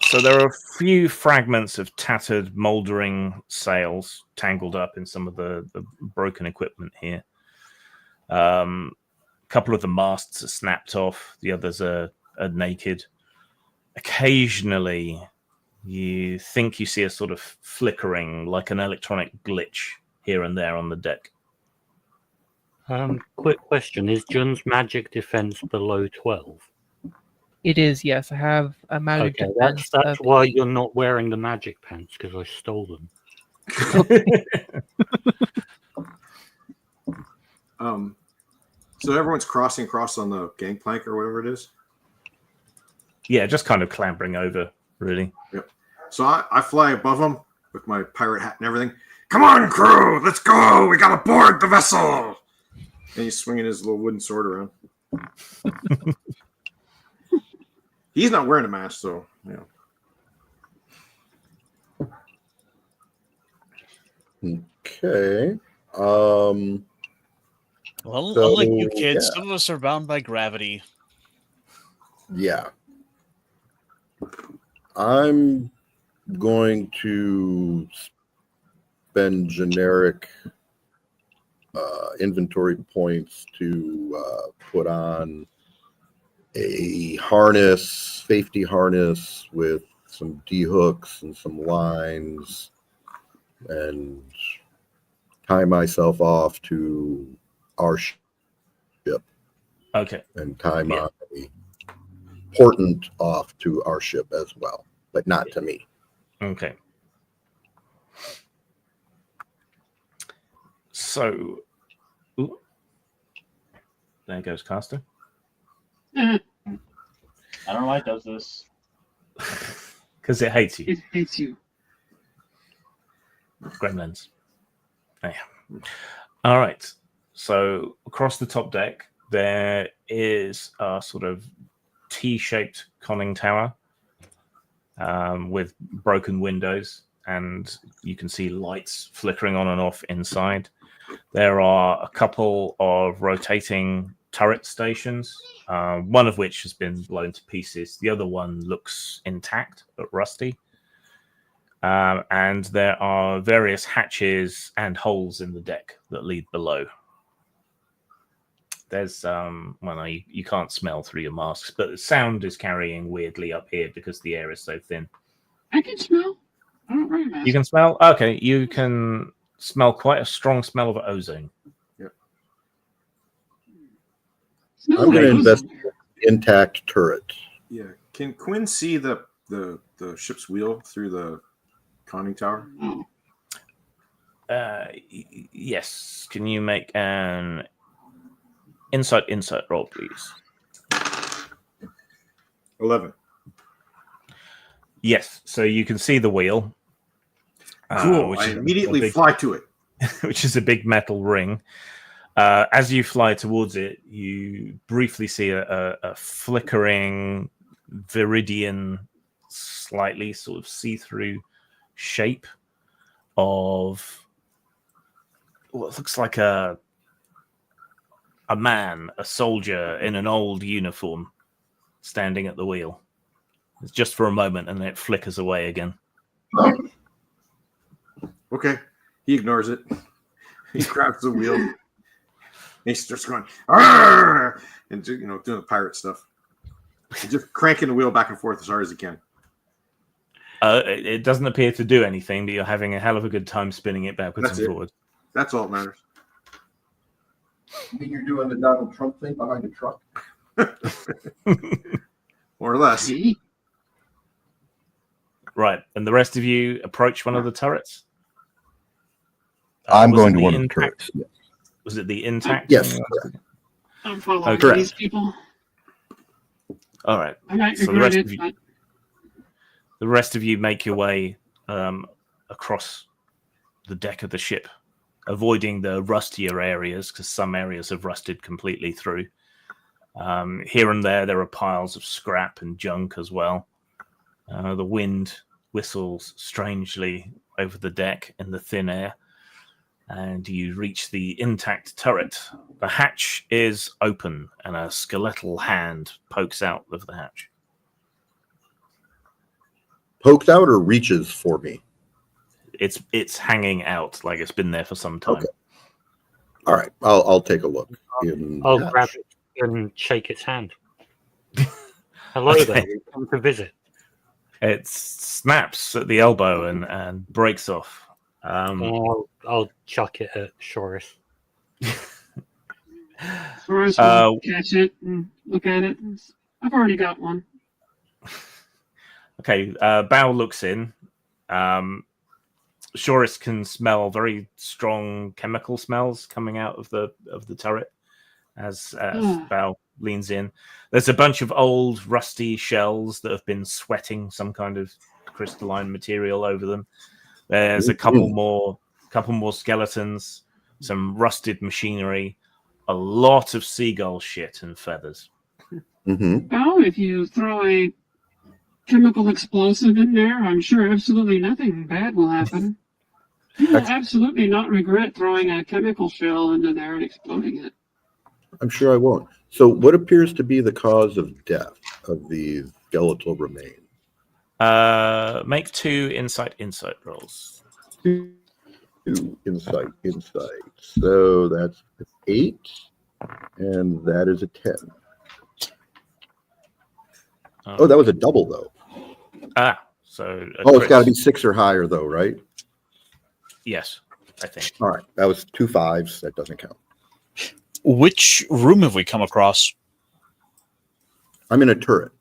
So there are a few fragments of tattered, mouldering sails tangled up in some of the broken equipment here. A couple of the masts are snapped off. The others are naked. Occasionally, you think you see a sort of flickering, like an electronic glitch here and there on the deck. Quick question: is Jun's magic defense below 12? It is, yes. I have a magic Okay, defense. that's of why 8. you're not wearing the magic pants, because I stole them. So everyone's crossing across on the gangplank or whatever it is. Yeah, just kind of clambering over, really. Yep. So I fly above them with my pirate hat and everything. Come on, crew, let's go. We gotta board the vessel. And he's swinging his little wooden sword around. He's not wearing a mask, so Okay. Well, So, unlike you kids, yeah. some of us are bound by gravity. Yeah. I'm going to spend generic inventory points to put on a harness, safety harness with some D-hooks and some lines, and tie myself off to our ship Okay. and tie my portant off to our ship as well, but not to me. Okay. So, ooh, there goes Caster. Eh, I don't know why it does this. Because it hates you. it hates you. Gremlins. Yeah. All right. So across the top deck, there is a sort of T-shaped conning tower with broken windows, and you can see lights flickering on and off inside. There are a couple of rotating turret stations, one of which has been blown to pieces. The other one looks intact but rusty. And there are various hatches and holes in the deck that lead below. There's well, you can't smell through your masks, but the sound is carrying weirdly up here because the air is so thin. I can smell. I don't wear a mask. You can smell? Okay, you can smell quite a strong smell of ozone. Smells I'm going to like investigate the intact turret. Yeah. Can Quinn see the ship's wheel through the conning tower? Oh, Yes. Can you make an insight roll, please? 11. Yes. So you can see the wheel. Cool. Which I is immediately fly to it. which is a big metal ring. As you fly towards it, you briefly see a flickering viridian, slightly sort of see-through shape of what looks like a man, a soldier in an old uniform, standing at the wheel. It's just for a moment, and then it flickers away again. Okay. He ignores it. He grabs the wheel. He starts going, "Arr!" and doing the pirate stuff. And just cranking the wheel back and forth as hard as he can. It doesn't appear to do anything, but you're having a hell of a good time spinning it backwards That's and it. forwards. That's all that matters. I think you're doing the Donald Trump thing behind the truck. More or less. see? Right, and the rest of you approach one of the turrets. I'm was it going to the one of the intact- turrets. Yes. Was it the intact? Yes, thing? correct. I'm following Okay. these people. All right. I might So the regret rest it, of you- but The rest of you make your way across the deck of the ship, avoiding the rustier areas because some areas have rusted completely through. Here and there are piles of scrap and junk as well. The wind whistles strangely over the deck in the thin air, and you reach the intact turret. The hatch is open, and a skeletal hand pokes out of the hatch. Pokes out or reaches for me? It's hanging out like it's been there for some time. Okay. All right. I'll take a look. I'll grab it and shake its hand. Hello Okay. there. We come to visit. It snaps at the elbow and breaks off. I'll chuck it at Shoris. Soros will catch it and look at it. I've already got one. Okay, Bao looks in. Shoris can smell very strong chemical smells coming out of the turret as Bao leans in. There's a bunch of old rusty shells that have been sweating some kind of crystalline material over them. There's a couple more skeletons, some rusted machinery, a lot of seagull shit and feathers. Mm-hmm. Oh, if you throw a chemical explosive in there, I'm sure absolutely nothing bad will happen. You will absolutely not regret throwing a chemical shell into there and exploding it. I'm sure I won't. So, what appears to be the cause of death of the skeletal remains? Make 2 insight rolls. 2 insight. So that's 8, and that is a 10. Oh, that was a double though. So Oh, it's got to be 6 or higher though, right? Yes, I think. All right, that was 2 5s. That doesn't count. Which room have we come across? I'm in a turret.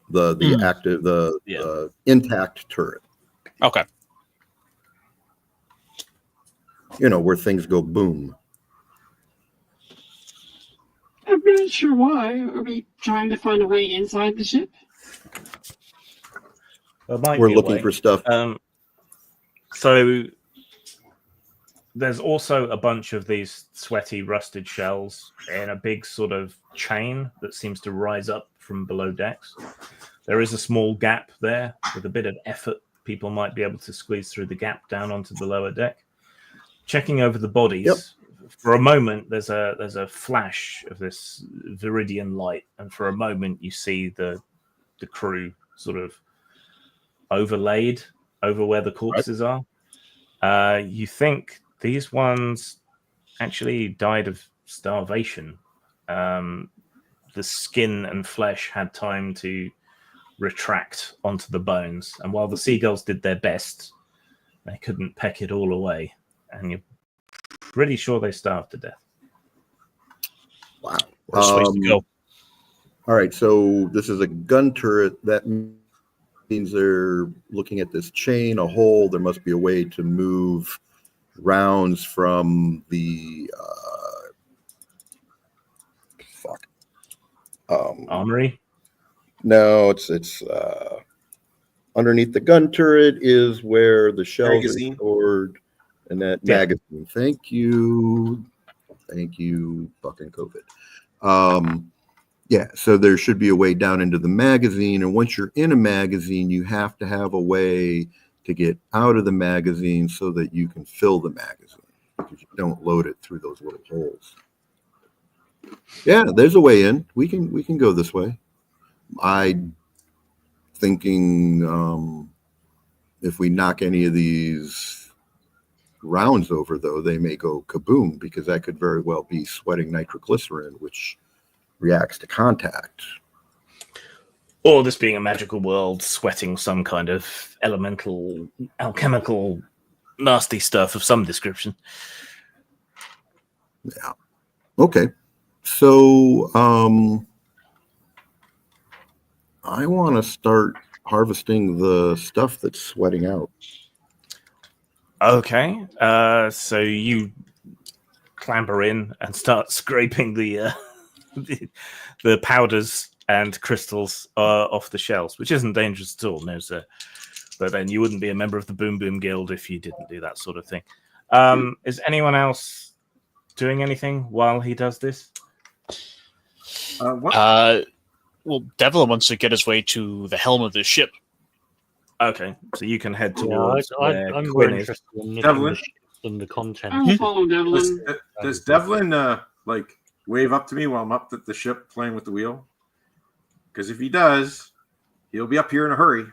The intact turret. Okay. You know, where things go boom. I'm not sure why. Are we trying to find a way inside the ship? We're looking for stuff. So there's also a bunch of these sweaty, rusted shells in a big sort of chain that seems to rise up from below decks. There is a small gap there. With a bit of effort, people might be able to squeeze through the gap down onto the lower deck. Checking over the bodies, for a moment there's a flash of this viridian light, and for a moment you see the crew sort of overlaid over where the corpses are. You think these ones actually died of starvation. The skin and flesh had time to retract onto the bones, and while the seagulls did their best, they couldn't peck it all away, and you're pretty sure they starved to death. Wow. Worst ways to go. All right, so this is a gun turret. That means they're looking at this chain, a hole. There must be a way to move rounds from the armory. No, it's underneath the gun turret is where the shells are stored, and that magazine. Thank you, fucking COVID. Yeah, so there should be a way down into the magazine, and once you're in a magazine, you have to have a way to get out of the magazine so that you can fill the magazine, because you don't load it through those little holes. Yeah, there's a way in. We can go this way. I'm thinking if we knock any of these rounds over, though, they may go kaboom, because that could very well be sweating nitroglycerin, which reacts to contact. Or this being a magical world, sweating some kind of elemental, alchemical, nasty stuff of some description. Yeah. Okay. So I want to start harvesting the stuff that's sweating out. Okay. So you clamber in and start scraping the the powders and crystals off the shells, which isn't dangerous at all, no sir. But then you wouldn't be a member of the Boom Boom Guild if you didn't do that sort of thing. Is anyone else doing anything while he does this? Well, Devlin wants to get his way to the helm of the ship. Okay, so you can head towards where I'm more Quinn is. interested in Devlin? the ship than the content. I will follow Devlin. Does Devlin wave up to me while I'm up at the ship playing with the wheel? Because if he does, he'll be up here in a hurry.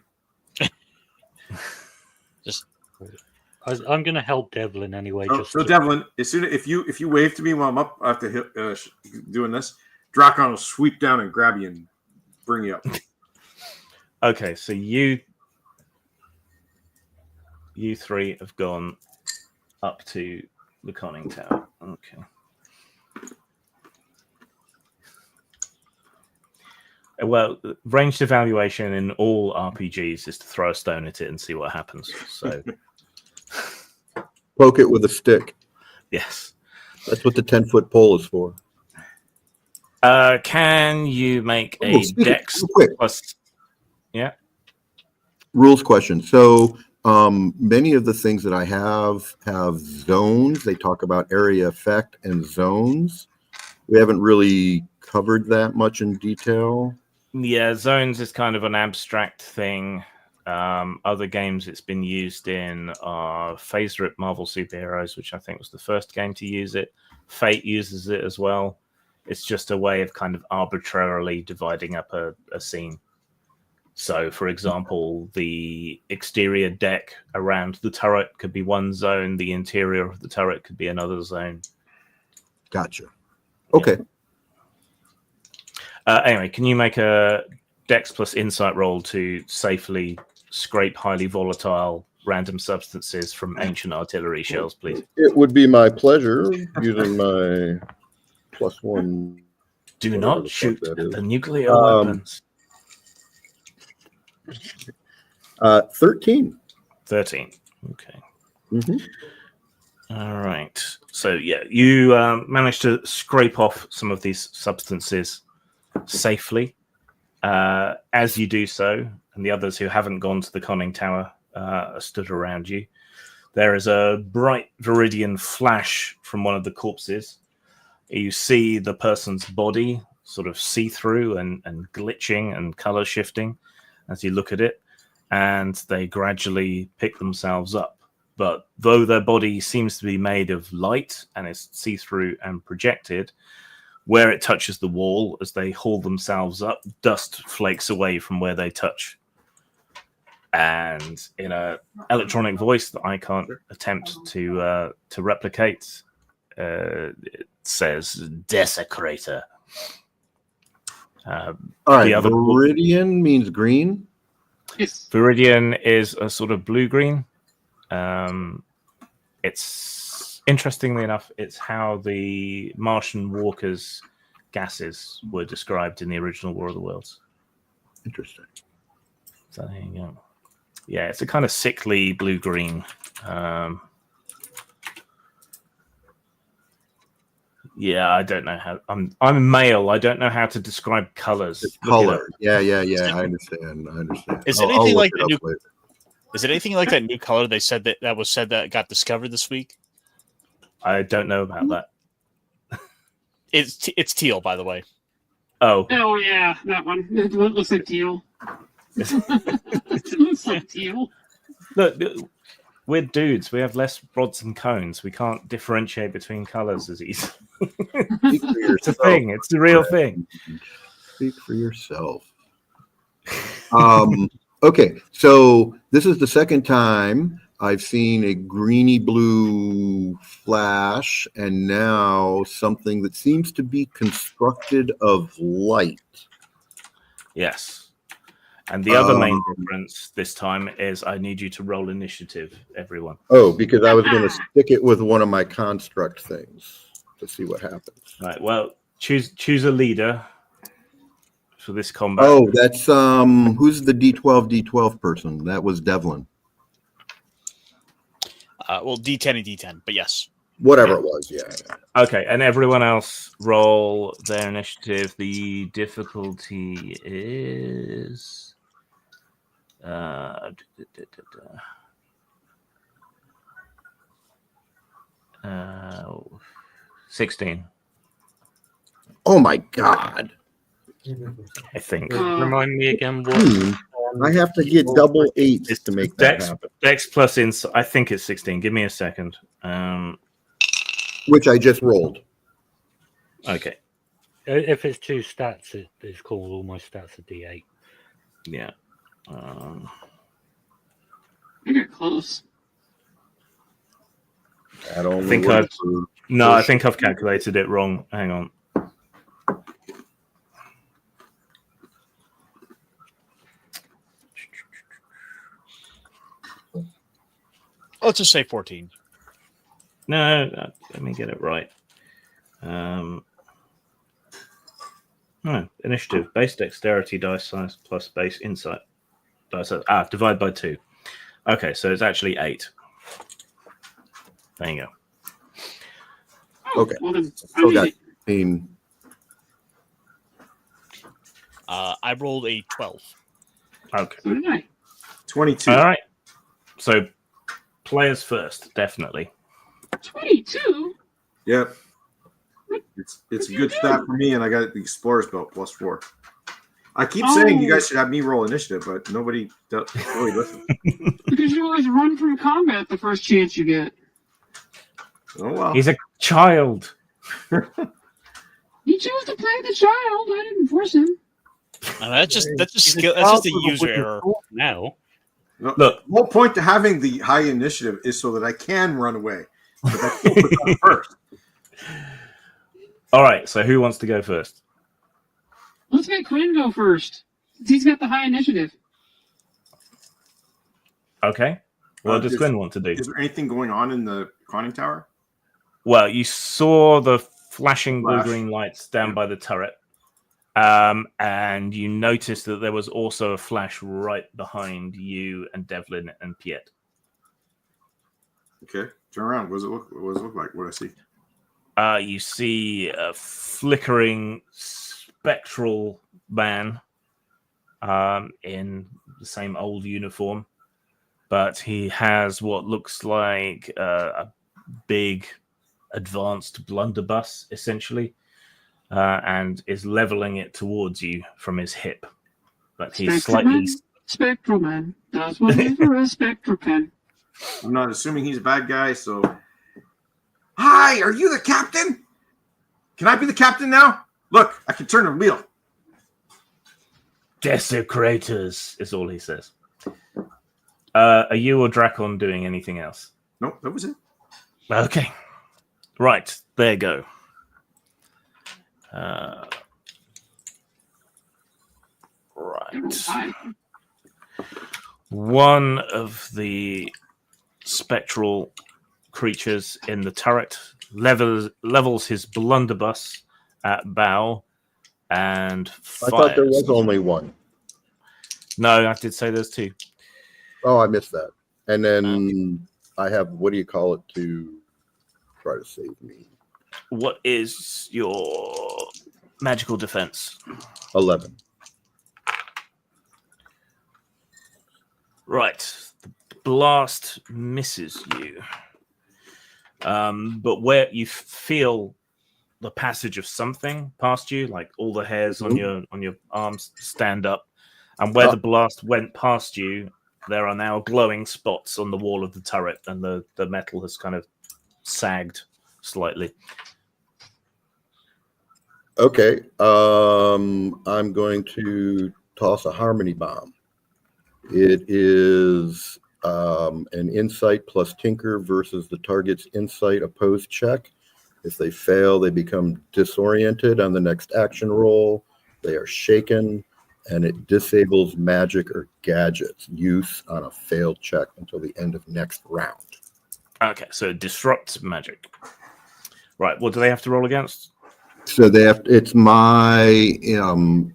I'm going to help Devlin anyway. Devlin, if you wave to me while I'm up after doing this, Drakon will sweep down and grab you and bring you up. Okay, so you three have gone up to the conning tower. Okay. Well, ranged evaluation in all RPGs is to throw a stone at it and see what happens. So poke it with a stick. Yes. That's what the 10-foot pole is for. Can you make a dex plus? Yeah. Rules question. So many of the things that I have zones. They talk about area effect and zones. We haven't really covered that much in detail. Yeah, zones is kind of an abstract thing. Other games it's been used in are Phaser at Marvel Superheroes, which I think was the first game to use it. Fate uses it as well. It's just a way of kind of arbitrarily dividing up a scene. So, for example, the exterior deck around the turret could be one zone, the interior of the turret could be another zone. Gotcha. Okay. Anyway, can you make a Dex plus Insight roll to safely scrape highly volatile random substances from ancient artillery shells, please? It would be my pleasure using my +1. Do whatever not the fuck shoot that at is. the nuclear weapons. 13. 13. Okay. Mm-hmm. All right. So, yeah, you managed to scrape off some of these substances safely. As you do so, and the others who haven't gone to the conning tower stood around you, there is a bright viridian flash from one of the corpses. You see the person's body sort of see-through and glitching and color shifting as you look at it, and they gradually pick themselves up. But though their body seems to be made of light and is see-through and projected, where it touches the wall as they haul themselves up, dust flakes away from where they touch. And in an electronic voice that I can't attempt to replicate, it says "Desecrator." All right. The other Viridian means green. Yes. Viridian is a sort of blue-green. It's interestingly enough, it's how the Martian walkers' gases were described in the original War of the Worlds. Interesting. So there you go. Yeah, it's a kind of sickly blue-green. Yeah, I don't know how. I'm male. I don't know how to describe colors. It's color. Yeah. I understand. Is I'll it anything look like it the up new? later. Is it anything like that new color they said that was said that got discovered this week? I don't know about that. It's teal, by the way. Oh, Oh yeah, that one. It looks like teal. It looks like teal. look, we're dudes. We have less rods and cones. We can't differentiate between colors as easy. Speak for It's a yourself. thing. It's a real thing. Speak for yourself. Okay, so this is the second time I've seen a greeny blue flash, and now something that seems to be constructed of light. Yes. And the other main difference this time is I need you to roll initiative, everyone. Oh, because I was going to stick it with one of my construct things to see what happens. Right. Well, choose a leader for this combat. Oh, that's who's the D12 person? That was Devlin. Well, D10 and D10, but yes. Whatever it was, yeah. Okay, and everyone else roll their initiative. The difficulty is 16. Oh my God. I think. Remind me again what. I have to get double 8s to make that Dex, happen. Dex plus Insight. I think it's 16. Give me a second. Which I just rolled. Okay. If it's two stats, it's called all my stats are D8. Yeah. I got close. I don't think know. I think I've calculated it wrong. Hang on. Let's just say 14. No, let me get it right. No, initiative, base dexterity dice size plus base insight dice size. Divide by 2. Okay, so it's actually 8. There you go. Okay. Well, then, Still got 15. I rolled a 12. Okay. So did I. 22. All right. So players first, definitely. 22? Yep. It's a good stat for me, and I got the Explorer's Belt +4. I keep saying you guys should have me roll initiative, but nobody does really listen. Because you always run from combat the first chance you get. Oh well. He's a child. He chose to play the child. I didn't force him. That's just He's skill. That's just a child user with his error. sword now. Look, Look. the whole point to having the high initiative is so that I can run away. But that's what we're done first. All right. So who wants to go first? Let's make Quinn go first. He's got the high initiative. Okay. What does Is- Quinn want to do? Is there anything going on in the conning tower? Well, you saw the flashing blue Flash. green lights down by the turret, and you noticed that there was also a flash right behind you and Devlin and Piet. Okay, turn around. What does it look like? What do I see? You see a flickering spectral man in the same old uniform, but he has what looks like a big advanced blunderbuss, essentially, and is leveling it towards you from his hip. But he's slightly... Spectral man does whatever a spectral can. I'm not assuming he's a bad guy, so... Hi, are you the captain? Can I be the captain now? Look, I can turn the wheel. Desecrators is all he says. Are you or Dracon doing anything else? Nope, that was it. Okay. Right, there you go. Right. One of the spectral creatures in the turret levels his blunderbuss at bow and fires. I thought there was only one. No, I did say there's two. Oh, I missed that. And then I have, what do you call it, to try to save me? What is your magical defense? 11. Right. The blast misses you. But where you feel the passage of something past you, like all the hairs on your arms stand up, and where the blast went past you, there are now glowing spots on the wall of the turret, and the metal has kind of sagged slightly. Okay. I'm going to toss a harmony bomb. It is an insight plus tinker versus the target's insight opposed check. If they fail, they become disoriented on the next action roll. They are shaken, and it disables magic or gadgets use on a failed check until the end of next round. Okay, so it disrupts magic. Right, what do they have to roll against? So they have. It's my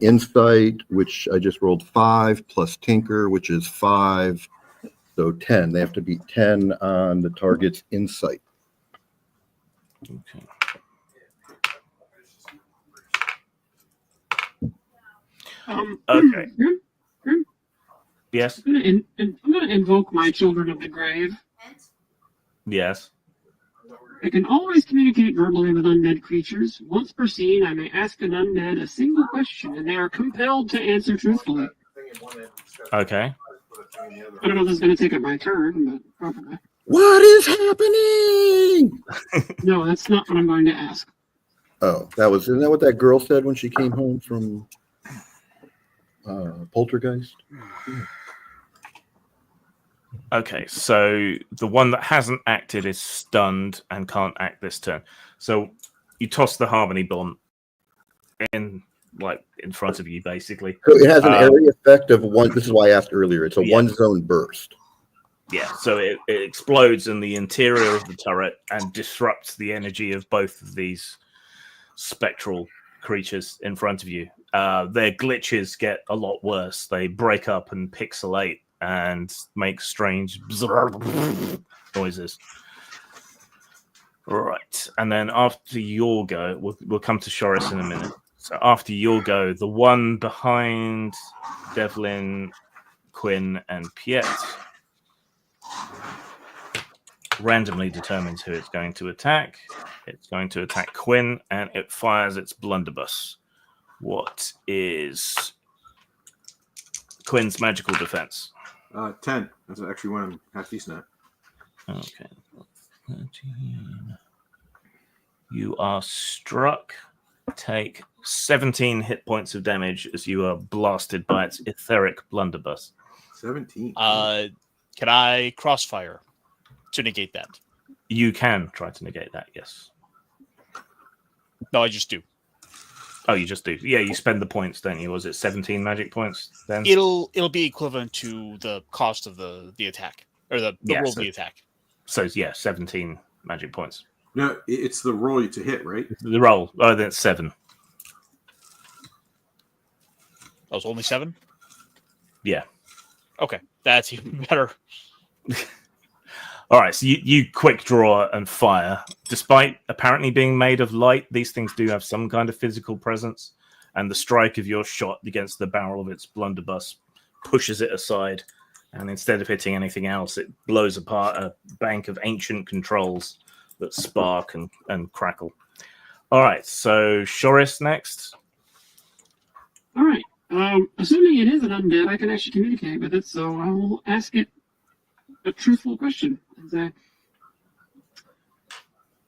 insight, which I just rolled 5, plus tinker, which is 5, so 10. They have to beat 10 on the target's insight. Okay. Okay. Yes. I'm going to invoke my children of the grave. Yes. I can always communicate verbally with undead creatures. Once per scene, I may ask an undead a single question, and they are compelled to answer truthfully. Okay. I don't know if this is going to take up my turn, but probably. What is happening? No, that's not what I'm going to ask. Oh, isn't that what that girl said when she came home from Poltergeist? Okay, so the one that hasn't acted is stunned and can't act this turn. So you toss the harmony bomb in front of you, basically. So it has an area effect of one. This is why I asked earlier. It's a one-zone burst. Yeah, so it explodes in the interior of the turret and disrupts the energy of both of these spectral creatures in front of you. Their glitches get a lot worse. They break up and pixelate and make strange noises. Right, and then after your go, we'll come to Shoris in a minute. So after your go, the one behind Devlin, Quinn, and Piet randomly determines who it's going to attack. It's going to attack Quinn, and it fires its blunderbuss. What is Quinn's magical defense? 10. That's actually one I'm half decent at. Okay. 13. You are struck take 17 hit points of damage as you are blasted by its etheric blunderbuss. 17. Can I crossfire to negate that? You can try to negate that, yes. No, I just do. Oh, you just do. Yeah, you spend the points, don't you? Was it 17 magic points then? It'll be equivalent to the cost of the attack or the Yeah, roll of so- the attack. So, yeah, 17 magic points. No, it's the roll to hit, right? The roll. Oh, then it's 7. That was only 7? Yeah. Okay, that's even better. All right, so you quick draw and fire. Despite apparently being made of light, these things do have some kind of physical presence, and the strike of your shot against the barrel of its blunderbuss pushes it aside, and instead of hitting anything else, it blows apart a bank of ancient controls that spark and crackle. All right, so Shoris next. All right. Assuming it is an undead, I can actually communicate with it, so I will ask it a truthful question and say,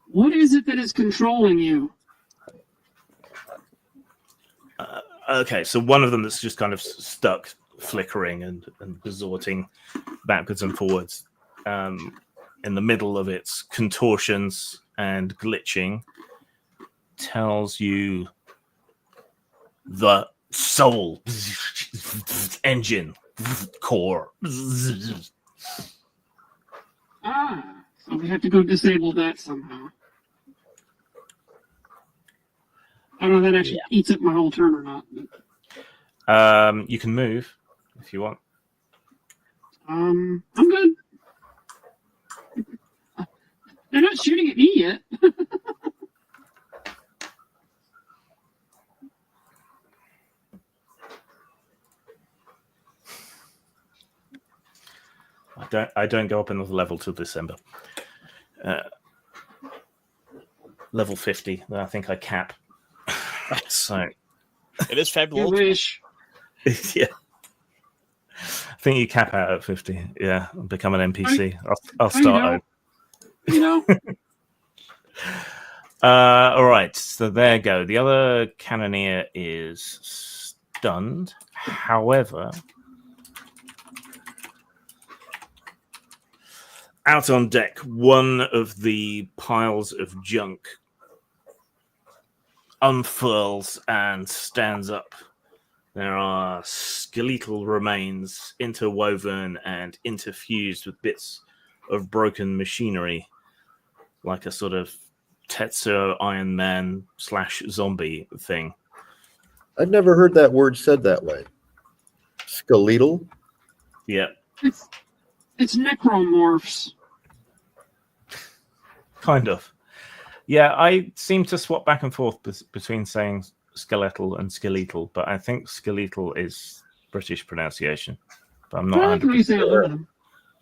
what is it that is controlling you? Okay, so one of them that's just kind of stuck, flickering and resorting backwards and forwards in the middle of its contortions and glitching tells you the soul engine core. So we have to go disable that somehow. I don't know if that actually eats up my whole turn or not. But, You can move if you want. I'm good. They're not shooting at me yet. I don't go up another level till December. Level 50. I think I cap. So It is You fabulous. wish. yeah. I think you cap out at 50. Yeah, and become an NPC. I'll start over. You know, All right, so there you go. The other cannoneer is stunned. However, out on deck, one of the piles of junk unfurls and stands up. There are skeletal remains interwoven and interfused with bits of broken machinery, like a sort of Tetsuo Iron Man / zombie thing. I'd never heard that word said that way. Skeletal? Yeah, it's necromorphs. kind of. Yeah, I seem to swap back and forth between saying skeletal and skeletal, but I think skeletal is British pronunciation. But I'm not I like when you 100%. say a lot of them.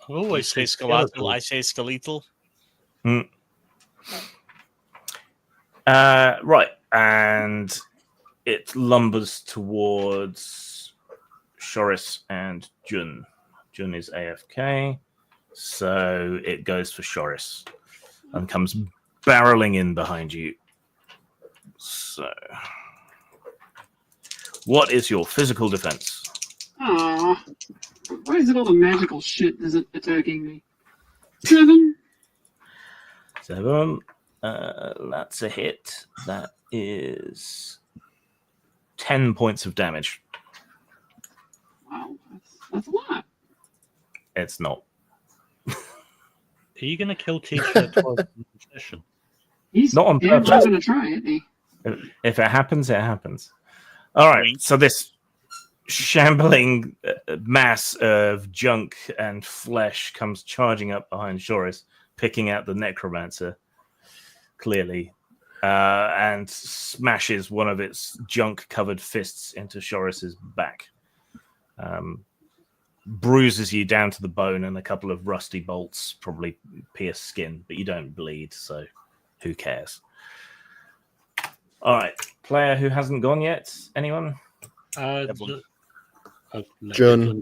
I always say skeletal. I say skeletal. Right, and it lumbers towards Shoris and Jun. Jun is AFK, so it goes for Shoris and comes barreling in behind you. So, what is your physical defense? Aw. Why is it all the magical shit that's attacking me? 7. 7. That's a hit. That is 10 points of damage. Wow, that's a lot. It's not. Are you going to kill Teacher at 12 in session? He's Not on damn purpose. sure gonna try, isn't he? If it happens, it happens. All right. Wink. So this shambling mass of junk and flesh comes charging up behind Shoris, picking out the necromancer, clearly, and smashes one of its junk-covered fists into Shoris's back. Bruises you down to the bone, and a couple of rusty bolts probably pierce skin, but you don't bleed, so who cares? All right, player who hasn't gone yet. Anyone? Jun.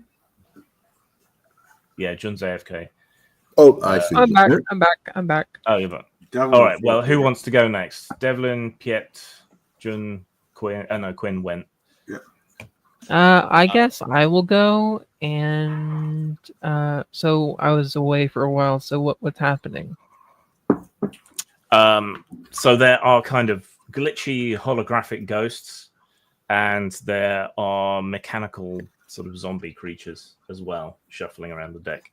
Yeah, Jun's AFK. Oh, I see. I'm back. I'm back. Oh, you're back. Devlin All right. Well, fourth who year. wants to go next? Devlin, Piet, Jun, Quinn. No, Quinn went. I guess I will go, and so I was away for a while. So what's happening? So there are kind of glitchy holographic ghosts, and there are mechanical sort of zombie creatures as well, shuffling around the deck.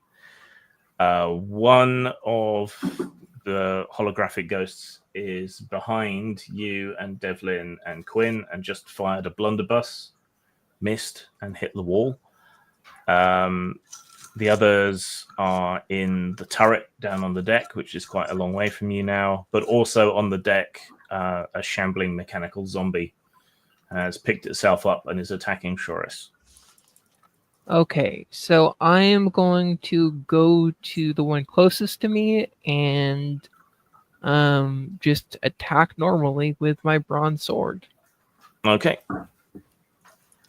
One of the holographic ghosts is behind you and Devlin and Quinn, and just fired a blunderbuss, missed, and hit the wall. The others are in the turret down on the deck, which is quite a long way from you now, but also on the deck, a shambling mechanical zombie has picked itself up and is attacking Shoris. Okay, so I am going to go to the one closest to me and just attack normally with my bronze sword. Okay.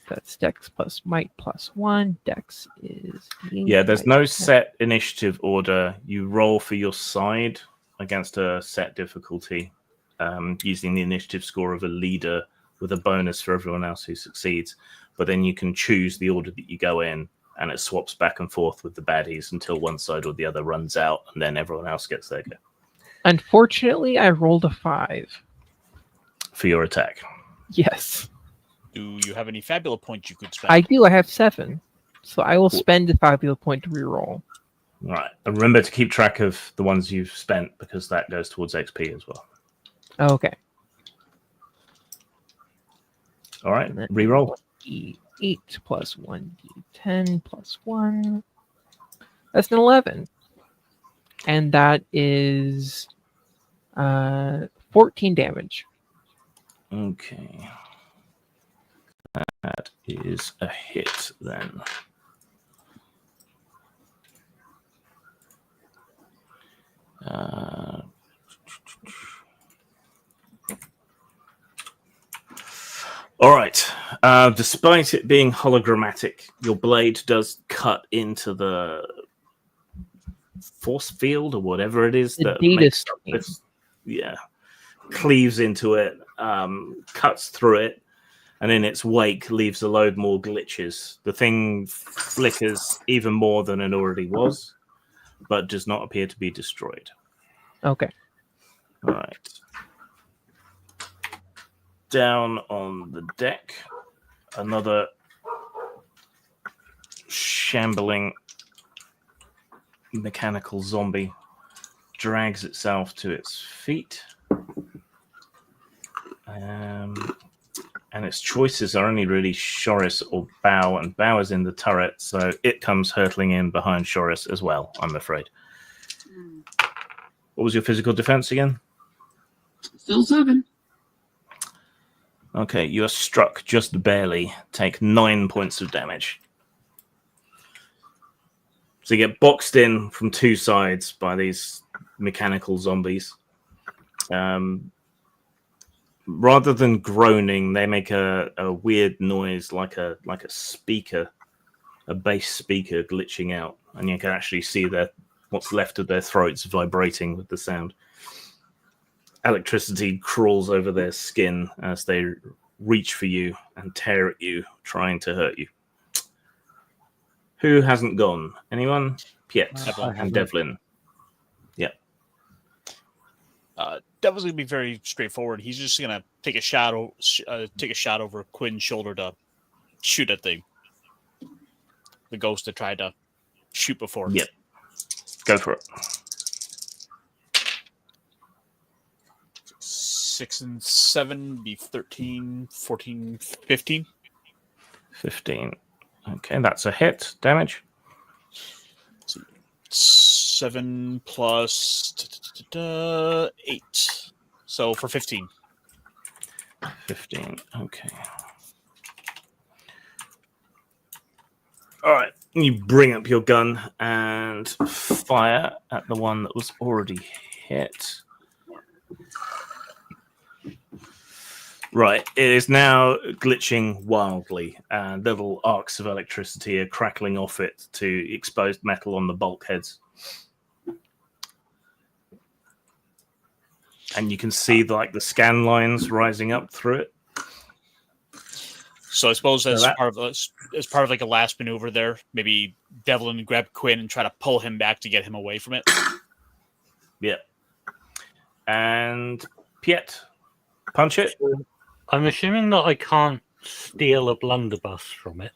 That's Dex plus Might plus 1. Dex is... Yeah, there's no set initiative order. You roll for your side against a set difficulty, using the initiative score of a leader with a bonus for everyone else who succeeds. But then you can choose the order that you go in, and it swaps back and forth with the baddies until one side or the other runs out, and then everyone else gets their go. Unfortunately, I rolled a 5. For your attack. Yes. Do you have any Fabula points you could spend? I do. I have 7. So I will spend a Fabula point to reroll. All right. And remember to keep track of the ones you've spent, because that goes towards XP as well. Okay. All right. Reroll. 8 plus 1d10 plus 1. That's an 11. And that is 14 damage. Okay. That is a hit then. All right. Despite it being hologrammatic, your blade does cut into the force field or whatever it is that makes this, cleaves into it, cuts through it, and in its wake leaves a load more glitches. The thing flickers even more than it already was, but does not appear to be destroyed. Okay. All right. Down on the deck, another shambling mechanical zombie drags itself to its feet. And its choices are only really Shoris or Bao, and Bao is in the turret, so it comes hurtling in behind Shoris as well, I'm afraid. What was your physical defense again? Still 7. Okay, you are struck just barely. Take 9 points of damage. So you get boxed in from two sides by these mechanical zombies. Rather than groaning, they make a weird noise like a speaker, a bass speaker glitching out, and you can actually see what's left of their throats vibrating with the sound. Electricity crawls over their skin as they reach for you and tear at you, trying to hurt you. Who hasn't gone? Anyone? Piet and Devlin. Yeah. Devil's gonna be very straightforward. He's just gonna take a shot over Quinn's shoulder to shoot at the ghost that tried to shoot before. Yep. Go for it. 6 and 7 be 13, 14, 15. 15. Okay, that's a hit. Damage? 7 plus 8. So for 15. 15. Okay. All right. You bring up your gun and fire at the one that was already hit. Right, it is now glitching wildly, and little arcs of electricity are crackling off it to exposed metal on the bulkheads. and you can see the scan lines rising up through it. So I suppose as that- part of like a last maneuver there, maybe Devlin grab Quinn and try to pull him back to get him away from it. Yeah. And Piet, punch it. I'm assuming that I can't steal a blunderbuss from it.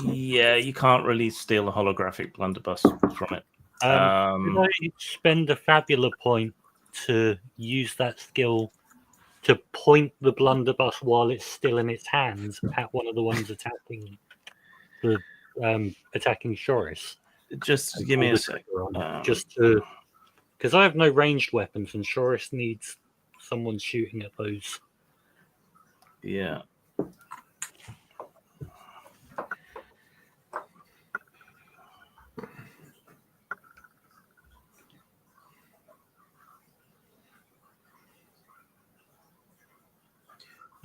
Yeah, you can't really steal a holographic blunderbuss from it. Could I spend a Fabula point to use that skill to point the blunderbuss while it's still in its hands at one of the ones attacking the attacking Shoris? Just give me a sec. Just to, because I have no ranged weapons, and Shoris needs someone shooting at those. Yeah.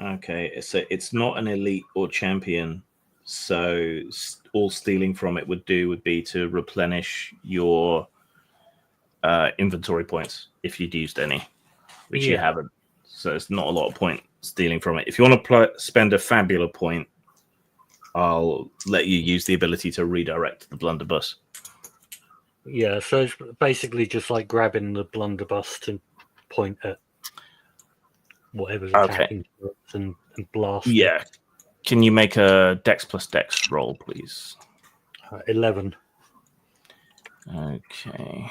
Okay, so it's not an elite or champion, so all stealing from it would be to replenish your inventory points if you'd used any, which you haven't. So it's not a lot of point stealing from it. If you want to spend a Fabula point, I'll let you use the ability to redirect the blunderbuss. Yeah, so it's basically just like grabbing the blunderbuss to point at whatever's attacking and blast. Yeah. it. Can you make a Dex plus Dex roll, please? 11. Okay.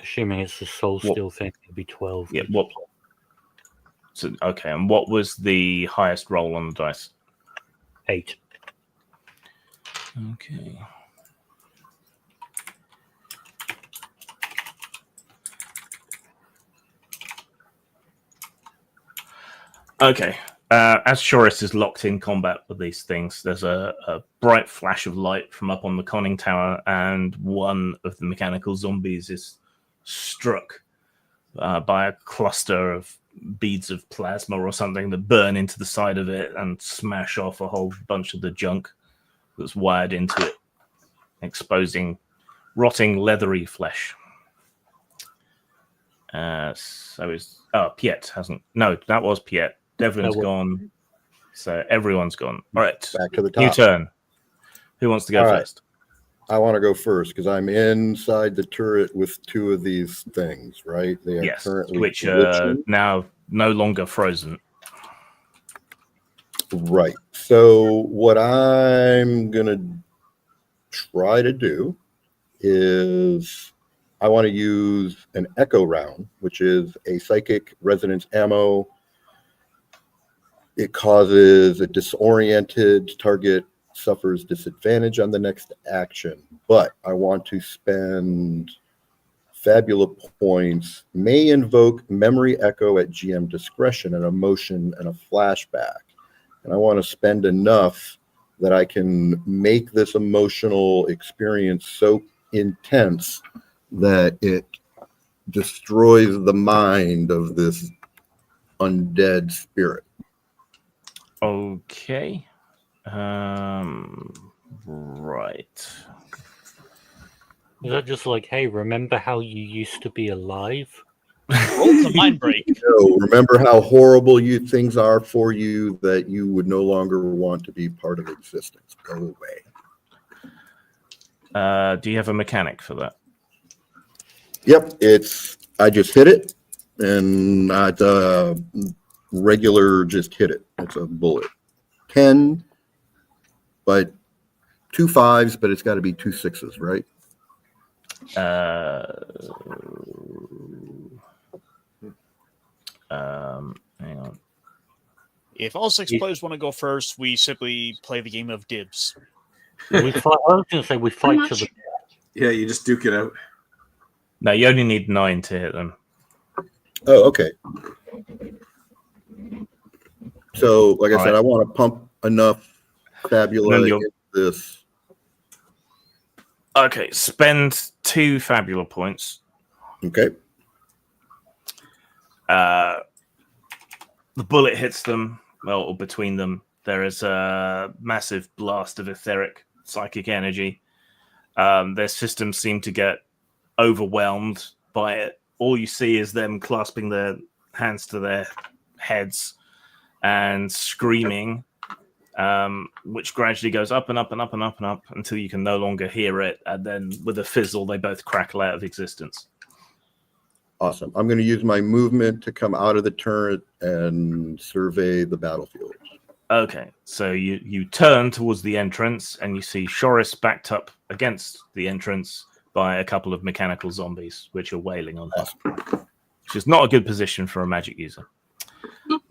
Assuming it's the soul steel thing, it'd be 12. Yeah. What? So okay. And what was the highest roll on the dice? 8. Okay. Okay. As Shoris is locked in combat with these things, there's a bright flash of light from up on the conning tower, and one of the mechanical zombies is struck by a cluster of beads of plasma or something that burn into the side of it and smash off a whole bunch of the junk that's wired into it, exposing rotting leathery flesh. Piet hasn't. No, that was Piet. Devlin's gone. So everyone's gone. All right. Back to the top. New turn. Who wants to go All right. first? I want to go first because I'm inside the turret with two of these things, right? They are currently which are now no longer frozen. Right. So what I'm going to try to do is I want to use an echo round, which is a psychic resonance ammo. It causes a disoriented target suffers disadvantage on the next action, but I want to spend Fabula points, may invoke memory echo at GM discretion, an emotion, and a flashback. And I want to spend enough that I can make this emotional experience so intense that it destroys the mind of this undead spirit. Okay. Right. Is that just like, hey, remember how you used to be alive? Roll the mind break. No, remember how horrible things are for you that you would no longer want to be part of existence. Go away. Do you have a mechanic for that? Yep, I just hit it, and not regular just hit it. It's a bullet. 10, but 2 5s, but it's got to be 2 6s, right? Hang on. If all 6 players want to go first, we simply play the game of dibs. We fight, I was going to say we fight to the. Yeah, you just duke it out. No, you only need 9 to hit them. Oh, okay. So, like I said, I want to pump enough Fabula into this. Okay, spend 2 Fabula points. Okay. The bullet hits them, or between them. There is a massive blast of etheric psychic energy. Their systems seem to get overwhelmed by it, all you see is them clasping their hands to their heads and screaming, which gradually goes up and up and up and up and up until you can no longer hear it. And then with a fizzle, they both crackle out of existence. Awesome. I'm going to use my movement to come out of the turret and survey the battlefield. Okay, so you turn towards the entrance and you see Shoris backed up against the entrance by a couple of mechanical zombies, which are wailing on her. Awesome. Which is not a good position for a magic user.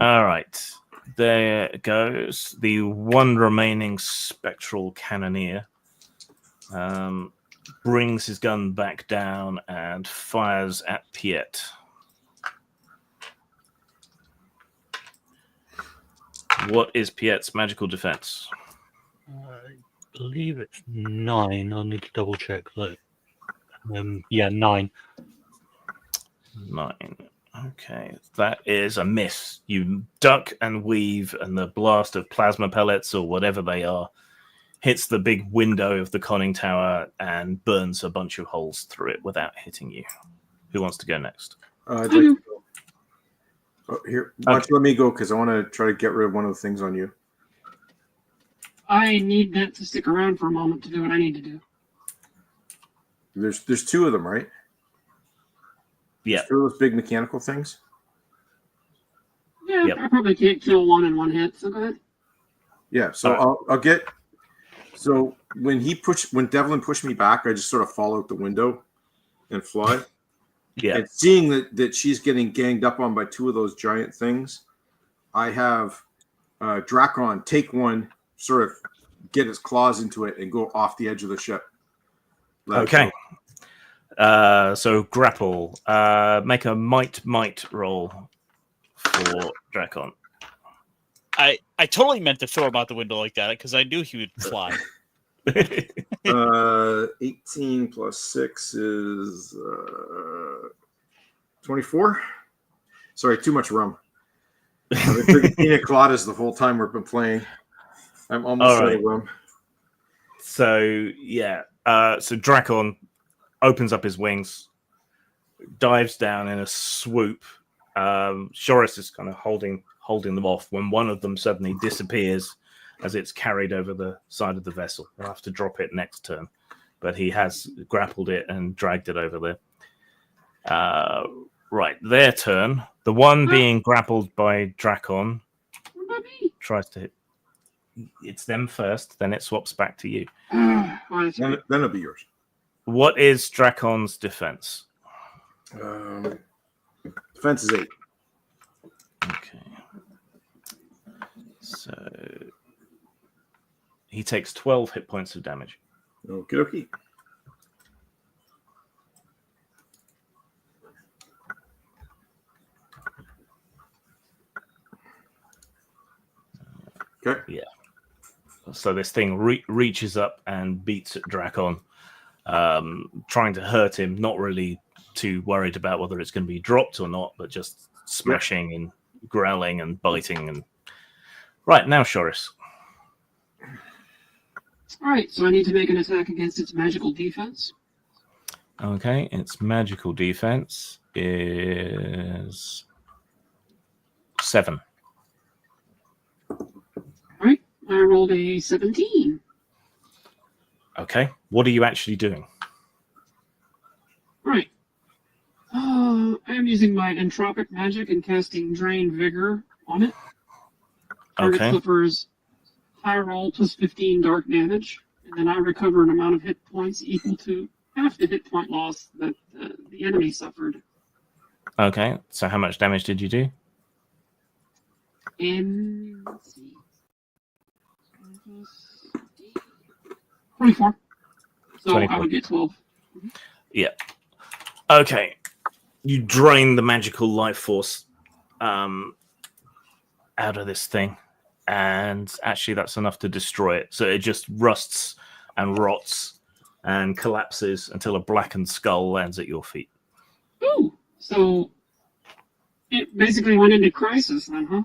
All right, there goes the one remaining spectral cannoneer. Brings his gun back down and fires at Piet. What is Piet's magical defense? I believe it's 9. I'll need to double check that. Yeah, 9. 9. Okay, that is a miss. You duck and weave, and the blast of plasma pellets or whatever they are hits the big window of the conning tower and burns a bunch of holes through it without hitting you. Who wants to go next? I'd like to go. Oh, here, why don't you let me go, because I want to try to get rid of one of the things on you. I need that to stick around for a moment to do what I need to do. There's 2 of them, right? Yeah. There's 2 of those big mechanical things. Yeah, Yep. I probably can't kill one in one hit, so go ahead. Yeah, so I'll get. So when Devlin pushed me back, I just sort of fall out the window and fly. Yeah. And seeing that she's getting ganged up on by 2 of those giant things, I have Drakon take one, sort of get his claws into it, and go off the edge of the ship. Okay. So grapple. Make a might roll for Drakon. I totally meant to throw him out the window like that because I knew he would fly. 18 plus 6 is 24. Sorry, too much rum. I've been drinking pina coladas the whole time we've been playing. I'm almost out of rum. So yeah, so Drakon opens up his wings, dives down in a swoop. Shoris is kind of holding them off when one of them suddenly disappears as it's carried over the side of the vessel. We'll have to drop it next turn, but he has grappled it and dragged it over there. Right, their turn. The one being grappled by Drakon tries to hit. It's them first, then it swaps back to you. Then it'll be yours. What is Drakon's defense? Defense is 8. Okay. So he takes 12 hit points of damage. Okie dokie. Okay. Yeah. So this thing reaches up and beats at Drakon, trying to hurt him, not really too worried about whether it's going to be dropped or not, but just smashing and growling and biting. And right, now Shoris. Alright, so I need to make an attack against its magical defense. Okay, its magical defense is 7. Alright, I rolled a 17. Okay, what are you actually doing? Right. I am using my entropic magic and casting Drain Vigor on it. Target Okay. suffers high roll plus 15 dark damage, and then I recover an amount of hit points equal to half the hit point loss that the enemy suffered. Okay, so how much damage did you do? And let's see. 24. So 24. I would get 12. Yeah. Okay. You drain the magical life force out of this thing, and actually that's enough to destroy it. So it just rusts and rots and collapses until a blackened skull lands at your feet. Ooh, so it basically went into crisis then, huh?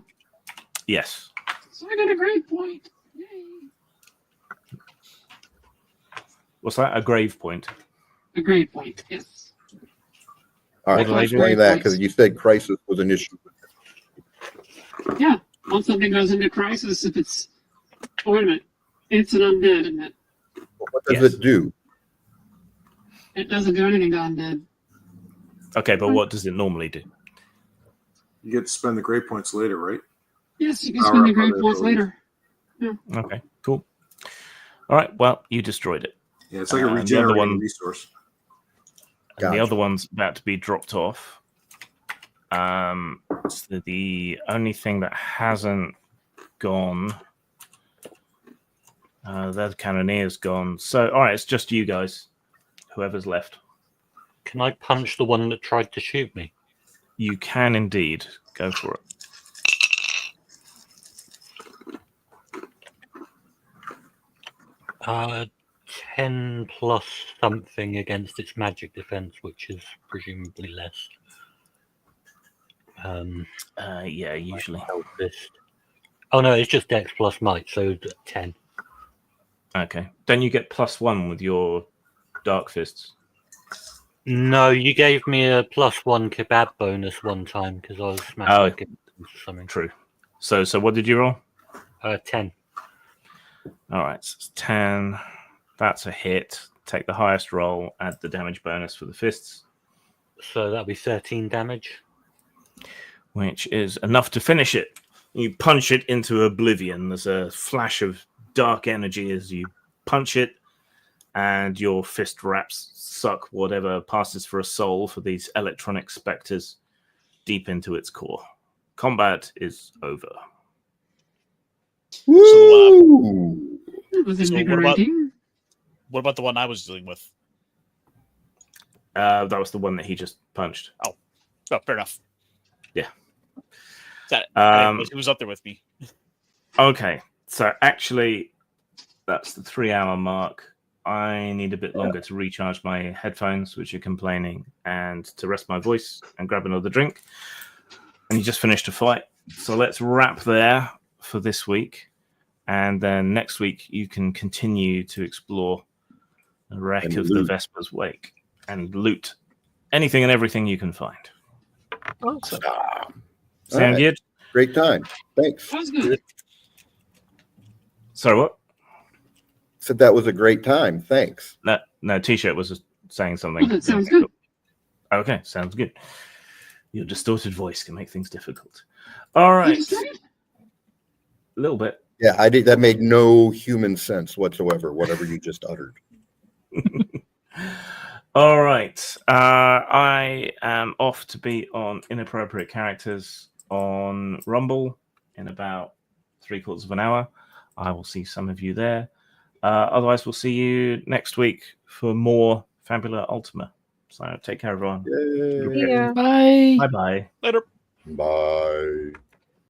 Yes. So I got a grade point. Yay. What's that? A grave point? A grade point, yes. All right, What do they do? explain that because you said crisis was an issue. Yeah, once something goes into crisis, if it's oh, wait a minute, it's an undead, isn't it? What does it do? It doesn't do anything to undead. Okay, but what does it normally do? You get to spend the great points later, right? Yes, you can Power spend the up great other points abilities. later. Yeah. Okay, cool. All right, well, you destroyed it. Yeah, it's like a the other regenerating one- resource. And the Gotcha. other one's about to be dropped off. So the only thing that hasn't gone, that cannoneer's gone. So, all right, it's just you guys, whoever's left. Can I punch the one that tried to shoot me? You can indeed go for it. Uh, 10 plus something against its magic defense, which is presumably less. Yeah, usually. Fist. Oh no, it's just Dex plus Might, so 10. Okay. Then you get +1 with your Dark Fists. No, you gave me a +1 kebab bonus one time because I was smashing something. True. So what did you roll? 10. All right, so it's 10. That's a hit. Take the highest roll, add the damage bonus for the fists, So that'll be 13 damage. which is enough to finish it. You punch it into oblivion. There's a flash of dark energy as you punch it, and your fist wraps suck whatever passes for a soul for these electronic specters deep into its core. Combat is over. Woo! That was So invigorating. what about the one I was dealing with? That was the one that he just punched. Oh, fair enough. Yeah. He was up there with me. Okay, so actually, that's the 3-hour mark. I need a bit longer to recharge my headphones, which are complaining, and to rest my voice and grab another drink. And you just finished a fight. So let's wrap there for this week. And then next week, you can continue to explore the wreck And of loot. the Vesper's Wake and loot anything and everything you can find. Awesome. Sound All right. good? Great time. Thanks. That was good. Sorry, what? Said that was a great time. Thanks. No, T-shirt was just saying something. Oh, that sounds good. Okay, sounds good. Your distorted voice can make things difficult. All right. A little bit. Yeah, I did. That made no human sense whatsoever. Whatever you just uttered. All right. I am off to be on Inappropriate Characters on Rumble in about 3/4 of an hour. I will see some of you there. Otherwise, we'll see you next week for more Fabula Ultima. So take care, everyone. Yay. Yeah. Bye. Bye-bye. Later. Bye.